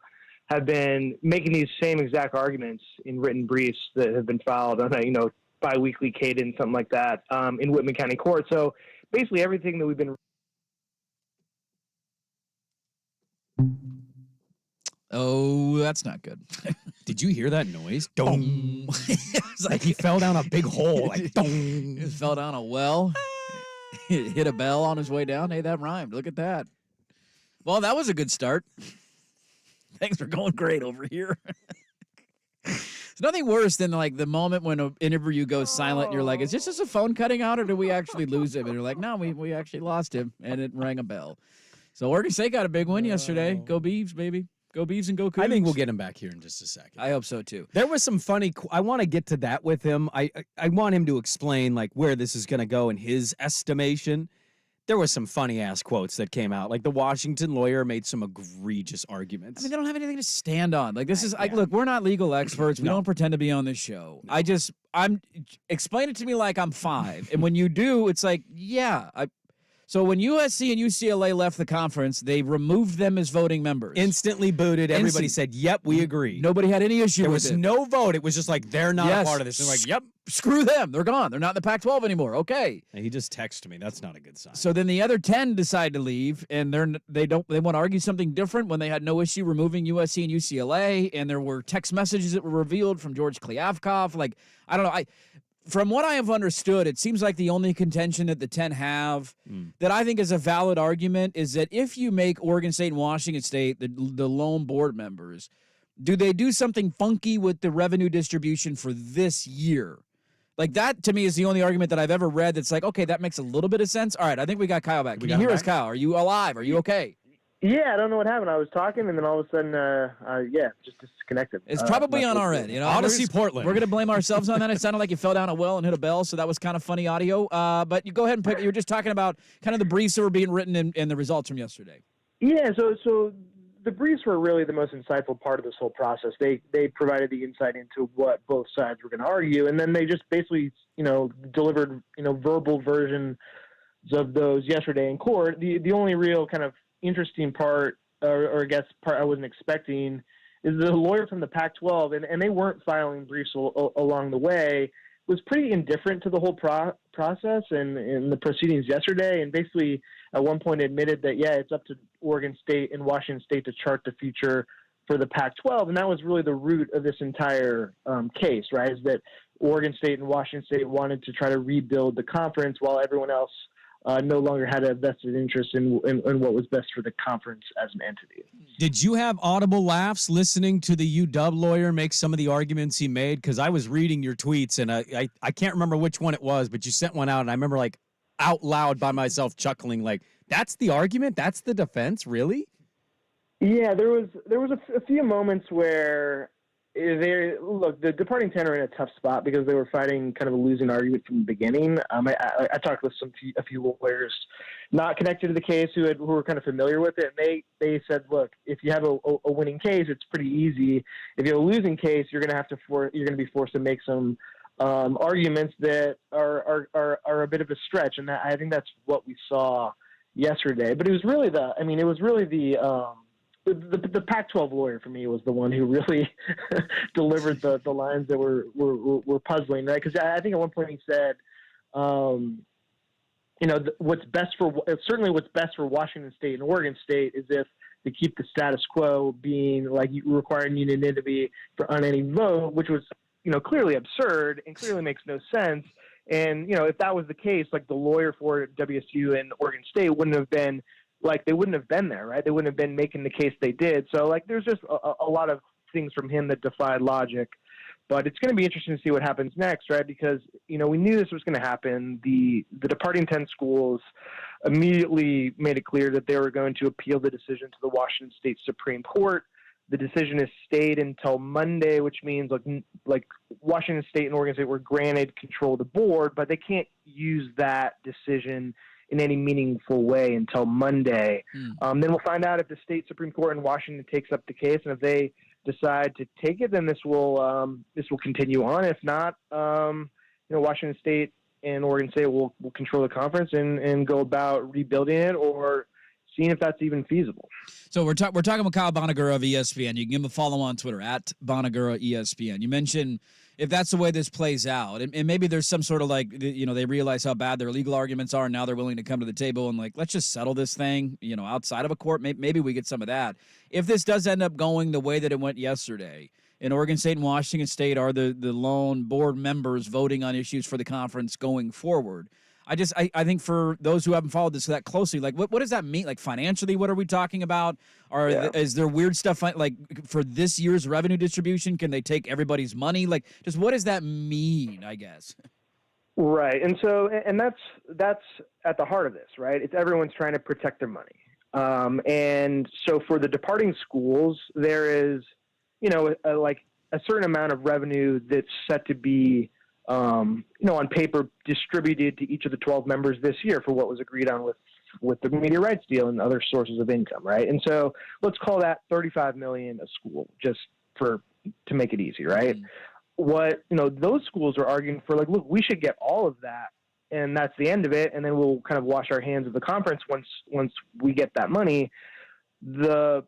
have been making these same exact arguments in written briefs that have been filed on a, bi-weekly cadence, something like that, in Whitman County Court. So basically everything that we've been... Oh, that's not good. Did you hear that noise? Dong. It's like he fell down a big hole. Like, dong. He fell down a well. Hit a bell on his way down. Hey, that rhymed. Look at that. Well, that was a good start. Things are going great over here. There's nothing worse than like the moment when an interview goes silent and you're like, is this just a phone cutting out or did we actually lose him? And you're like, no, we actually lost him. And it rang a bell. So Oregon State got a big win yesterday. Go Beavs, baby. Go Beavs and go Cougs. I think we'll get him back here in just a second. I hope so, too. There was some funny... I want to get to that with him. I want him to explain, like, where this is going to go in his estimation. there was some funny ass quotes that came out. Like the Washington lawyer made some egregious arguments. I mean, they don't have anything to stand on. Like this is look, we're not legal experts. We don't pretend to be on this show. No. Explain it to me like I'm 5. And when you do, it's like, so when USC and UCLA left the conference, they removed them as voting members. Instantly booted. Everybody said, yep, we agree. Nobody had any issue with it. There was no vote. It was just like, they're not a part of this. They're like, yep. Screw them. They're gone. They're not in the Pac-12 anymore. Okay. And he just texted me. That's not a good sign. So then the other 10 decide to leave, and they want to argue something different when they had no issue removing USC and UCLA, and there were text messages that were revealed from George Kliavkoff. Like, I don't know. From what I have understood, it seems like the only contention that the 10 have that I think is a valid argument is that if you make Oregon State and Washington State the lone board members, do they do something funky with the revenue distribution for this year? Like that, to me, is the only argument that I've ever read that's like, okay, that makes a little bit of sense. All right, I think we got Kyle back. Can you hear us, Kyle? Are you alive? Are you okay? Yeah, I don't know what happened. I was talking, and then all of a sudden, just disconnected. It's probably on our end. Odyssey, Portland. We're going to blame ourselves on that. It sounded like you fell down a well and hit a bell, so that was kind of funny audio. But you go ahead and pick. You were just talking about kind of the briefs that were being written and the results from yesterday. Yeah, so the briefs were really the most insightful part of this whole process. They provided the insight into what both sides were going to argue, and then they just basically, delivered, verbal versions of those yesterday in court. The only real kind of interesting part, or I guess part I wasn't expecting, is the lawyer from the Pac-12, and they weren't filing briefs along the way, was pretty indifferent to the whole process and the proceedings yesterday, and basically at one point admitted that, it's up to Oregon State and Washington State to chart the future for the Pac-12, and that was really the root of this entire case, right, is that Oregon State and Washington State wanted to try to rebuild the conference while everyone else no longer had a vested interest in what was best for the conference as an entity. Did you have audible laughs listening to the UW lawyer make some of the arguments he made? Because I was reading your tweets, and I can't remember which one it was, but you sent one out, and I remember like out loud by myself chuckling, like, that's the argument? That's the defense? Really? Yeah, there was a few moments where the departing 10 are in a tough spot because they were fighting kind of a losing argument from the beginning. I talked with a few lawyers not connected to the case who were kind of familiar with it, and they said, look, if you have a winning case, it's pretty easy. If you have a losing case, you're going to be forced to make some arguments that are a bit of a stretch, and I think that's what we saw yesterday. But it was really the Pac-12 lawyer for me was the one who really delivered the lines that were puzzling, right? Because I think at one point he said, what's best for Washington State and Oregon State is if they keep the status quo, being like requiring unanimity on any vote, which was clearly absurd and clearly makes no sense. And if that was the case, like the lawyer for WSU and Oregon State wouldn't have been. Like they wouldn't have been there, right? They wouldn't have been making the case they did. So like there's just a lot of things from him that defied logic. But it's going to be interesting to see what happens next, right? Because, we knew this was going to happen. The departing 10 schools immediately made it clear that they were going to appeal the decision to the Washington State Supreme Court. The decision has stayed until Monday, which means like Washington State and Oregon State were granted control of the board, but they can't use that decision in any meaningful way until Monday. Then we'll find out if the state Supreme Court in Washington takes up the case, and if they decide to take it, then this will continue on. If not, Washington State and Oregon State will control the conference and go about rebuilding it or seeing if that's even feasible. So we're talking with Kyle Bonagura of ESPN. You can give him a follow on Twitter at Bonagura ESPN. You mentioned if that's the way this plays out, and maybe there's some sort of they realize how bad their legal arguments are, and now they're willing to come to the table and let's just settle this thing, outside of a court. Maybe we get some of that. If this does end up going the way that it went yesterday, and Oregon State and Washington State are the lone board members voting on issues for the conference going forward, I think for those who haven't followed this that closely, what does that mean? Like financially, what are we talking about? Is there weird stuff like for this year's revenue distribution? Can they take everybody's money? Like, just what does that mean? I guess. Right, and that's at the heart of this, right? It's everyone's trying to protect their money, and so for the departing schools, there is, a certain amount of revenue that's set to be. On paper, distributed to each of the 12 members this year for what was agreed on with the media rights deal and other sources of income, right? And so let's call that $35 million a school, just to make it easy, right? What those schools are arguing for, like, look, we should get all of that, and that's the end of it, and then we'll kind of wash our hands of the conference once we get that money. And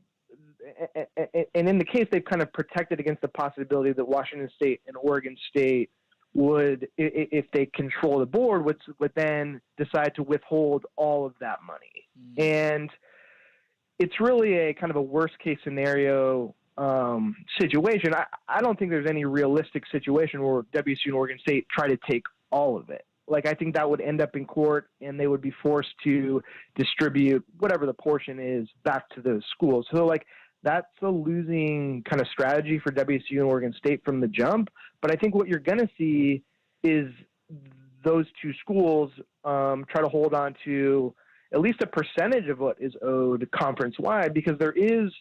in the case, they've kind of protected against the possibility that Washington State and Oregon State would, if they control the board, would then decide to withhold all of that money. And it's really a kind of a worst case scenario situation. I don't think there's any realistic situation where WSU and Oregon State try to take all of it. Like, I think that would end up in court, and they would be forced to distribute whatever the portion is back to those schools. So, like, that's a losing kind of strategy for WSU and Oregon State from the jump. But I think what you're going to see is those two schools try to hold on to at least a percentage of what is owed conference-wide, because there is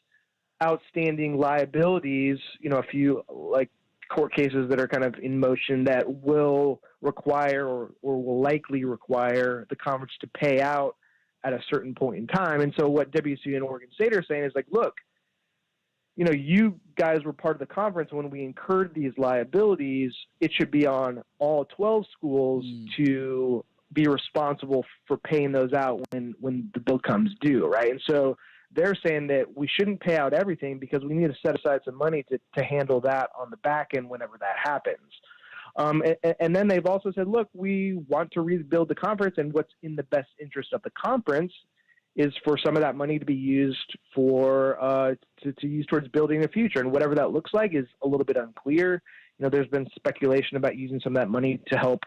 outstanding liabilities, a few, like, court cases that are kind of in motion that will require or will likely require the conference to pay out at a certain point in time. And so what WSU and Oregon State are saying is, like, look, you guys were part of the conference when we incurred these liabilities. It should be on all 12 schools to be responsible for paying those out when the bill comes due, right? And so they're saying that we shouldn't pay out everything because we need to set aside some money to handle that on the back end whenever that happens. And then they've also said, look, we want to rebuild the conference, and what's in the best interest of the conference is for some of that money to be used for to use towards building the future. And whatever that looks like is a little bit unclear. There's been speculation about using some of that money to help,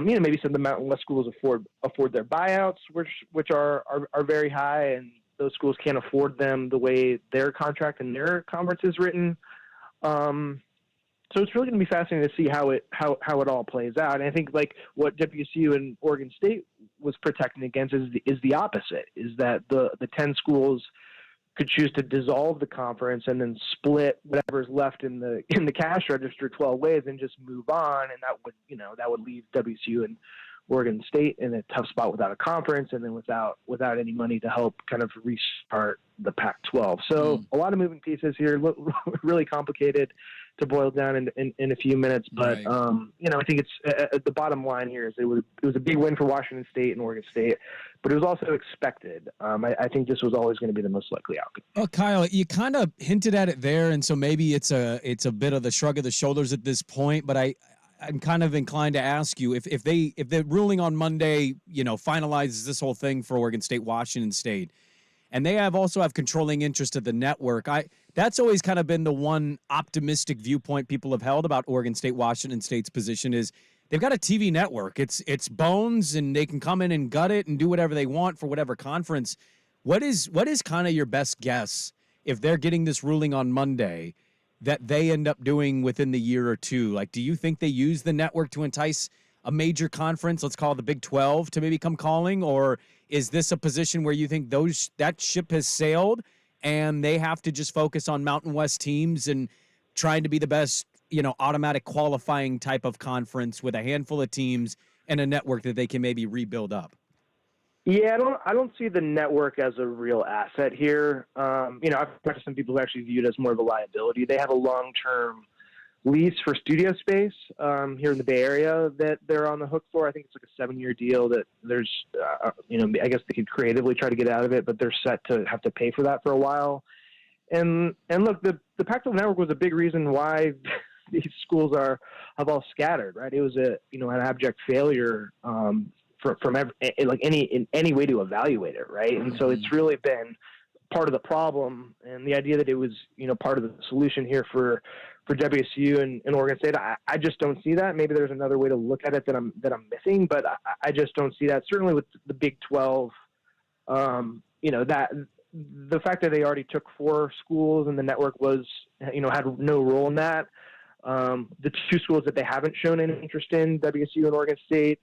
maybe some of the Mountain West schools afford their buyouts, which are very high, and those schools can't afford them the way their contract and their conference is written. So it's really going to be fascinating to see how it all plays out. And I think, like, what WSU and Oregon State was protecting against is the opposite, is that the 10 schools could choose to dissolve the conference and then split whatever's left in the cash register 12 ways and just move on. And that would leave WSU and Oregon State in a tough spot without a conference, and then without any money to help kind of restart the Pac-12. So a lot of moving pieces here, really complicated to boil down in a few minutes. But, Right. I think it's the bottom line here is it was a big win for Washington State and Oregon State, but it was also expected. I think this was always going to be the most likely outcome. Well, Kyle, you kind of hinted at it there, and so maybe it's a bit of the shrug of the shoulders at this point, but I'm kind of inclined to ask you if the ruling on Monday, finalizes this whole thing for Oregon State, Washington State, and they also have controlling interest of the network. That's always kind of been the one optimistic viewpoint people have held about Oregon State, Washington State's position is they've got a TV network. It's bones, and they can come in and gut it and do whatever they want for whatever conference. What is kind of your best guess if they're getting this ruling on Monday that they end up doing within the year or two? Like, do you think they use the network to entice a major conference, let's call it the Big 12, to maybe come calling? Or is this a position where you think that ship has sailed and they have to just focus on Mountain West teams and trying to be the best, automatic qualifying type of conference with a handful of teams and a network that they can maybe rebuild up? Yeah, I don't see the network as a real asset here. I've talked to some people who actually view it as more of a liability. They have a long-term lease for studio space here in the Bay Area that they're on the hook for. I think it's like a 7-year deal that there's, I guess they could creatively try to get out of it, but they're set to have to pay for that for a while. And look, the Pac-12 network was a big reason why these schools have all scattered, right? It was an abject failure from any way to evaluate it, right? And so it's really been part of the problem, and the idea that it was part of the solution here for WSU and Oregon State, I just don't see that. Maybe there's another way to look at it that I'm missing, but I just don't see that. Certainly with the Big 12, that the fact that they already took 4 schools and the network was had no role in that. The 2 schools that they haven't shown any interest in, WSU and Oregon State,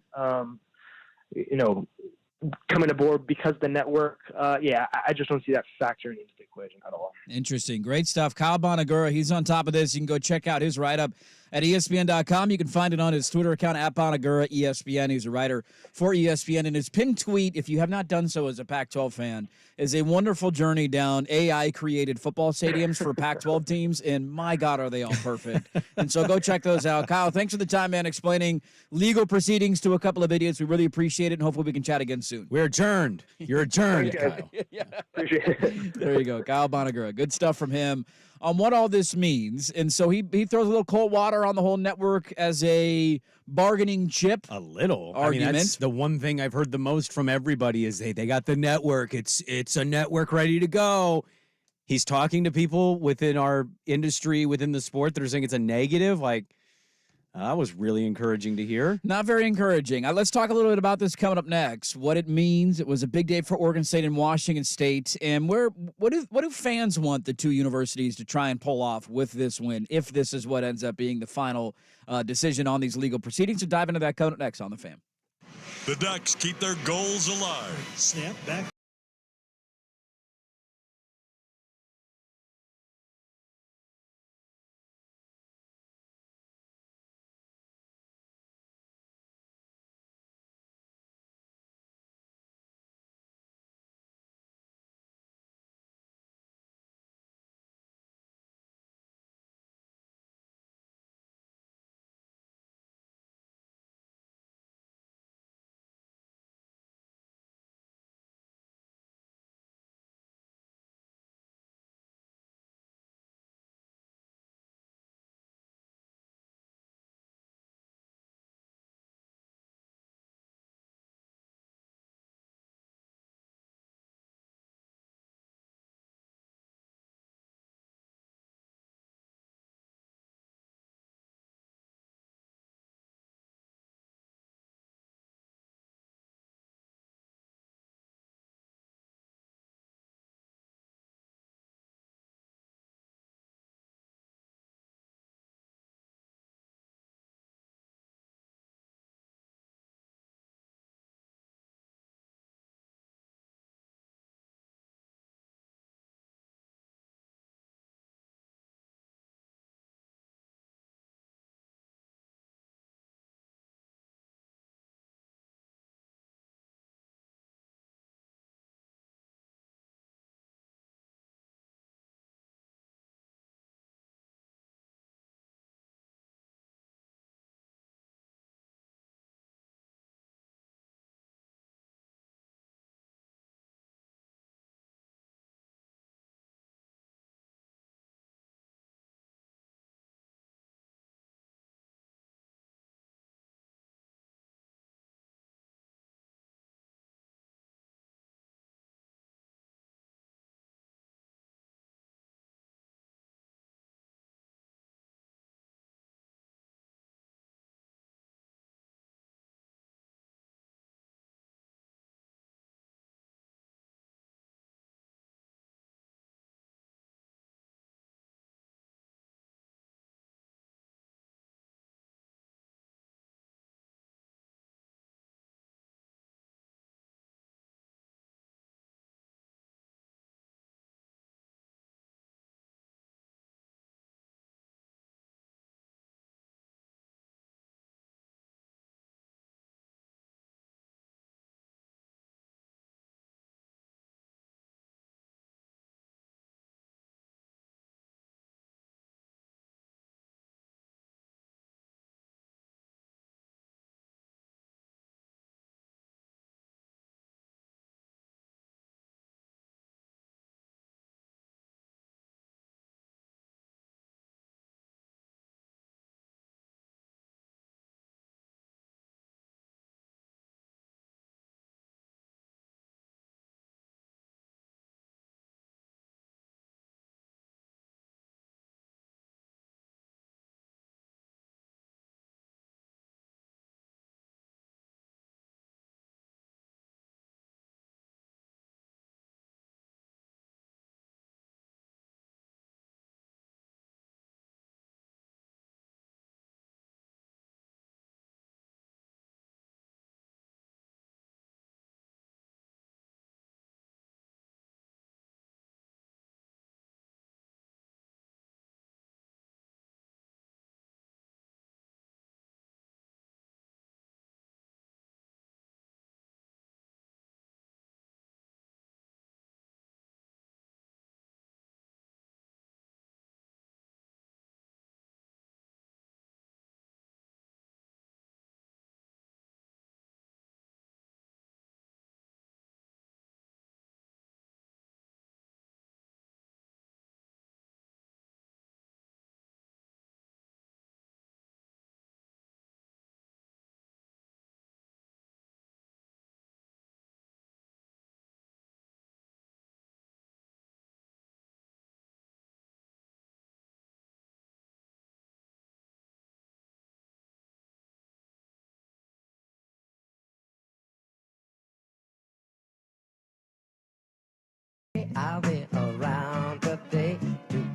coming aboard because the network, I just don't see that factoring into the equation at all. Interesting. Great stuff. Kyle Bonagura, he's on top of this. You can go check out his write-up at ESPN.com. You can find it on his Twitter account, at Bonagura ESPN. He's a writer for ESPN. And his pinned tweet, if you have not done so as a Pac-12 fan, is a wonderful journey down AI-created football stadiums for Pac-12 teams. And my God, are they all perfect. And so go check those out. Kyle, thanks for the time, man, explaining legal proceedings to a couple of idiots. We really appreciate it, and hopefully we can chat again soon. We're adjourned. You're adjourned, Thanks, Kyle. Yeah, appreciate it. There you go. Kyle Bonagura. Good stuff from him on what all this means. And so he throws a little cold water on the whole network as a bargaining chip. A little argument. I mean, that's the one thing I've heard the most from everybody is they got the network. It's a network ready to go. He's talking to people within our industry, within the sport that are saying it's a negative. Like, that was really encouraging to hear. Not very encouraging. Let's talk a little bit about this coming up next. What it means. It was a big day for Oregon State and Washington State. And what do fans want the two universities to try and pull off with this win, if this is what ends up being the final decision on these legal proceedings? So dive into that coming up next on The Fan. The Ducks keep their goals alive. Snap back.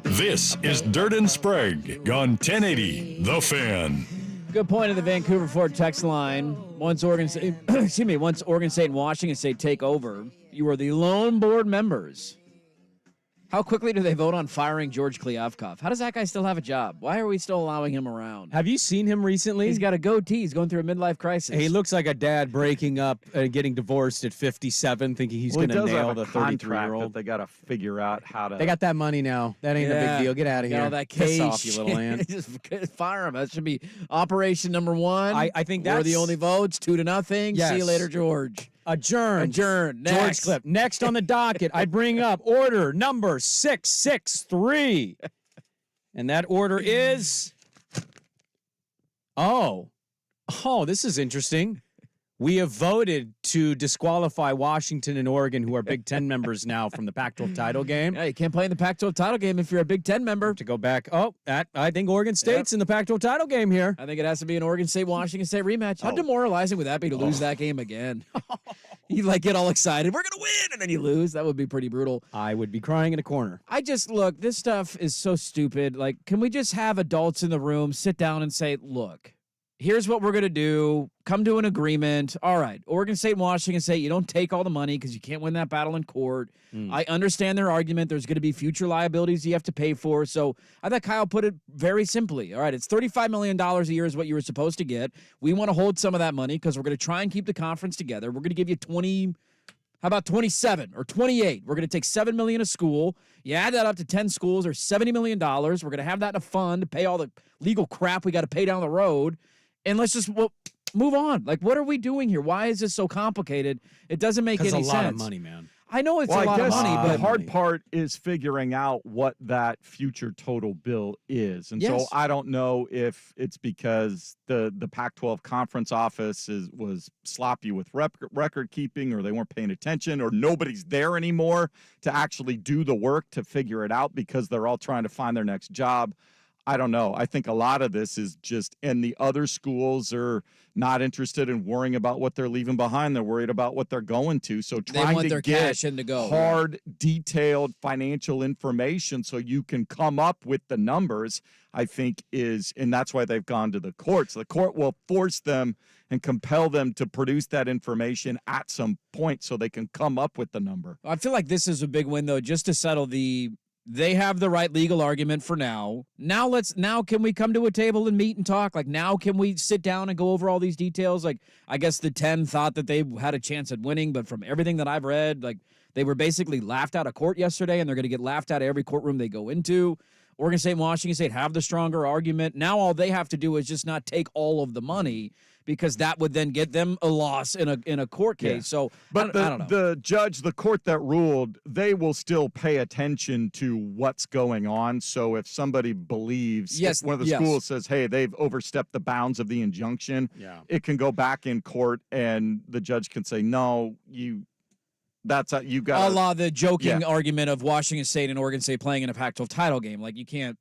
This is Dirt and Sprague on 1080 The Fan. Good point of the Vancouver Ford text line. Once Oregon State and Washington State take over, you are the lone board members. How quickly do they vote on firing George Kliavkoff? How does that guy still have a job? Why are we still allowing him around? Have you seen him recently? He's got a goatee. He's going through a midlife crisis. He looks like a dad breaking up and getting divorced at 57, thinking he's going to nail the 33-year-old. They got to figure out how to. They got that money now. That ain't a big deal. Get out of here. All that Piss cash. off, you little ant. Just fire him. That should be operation number one. I think We're that's the only votes. 2-0. Yes. See you later, George. Adjourn. Next. George Clip. Next on the docket, I bring up order number 663. And that order is... Oh, this is interesting. We have voted to disqualify Washington and Oregon, who are Big Ten members now, from the Pac-12 title game. Yeah, you can't play in the Pac-12 title game if you're a Big Ten member. To go back. I think Oregon State's in the Pac-12 title game here. I think it has to be an Oregon State-Washington State rematch. How demoralizing would that be to lose that game again? You get all excited. We're going to win, and then you lose. That would be pretty brutal. I would be crying in a corner. Look, this stuff is so stupid. Can we just have adults in the room sit down and say, look, here's what we're going to do. Come to an agreement. All right, Oregon State and Washington State, you don't take all the money because you can't win that battle in court. I understand their argument. There's going to be future liabilities you have to pay for. So I thought Kyle put it very simply. All right, it's $35 million a year is what you were supposed to get. We want to hold some of that money because we're going to try and keep the conference together. We're going to give you 20... How about 27 or 28? We're going to take $7 million a school. You add that up to 10 schools, or $70 million. We're going to have that in a fund to pay all the legal crap we got to pay down the road. And let's just move on. What are we doing here? Why is this so complicated? It doesn't make any sense. It's a lot of money, man. I know it's a lot of money, but the hard part is figuring out what that future total bill is. And so I don't know if it's because the Pac-12 conference office was sloppy with record keeping, or they weren't paying attention, or nobody's there anymore to actually do the work to figure it out because they're all trying to find their next job. I don't know. I think a lot of this is just, and the other schools are not interested in worrying about what they're leaving behind. They're worried about what they're going to. So trying to get hard, detailed financial information so you can come up with the numbers, I think is, and that's why they've gone to the courts. The court will force them and compel them to produce that information at some point so they can come up with the number. I feel like this is a big win, though, just to settle they have the right legal argument for now. Now can we come to a table and meet and talk? Now can we sit down and go over all these details? I guess the 10 thought that they had a chance at winning, but from everything that I've read, they were basically laughed out of court yesterday, and they're going to get laughed out of every courtroom they go into. Oregon State and Washington State have the stronger argument. Now all they have to do is just not take all of the money, because that would then get them a loss in a court case. Yeah. So, but I don't know. The judge, the court that ruled, they will still pay attention to what's going on. So if somebody believes, if one of the schools says, hey, they've overstepped the bounds of the injunction, it can go back in court, and the judge can say, no, you got a la the joking argument of Washington State and Oregon State playing in a Pac-12 title game.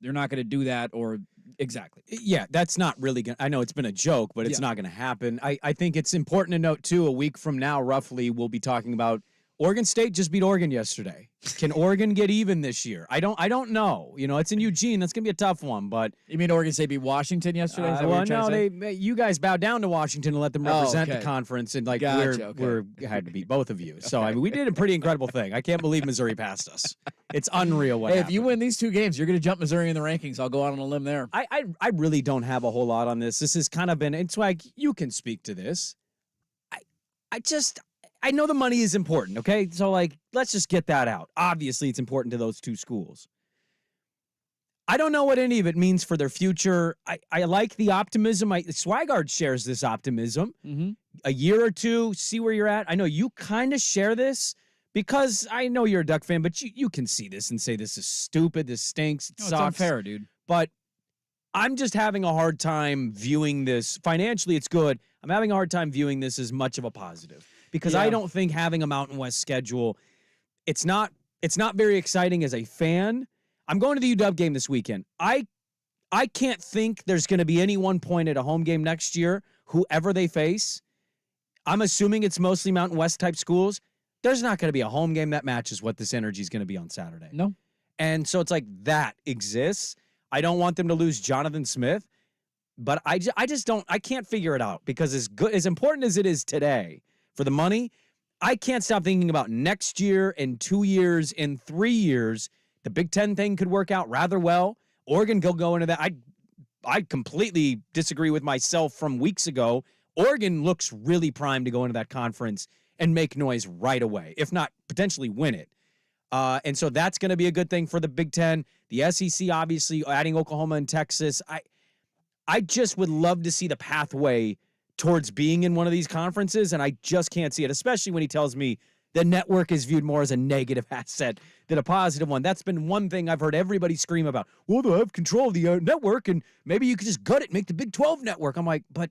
They're not going to do that, or exactly. Yeah, that's not really going to, I know it's been a joke, but it's not going to happen. I think it's important to note, too, a week from now, roughly, we'll be talking about Oregon State just beat Oregon yesterday. Can Oregon get even this year? I don't know. It's in Eugene. That's going to be a tough one. But you mean Oregon State beat Washington yesterday? Is that well, no, you guys bowed down to Washington and let them represent the conference, and we had to beat both of you. So we did a pretty incredible thing. I can't believe Missouri passed us. It's unreal what happened. If you win these two games, you're going to jump Missouri in the rankings. I'll go out on a limb there. I really don't have a whole lot on this. This has kind of been. It's like you can speak to this. I know the money is important, okay? So, let's just get that out. Obviously, it's important to those two schools. I don't know what any of it means for their future. I like the optimism. Swigard shares this optimism. Mm-hmm. A year or two, see where you're at. I know you kind of share this because I know you're a Duck fan, but you can see this and say this is stupid, this stinks, it sucks. It's unfair, dude. But I'm just having a hard time viewing this. Financially, it's good. I'm having a hard time viewing this as much of a positive. Because I don't think having a Mountain West schedule, it's not very exciting as a fan. I'm going to the UW game this weekend. I can't think there's going to be any one point at a home game next year, whoever they face. I'm assuming it's mostly Mountain West type schools. there's not going to be a home game that matches what this energy is going to be on Saturday. No. And so it's like that exists. I don't want them to lose Jonathan Smith, but I just don't, I can't figure it out because as important as it is today for the money, I can't stop thinking about next year, in 2 years, in 3 years. The Big Ten thing could work out rather well. Oregon could go into that. I completely disagree with myself from weeks ago. Oregon looks really primed to go into that conference and make noise right away, if not potentially win it. And so that's going to be a good thing for the Big Ten. The SEC, obviously, adding Oklahoma and Texas. I just would love to see the pathway towards being in one of these conferences, and I just can't see it, especially when he tells me the network is viewed more as a negative asset than a positive one. That's been one thing I've heard everybody scream about. Well, they'll have control of the network, and maybe you could just gut it and make the Big 12 network. I'm like, but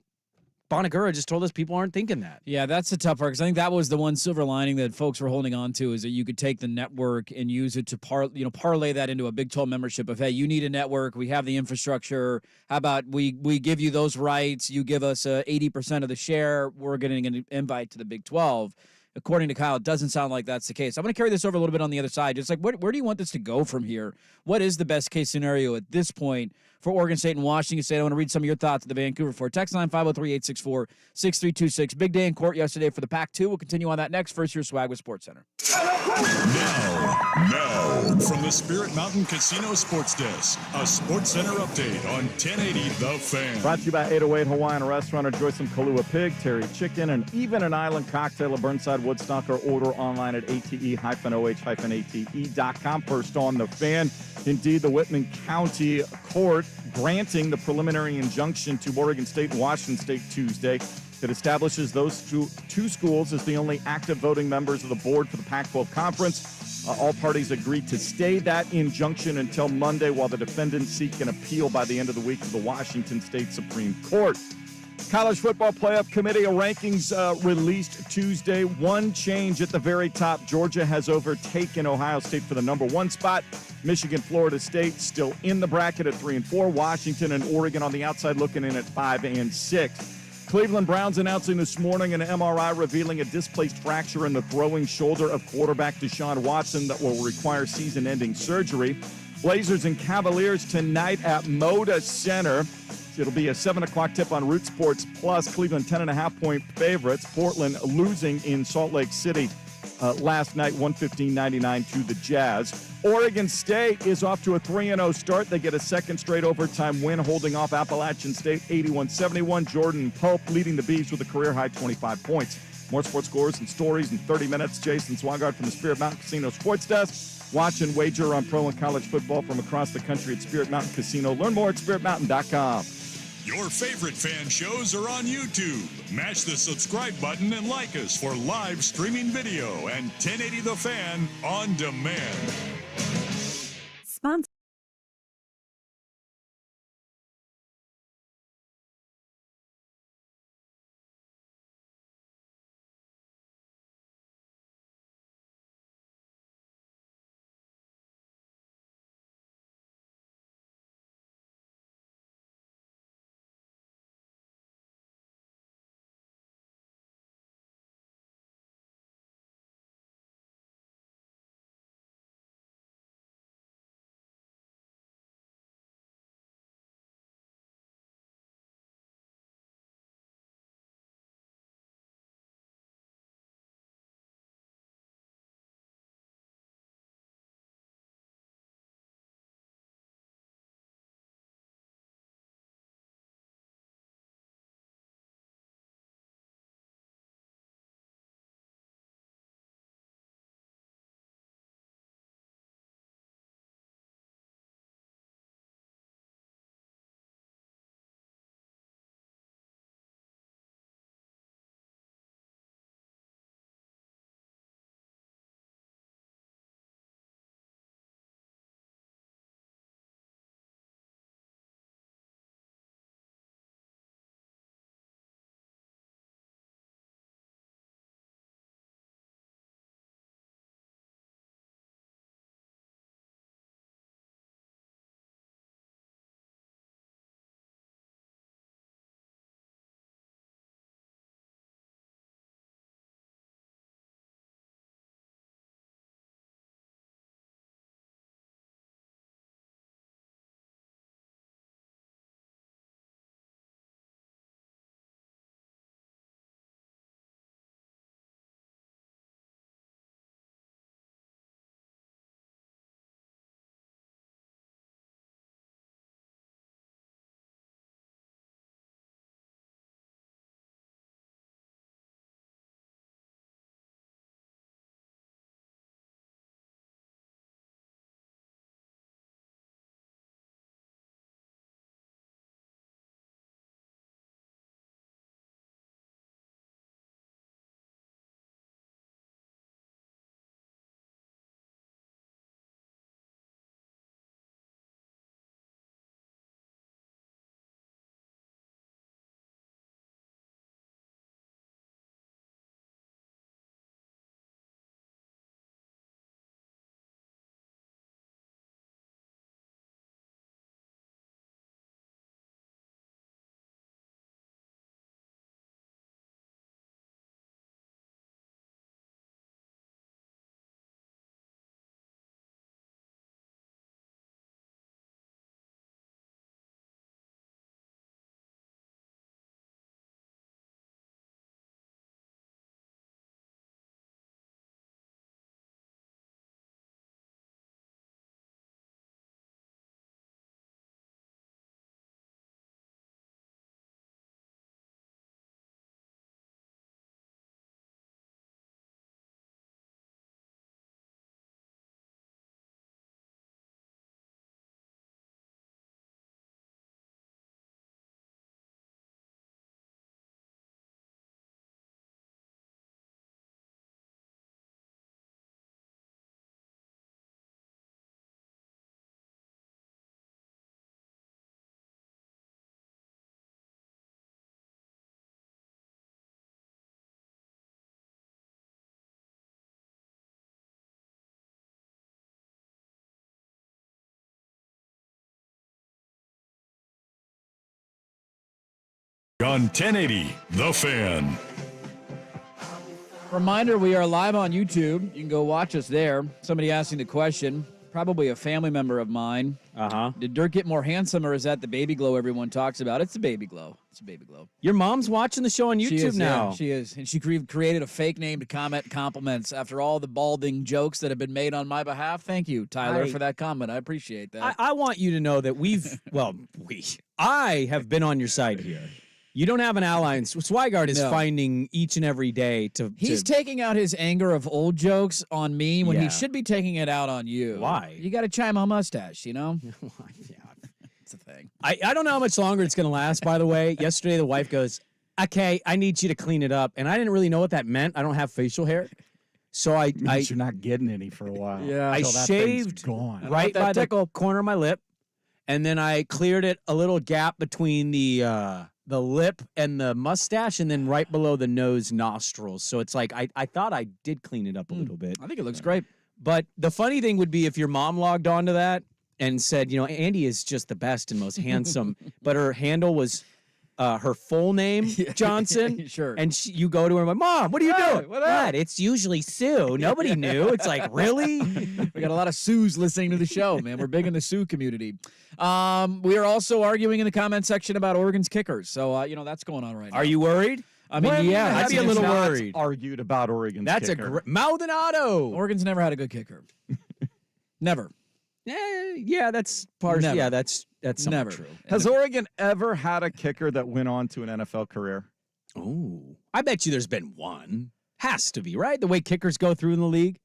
Bonagura just told us people aren't thinking that. Yeah, that's the tough part because I think that was the one silver lining that folks were holding on to is that you could take the network and use it to parlay that into a Big 12 membership of, hey, you need a network, we have the infrastructure. How about we give you those rights, you give us 80% of the share, we're getting an invite to the Big 12. According to Kyle, it doesn't sound like that's the case. I'm going to carry this over a little bit on the other side. Just like, where do you want this to go from here? What is the best case scenario at this point for Oregon State and Washington State? I want to read some of your thoughts at the Vancouver Ford. Text line 503-864-6326. Big day in court yesterday for the Pac-2. We'll continue on that next. First, your Swag with Sports Center. Now, from the Spirit Mountain Casino Sports Desk, a Sports Center update on 1080 The Fan. Brought to you by 808 Hawaiian Restaurant. Enjoy some Kahlua Pig, Terry Chicken, and even an island cocktail of Burnside Woodstock, or order online at ate-oh-ate.com. First on The Fan. Indeed, the Whitman County Court granting the preliminary injunction to Oregon State and Washington State Tuesday that establishes those two schools as the only active voting members of the board for the Pac-12 Conference. All parties agreed to stay that injunction until Monday, while the defendants seek an appeal by the end of the week to the Washington State Supreme Court. College Football Playoff Committee rankings released Tuesday. One change at the very top. Georgia has overtaken Ohio State for the number 1 spot. Michigan, Florida State still in the bracket at 3 and 4. Washington and Oregon on the outside looking in at 5 and 6. Cleveland Browns announcing this morning an MRI revealing a displaced fracture in the throwing shoulder of quarterback Deshaun Watson that will require season-ending surgery. Blazers and Cavaliers tonight at Moda Center. It'll be a 7 o'clock tip on Root Sports Plus. Cleveland 10.5-point favorites. Portland losing in Salt Lake City last night, 115-99 to the Jazz. Oregon State is off to a 3-0 start. They get a second straight overtime win, holding off Appalachian State 81-71. Jordan Pope leading the Bees with a career-high 25 points. More sports scores and stories in 30 minutes. Jason Swangard from the Spirit Mountain Casino Sports Desk. Watch and wager on pro and college football from across the country at Spirit Mountain Casino. Learn more at spiritmountain.com. Your favorite fan shows are on YouTube. Mash the subscribe button and like us for live streaming video and 1080 The Fan on demand. Sponsor. On 1080, The Fan. Reminder, we are live on YouTube. You can go watch us there. Somebody asking the question, probably a family member of mine. Uh-huh. Did Dirk get more handsome, or is that the baby glow everyone talks about? It's the baby glow. It's a baby glow. Your mom's watching the show on YouTube She is, now. Yeah, she is. And she created a fake name to comment compliments after all the balding jokes that have been made on my behalf. Thank you, Tyler, for that comment. I appreciate that. I want you to know that I have been on your side here. You don't have an ally, and Swigart is finding each and every day to... He's taking out his anger of old jokes on me when he Yeah. should be taking it out on you. Why? You got to chime on mustache, you know? It's a thing. I don't know how much longer it's going to last, by the way. Yesterday, the wife goes, okay, I need you to clean it up. And I didn't really know what that meant. I don't have facial hair. So you're not getting any for a while. Yeah. I Until that shaved thing's gone. right by the corner of my lip, and then I cleared it a little gap between the lip and the mustache, and then right below the nose nostrils. So it's like I thought I did clean it up a little bit. I think it looks great. But the funny thing would be if your mom logged on to that and said, you know, Andy is just the best and most handsome, but her handle was her full name, Johnson. Sure. And you go to her and like, Mom, what are you doing? What? It's usually Sue. Nobody knew. It's like, really? We got a lot of Sues listening to the show, man. We're big in the Sue community. We are also arguing in the comment section about Oregon's kickers. So, that's going on right now. Are you worried? I mean, When yeah. I'd be a little worried. Argued about Oregon's That's kicker. Maldonado. Oregon's never had a good kicker. Never. Yeah, that's part. Never. Yeah, that's somewhat Never. true. Has Oregon ever had a kicker that went on to an NFL career? Oh, I bet you there's been one. Has to be, right? The way kickers go through in the league.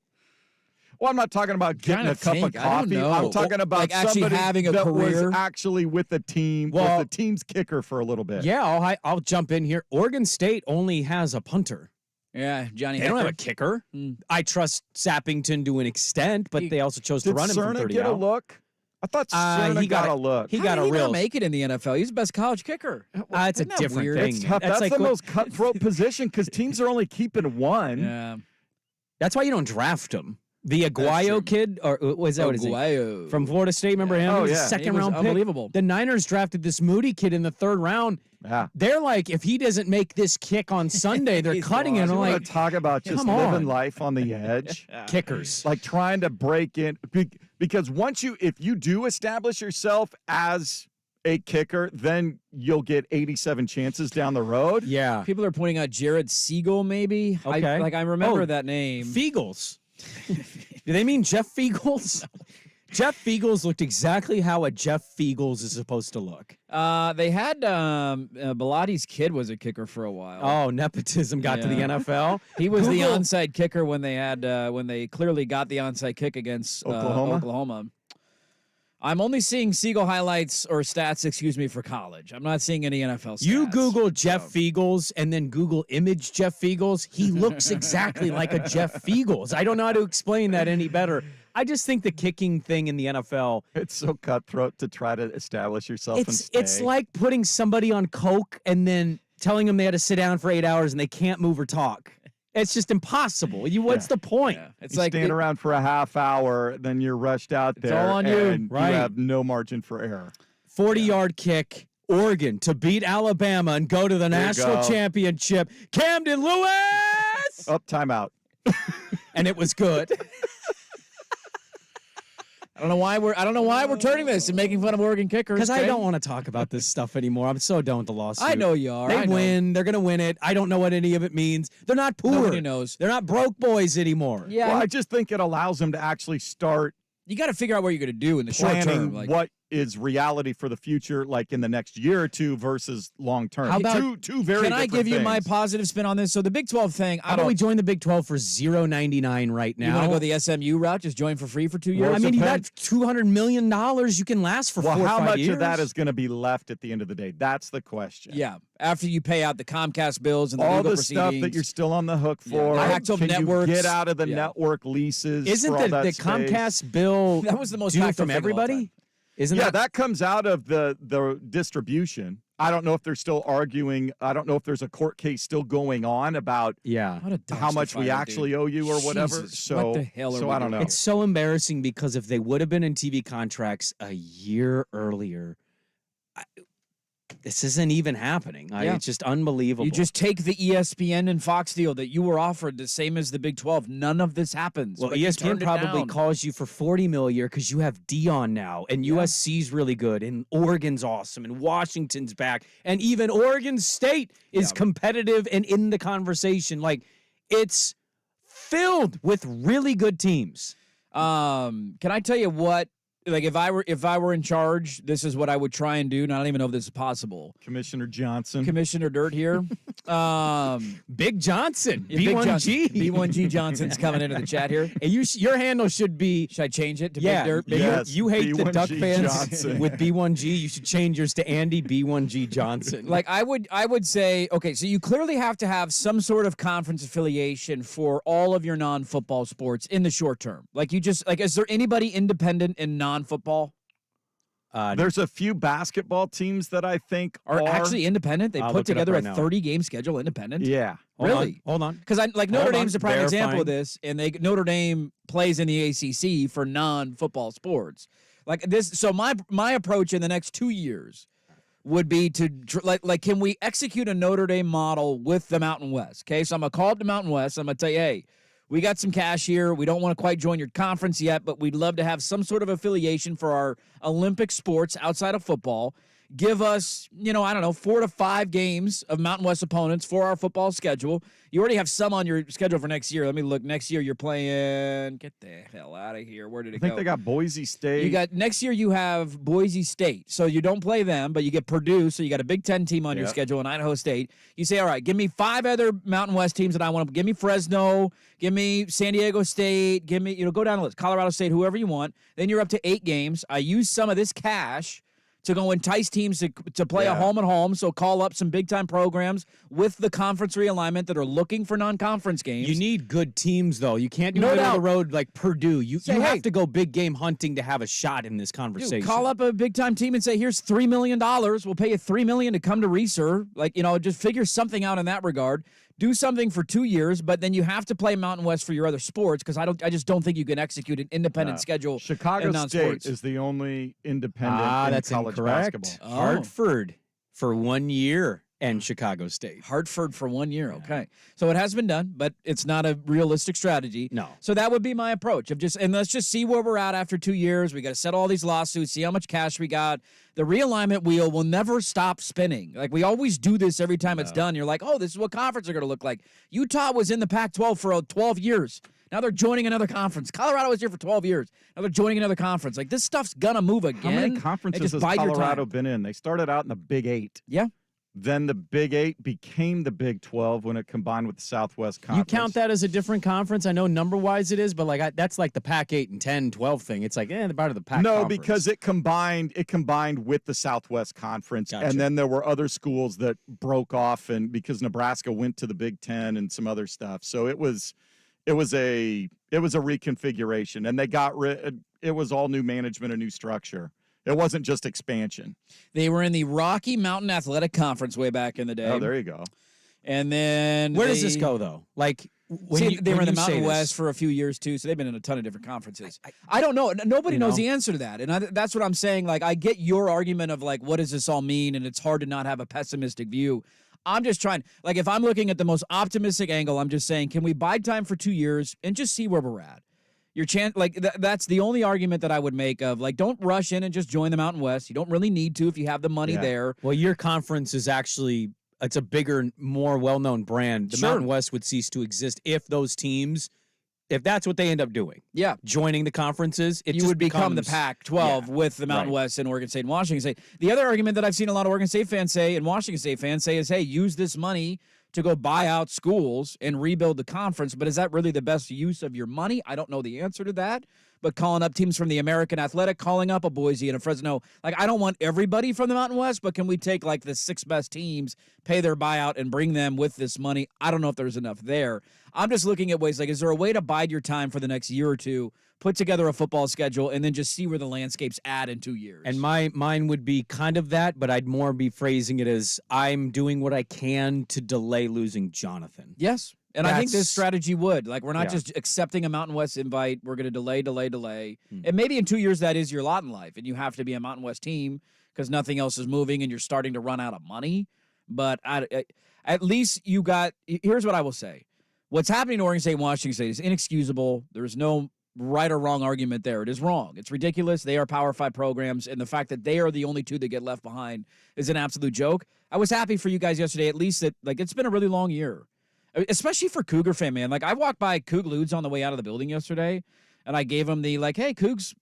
Well, I'm not talking about getting a cup of think. I don't coffee. know. I'm talking about Like actually somebody having a that career. was actually with the team, Well- was the team's kicker for a little bit. Yeah, I'll jump in here. Oregon State only has a punter. Yeah, Johnny They don't have a Hecker. kicker. Mm. I trust Sappington to an extent, but they also chose to Did run him from Cerna 30 get a out. look? I thought Cerna he got a look. He How got did a he real. not make it in the NFL? He's the best college kicker. It's a Isn't that different weird? thing. It's tough. That's like the what- most cutthroat position because teams are only keeping one. Yeah. That's why you don't draft him. The Aguayo kid, or was that what his name? Aguayo. From Florida State, remember him? Oh, He was yeah. a second He was round pick. unbelievable. The Niners drafted this Moody kid in the third round. Yeah. They're like, if he doesn't make this kick on Sunday, they're He's cutting him. lost. I'm You want like, to talk about just come living on. life on the edge? kickers. Like trying to break in. Because if you do establish yourself as a kicker, then you'll get 87 chances down the road. Yeah. People are pointing out Jared Siegel, maybe. Okay. I remember Oh, that name. Feagles. Do they mean Jeff Feagles? Jeff Feagles looked exactly how a Jeff Feagles is supposed to look. They had Bilotti's kid was a kicker for a while. Oh, nepotism got to the Yeah. NFL. He was the Google- onside kicker when they clearly got the onside kick against Oklahoma. I'm only seeing Siegel highlights or stats, for college. I'm not seeing any NFL stats. You Google Jeff Feagles and then Google image Jeff Feagles. He looks exactly like a Jeff Feagles. I don't know how to explain that any better. I just think the kicking thing in the NFL, It's so cutthroat to try to establish yourself and stay. it's like putting somebody on coke and then telling them they had to sit down for 8 hours and they can't move or talk. It's just impossible. What's the point? It's you like stand around for a half hour, then you're rushed out there. all on you, and right. You have no margin for error. 40-yard kick, Oregon to beat Alabama and go to the There you national go. championship. Camden Lewis! Up, timeout. And it was good. I don't know why we're turning this and making fun of Oregon kickers. Because I okay? don't want to talk about this stuff anymore. I'm so done with the lawsuit. I know you are. They I know. win. They're going to win it. I don't know what any of it means. They're not poor. Nobody knows. They're not broke boys anymore. Yeah, Well, I just think it allows them to actually start you got to figure out what you're going to do in the short planning term. Like, what is reality for the future, like in the next year or two versus long term. How about- two very Can I different give you my things. positive spin on this? So the Big 12 thing, How about we join the Big 12 for $0.99 right now? You want to go the SMU route? Just join for free for 2 years? I mean, you got $200 million you can last for Well, 4 or how 5 much years. of that is going to be left at the end of the day? That's the question. Yeah, after you pay out the Comcast bills and the All legal the stuff that proceedings. you're still on the hook for. The Pac-12 Can networks. you get out of the Yeah. network leases? Isn't for all the that space? Comcast bill That was the most due Pac-12 from thing of all everybody? time. Isn't Yeah, that comes out of the distribution. I don't know if they're still arguing. I don't know if there's a court case still going on about What a how dumpster much we fire, actually dude. owe you or whatever. Jesus, So what the hell are so we I don't know. doing? It's so embarrassing because if they would have been in TV contracts a year earlier, this isn't even happening. Yeah. It's just unbelievable. You just take the ESPN and Fox deal that you were offered the same as the Big 12. None of this happens. Well, but you ESPN turned it probably down. calls you for $40 million a year because you have Dion now, and USC's really good, and Oregon's awesome, and Washington's back, and even Oregon State is competitive and in the conversation. Like, it's filled with really good teams. Can I tell you what? Like, if I were in charge, this is what I would try and do. And I don't even know if this is possible. Commissioner Johnson. Commissioner Dirt here. Big Johnson. Yeah, Big B1G. B1G Johnson's coming into the chat here. And your handle should be... Should I change it to Yeah, Big Dirt? you- Yes, you hate the B1G Duck fans Johnson. with B1G. You should change yours to Andy B1G Johnson. Like, I would say, okay, so you clearly have to have some sort of conference affiliation for all of your non-football sports in the short term. Like, is there anybody independent in non-football? There's a few basketball teams that I think Are actually independent. They I'll put look it up together right a now. 30-game schedule independent. Yeah. Really? Hold on. Because Notre Hold Dame's on. a prime example of Verifying. this, and Notre Dame plays in the ACC for non-football sports. Like this, so my approach in the next 2 years would be to like can we execute a Notre Dame model with the Mountain West? Okay, so I'm gonna call up the Mountain West. I'm gonna tell you, hey, we got some cash here. We don't want to quite join your conference yet, but we'd love to have some sort of affiliation for our Olympic sports outside of football. Give us, I don't know, 4 to 5 games of Mountain West opponents for our football schedule. You already have some on your schedule for next year. Let me look. Next year you're playing. Get the hell out of here. Where did it go? I think they got Boise State. You got next year. You have Boise State, so you don't play them, but you get Purdue. So you got a Big Ten team on your schedule in Idaho State. You say, all right, give me 5 other Mountain West teams that I want to. Give me Fresno. Give me San Diego State. Give me, go down the list. Colorado State, whoever you want. Then you're up to 8 games. I use some of this cash to go entice teams to play a home and home. So call up some big-time programs with the conference realignment that are looking for non-conference games. You need good teams, though. You can't do No middle of doubt. the road like Purdue. You Say, hey, have to go big game hunting to have a shot in this conversation. Dude, call up a big-time team and say, here's $3 million. We'll pay you $3 million to come to Reser. Like, just figure something out in that regard. Do something for 2 years, but then you have to play Mountain West for your other sports because I just don't think you can execute an independent schedule. Chicago in State non-sports. is the only independent in that's college incorrect. basketball. Hartford for 1 year and Chicago State. Hartford for 1 year. Okay. So it has been done, but it's not a realistic strategy. No. So that would be my approach and let's just see where we're at after 2 years. We got to settle all these lawsuits, see how much cash we got. The realignment wheel will never stop spinning. Like we always do this every time it's done. You're like, oh, this is what conference are going to look like. Utah was in the Pac-12 for 12 years. Now they're joining another conference. Colorado was here for 12 years. Now they're joining another conference. Like this stuff's going to move again. How many It conferences just has bide your Colorado time. been in? They started out in the Big 8. Yeah. Then the Big 8 became the Big 12 when it combined with the Southwest Conference. You count that as a different conference? I know number-wise it is, but that's like the Pac-8 and 10, 12 thing. It's like, they're part of the Pac No, conference. because it combined with the Southwest Conference, Gotcha. and then there were other schools that broke off, and because Nebraska went to the Big 10 and some other stuff, so it was a reconfiguration, and they got rid. It was all new management, a new structure. It wasn't just expansion. They were in the Rocky Mountain Athletic Conference way back in the day. Oh, there you go. And then Where does this go, though? Like, they were in the Mountain West West for a few years, too, so they've been in a ton of different conferences. I don't know. Nobody knows the answer to that. And that's what I'm saying. Like, I get your argument of, like, what does this all mean? And it's hard to not have a pessimistic view. I'm just trying, like, if I'm looking at the most optimistic angle, I'm just saying, can we bide time for 2 years and just see where we're at? Your chance, like that's the only argument that I would make of like, don't rush in and just join the Mountain West. You don't really need to if you have the money there. Well, your conference is actually it's a bigger, more well-known brand. The Sure. Mountain West would cease to exist if those teams, if that's what they end up doing. Yeah, joining the conferences, you would become the Pac-12 with the Mountain West and Oregon State and Washington State. The other argument that I've seen a lot of Oregon State fans say and Washington State fans say is, hey, use this money to go buy out schools and rebuild the conference. But is that really the best use of your money? I don't know the answer to that. But calling up teams from the American Athletic, calling up a Boise and a Fresno, like I don't want everybody from the Mountain West, but can we take like the 6 best teams, pay their buyout, and bring them with this money? I don't know if there's enough there. I'm just looking at ways like, is there a way to bide your time for the next year or two, put together a football schedule, and then just see where the landscape's at in 2 years? And mine would be kind of that, but I'd more be phrasing it as I'm doing what I can to delay losing Jonathan. Yes. And I think this That's- strategy would. Like, we're not Yeah. just accepting a Mountain West invite. We're going to delay. And maybe in 2 years, that is your lot in life. And you have to be a Mountain West team because nothing else is moving and you're starting to run out of money. But at least you got – here's what I will say. What's happening to Oregon State and Washington State is inexcusable. There's no right or wrong argument there. It is wrong. It's ridiculous. They are Power 5 programs, and the fact that they are the only two that get left behind is an absolute joke. I was happy for you guys yesterday, at least that, like, it's been a really long year, especially for Cougar fan, man. Like, I walked by Coug Ludes on the way out of the building yesterday, and I gave him the, like, hey, Cougs,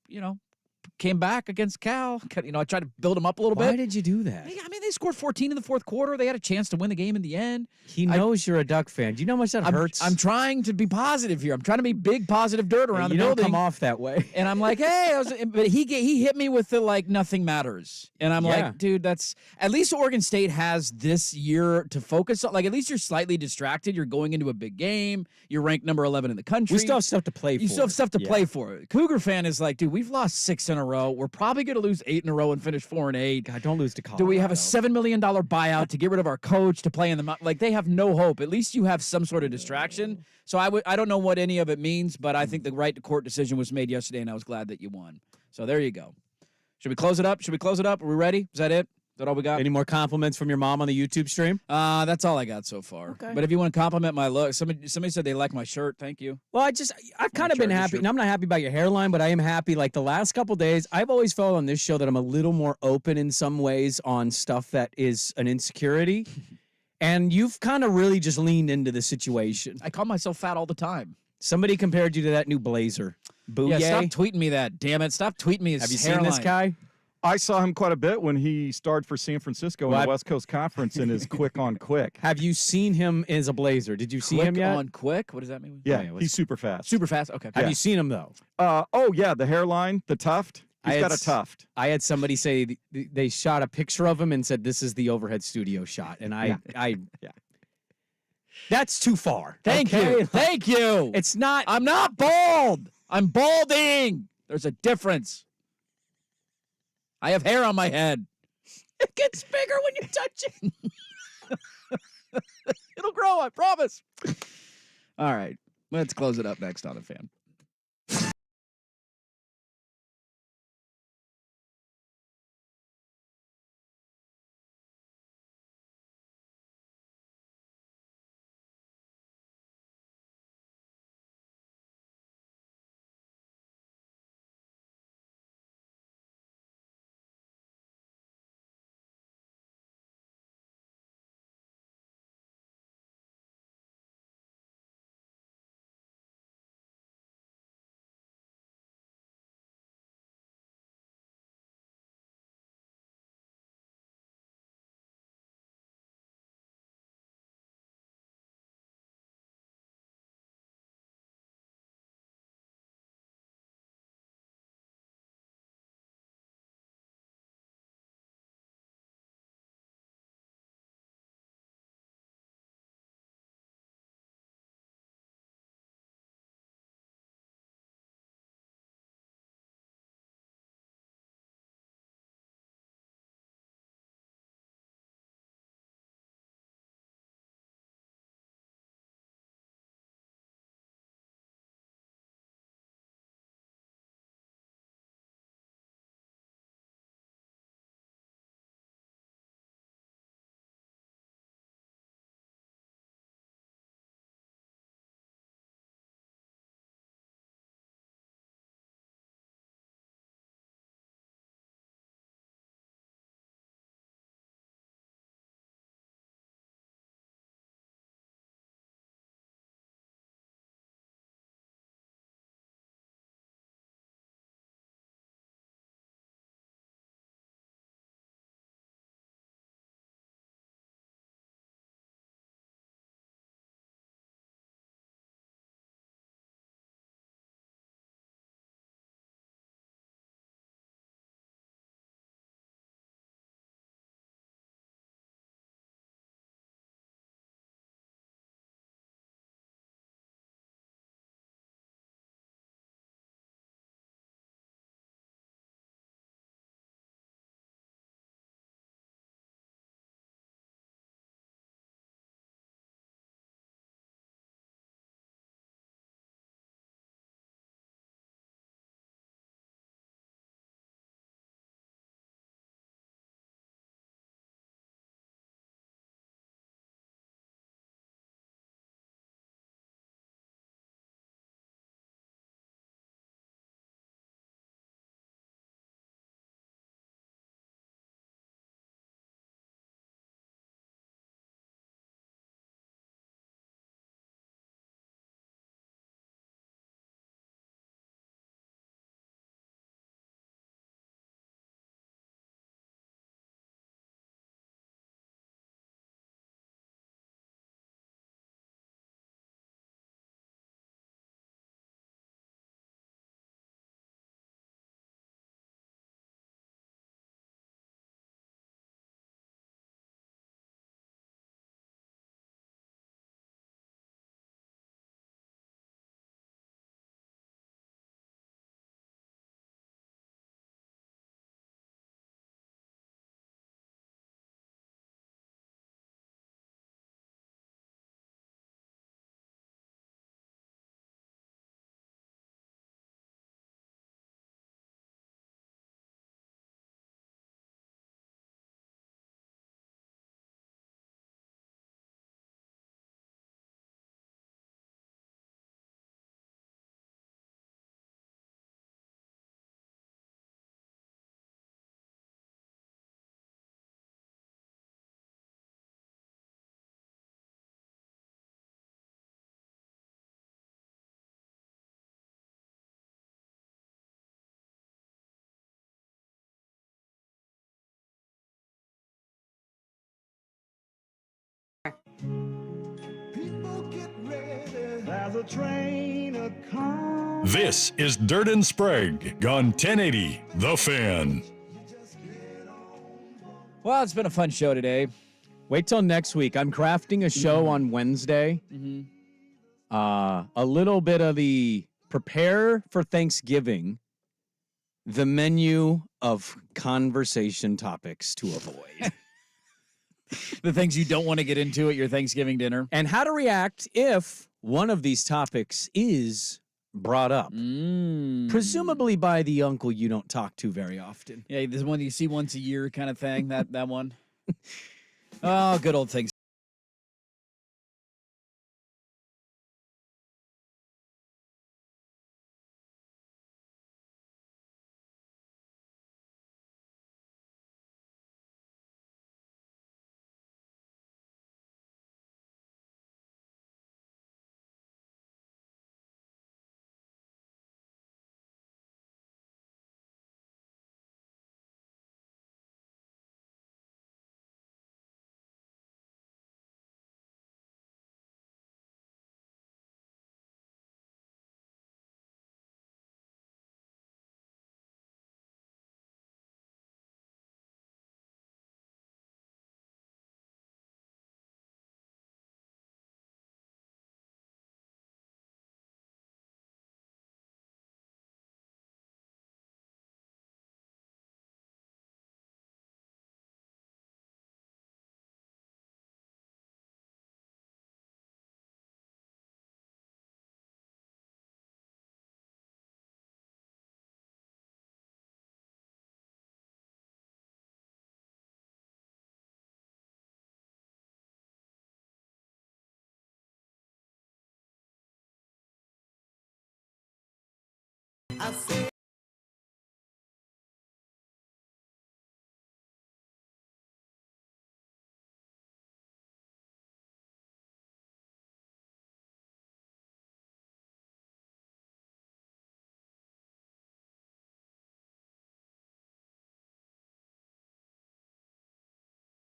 came back against Cal. I tried to build him up a little bit. Why did you do that? I mean, they scored 14 in the fourth quarter. They had a chance to win the game in the end. He knows you're a Duck fan. Do you know how much that hurts? I'm trying to be positive here. I'm trying to be big positive dirt around the building. You don't come off that way. And I'm like, hey, but he hit me with the, like, nothing matters. And I'm like, dude, that's at least Oregon State has this year to focus on. Like, at least you're slightly distracted. You're going into a big game. You're ranked number 11 in the country. We still have stuff to play for. You still have stuff to play for. Cougar fan is like, dude, we've lost 6 in a row. We're probably going to lose 8 in a row and finish 4-8. God, don't lose to Colorado. Do we have a $7 million buyout to get rid of our coach to play in the like? They have no hope. At least you have some sort of distraction. So I don't know what any of it means, but I think the right to court decision was made yesterday, and I was glad that you won. So there you go. Should we close it up? Are we ready? Is that it? Is that all we got? Any more compliments from your mom on the YouTube stream? That's all I got so far. Okay. But if you want to compliment my look, somebody said they like my shirt. Thank you. Well, I've kind of been happy, and I'm not happy about your hairline, but I am happy. Like the last couple days, I've always felt on this show that I'm a little more open in some ways on stuff that is an insecurity, and you've kind of really just leaned into the situation. I call myself fat all the time. Somebody compared you to that new blazer. Booyah. Yeah, stop tweeting me that. Damn it! Stop tweeting me his Have you hairline. seen this guy? I saw him quite a bit when he starred for San Francisco in the West Coast Conference in his quick on quick. Have you seen him as a blazer? Did you see him yet? Quick on quick? What does that mean? Yeah, he's super fast. Super fast? Okay. Have you seen him, though? Oh, yeah, the hairline, the tuft. He's got a tuft. I had somebody say they shot a picture of him and said, this is the overhead studio shot. And I that's too far. Thank you. Thank you. It's not. I'm not bald. I'm balding. There's a difference. I have hair on my head. It gets bigger when you touch it. It'll grow, I promise. All right. Let's close it up next on The Fan. a train a-coming. This is Dirt and Sprague on 1080 The Fan. Well, it's been a fun show today. Wait till next week. I'm crafting a show on Wednesday. A little bit of the prepare for Thanksgiving, the menu of conversation topics to avoid. The things you don't want to get into at your Thanksgiving dinner. And how to react if one of these topics is brought up. Presumably by the uncle you don't talk to very often. Yeah, this one you see once a year kind of thing, that one. Oh, good old things. I say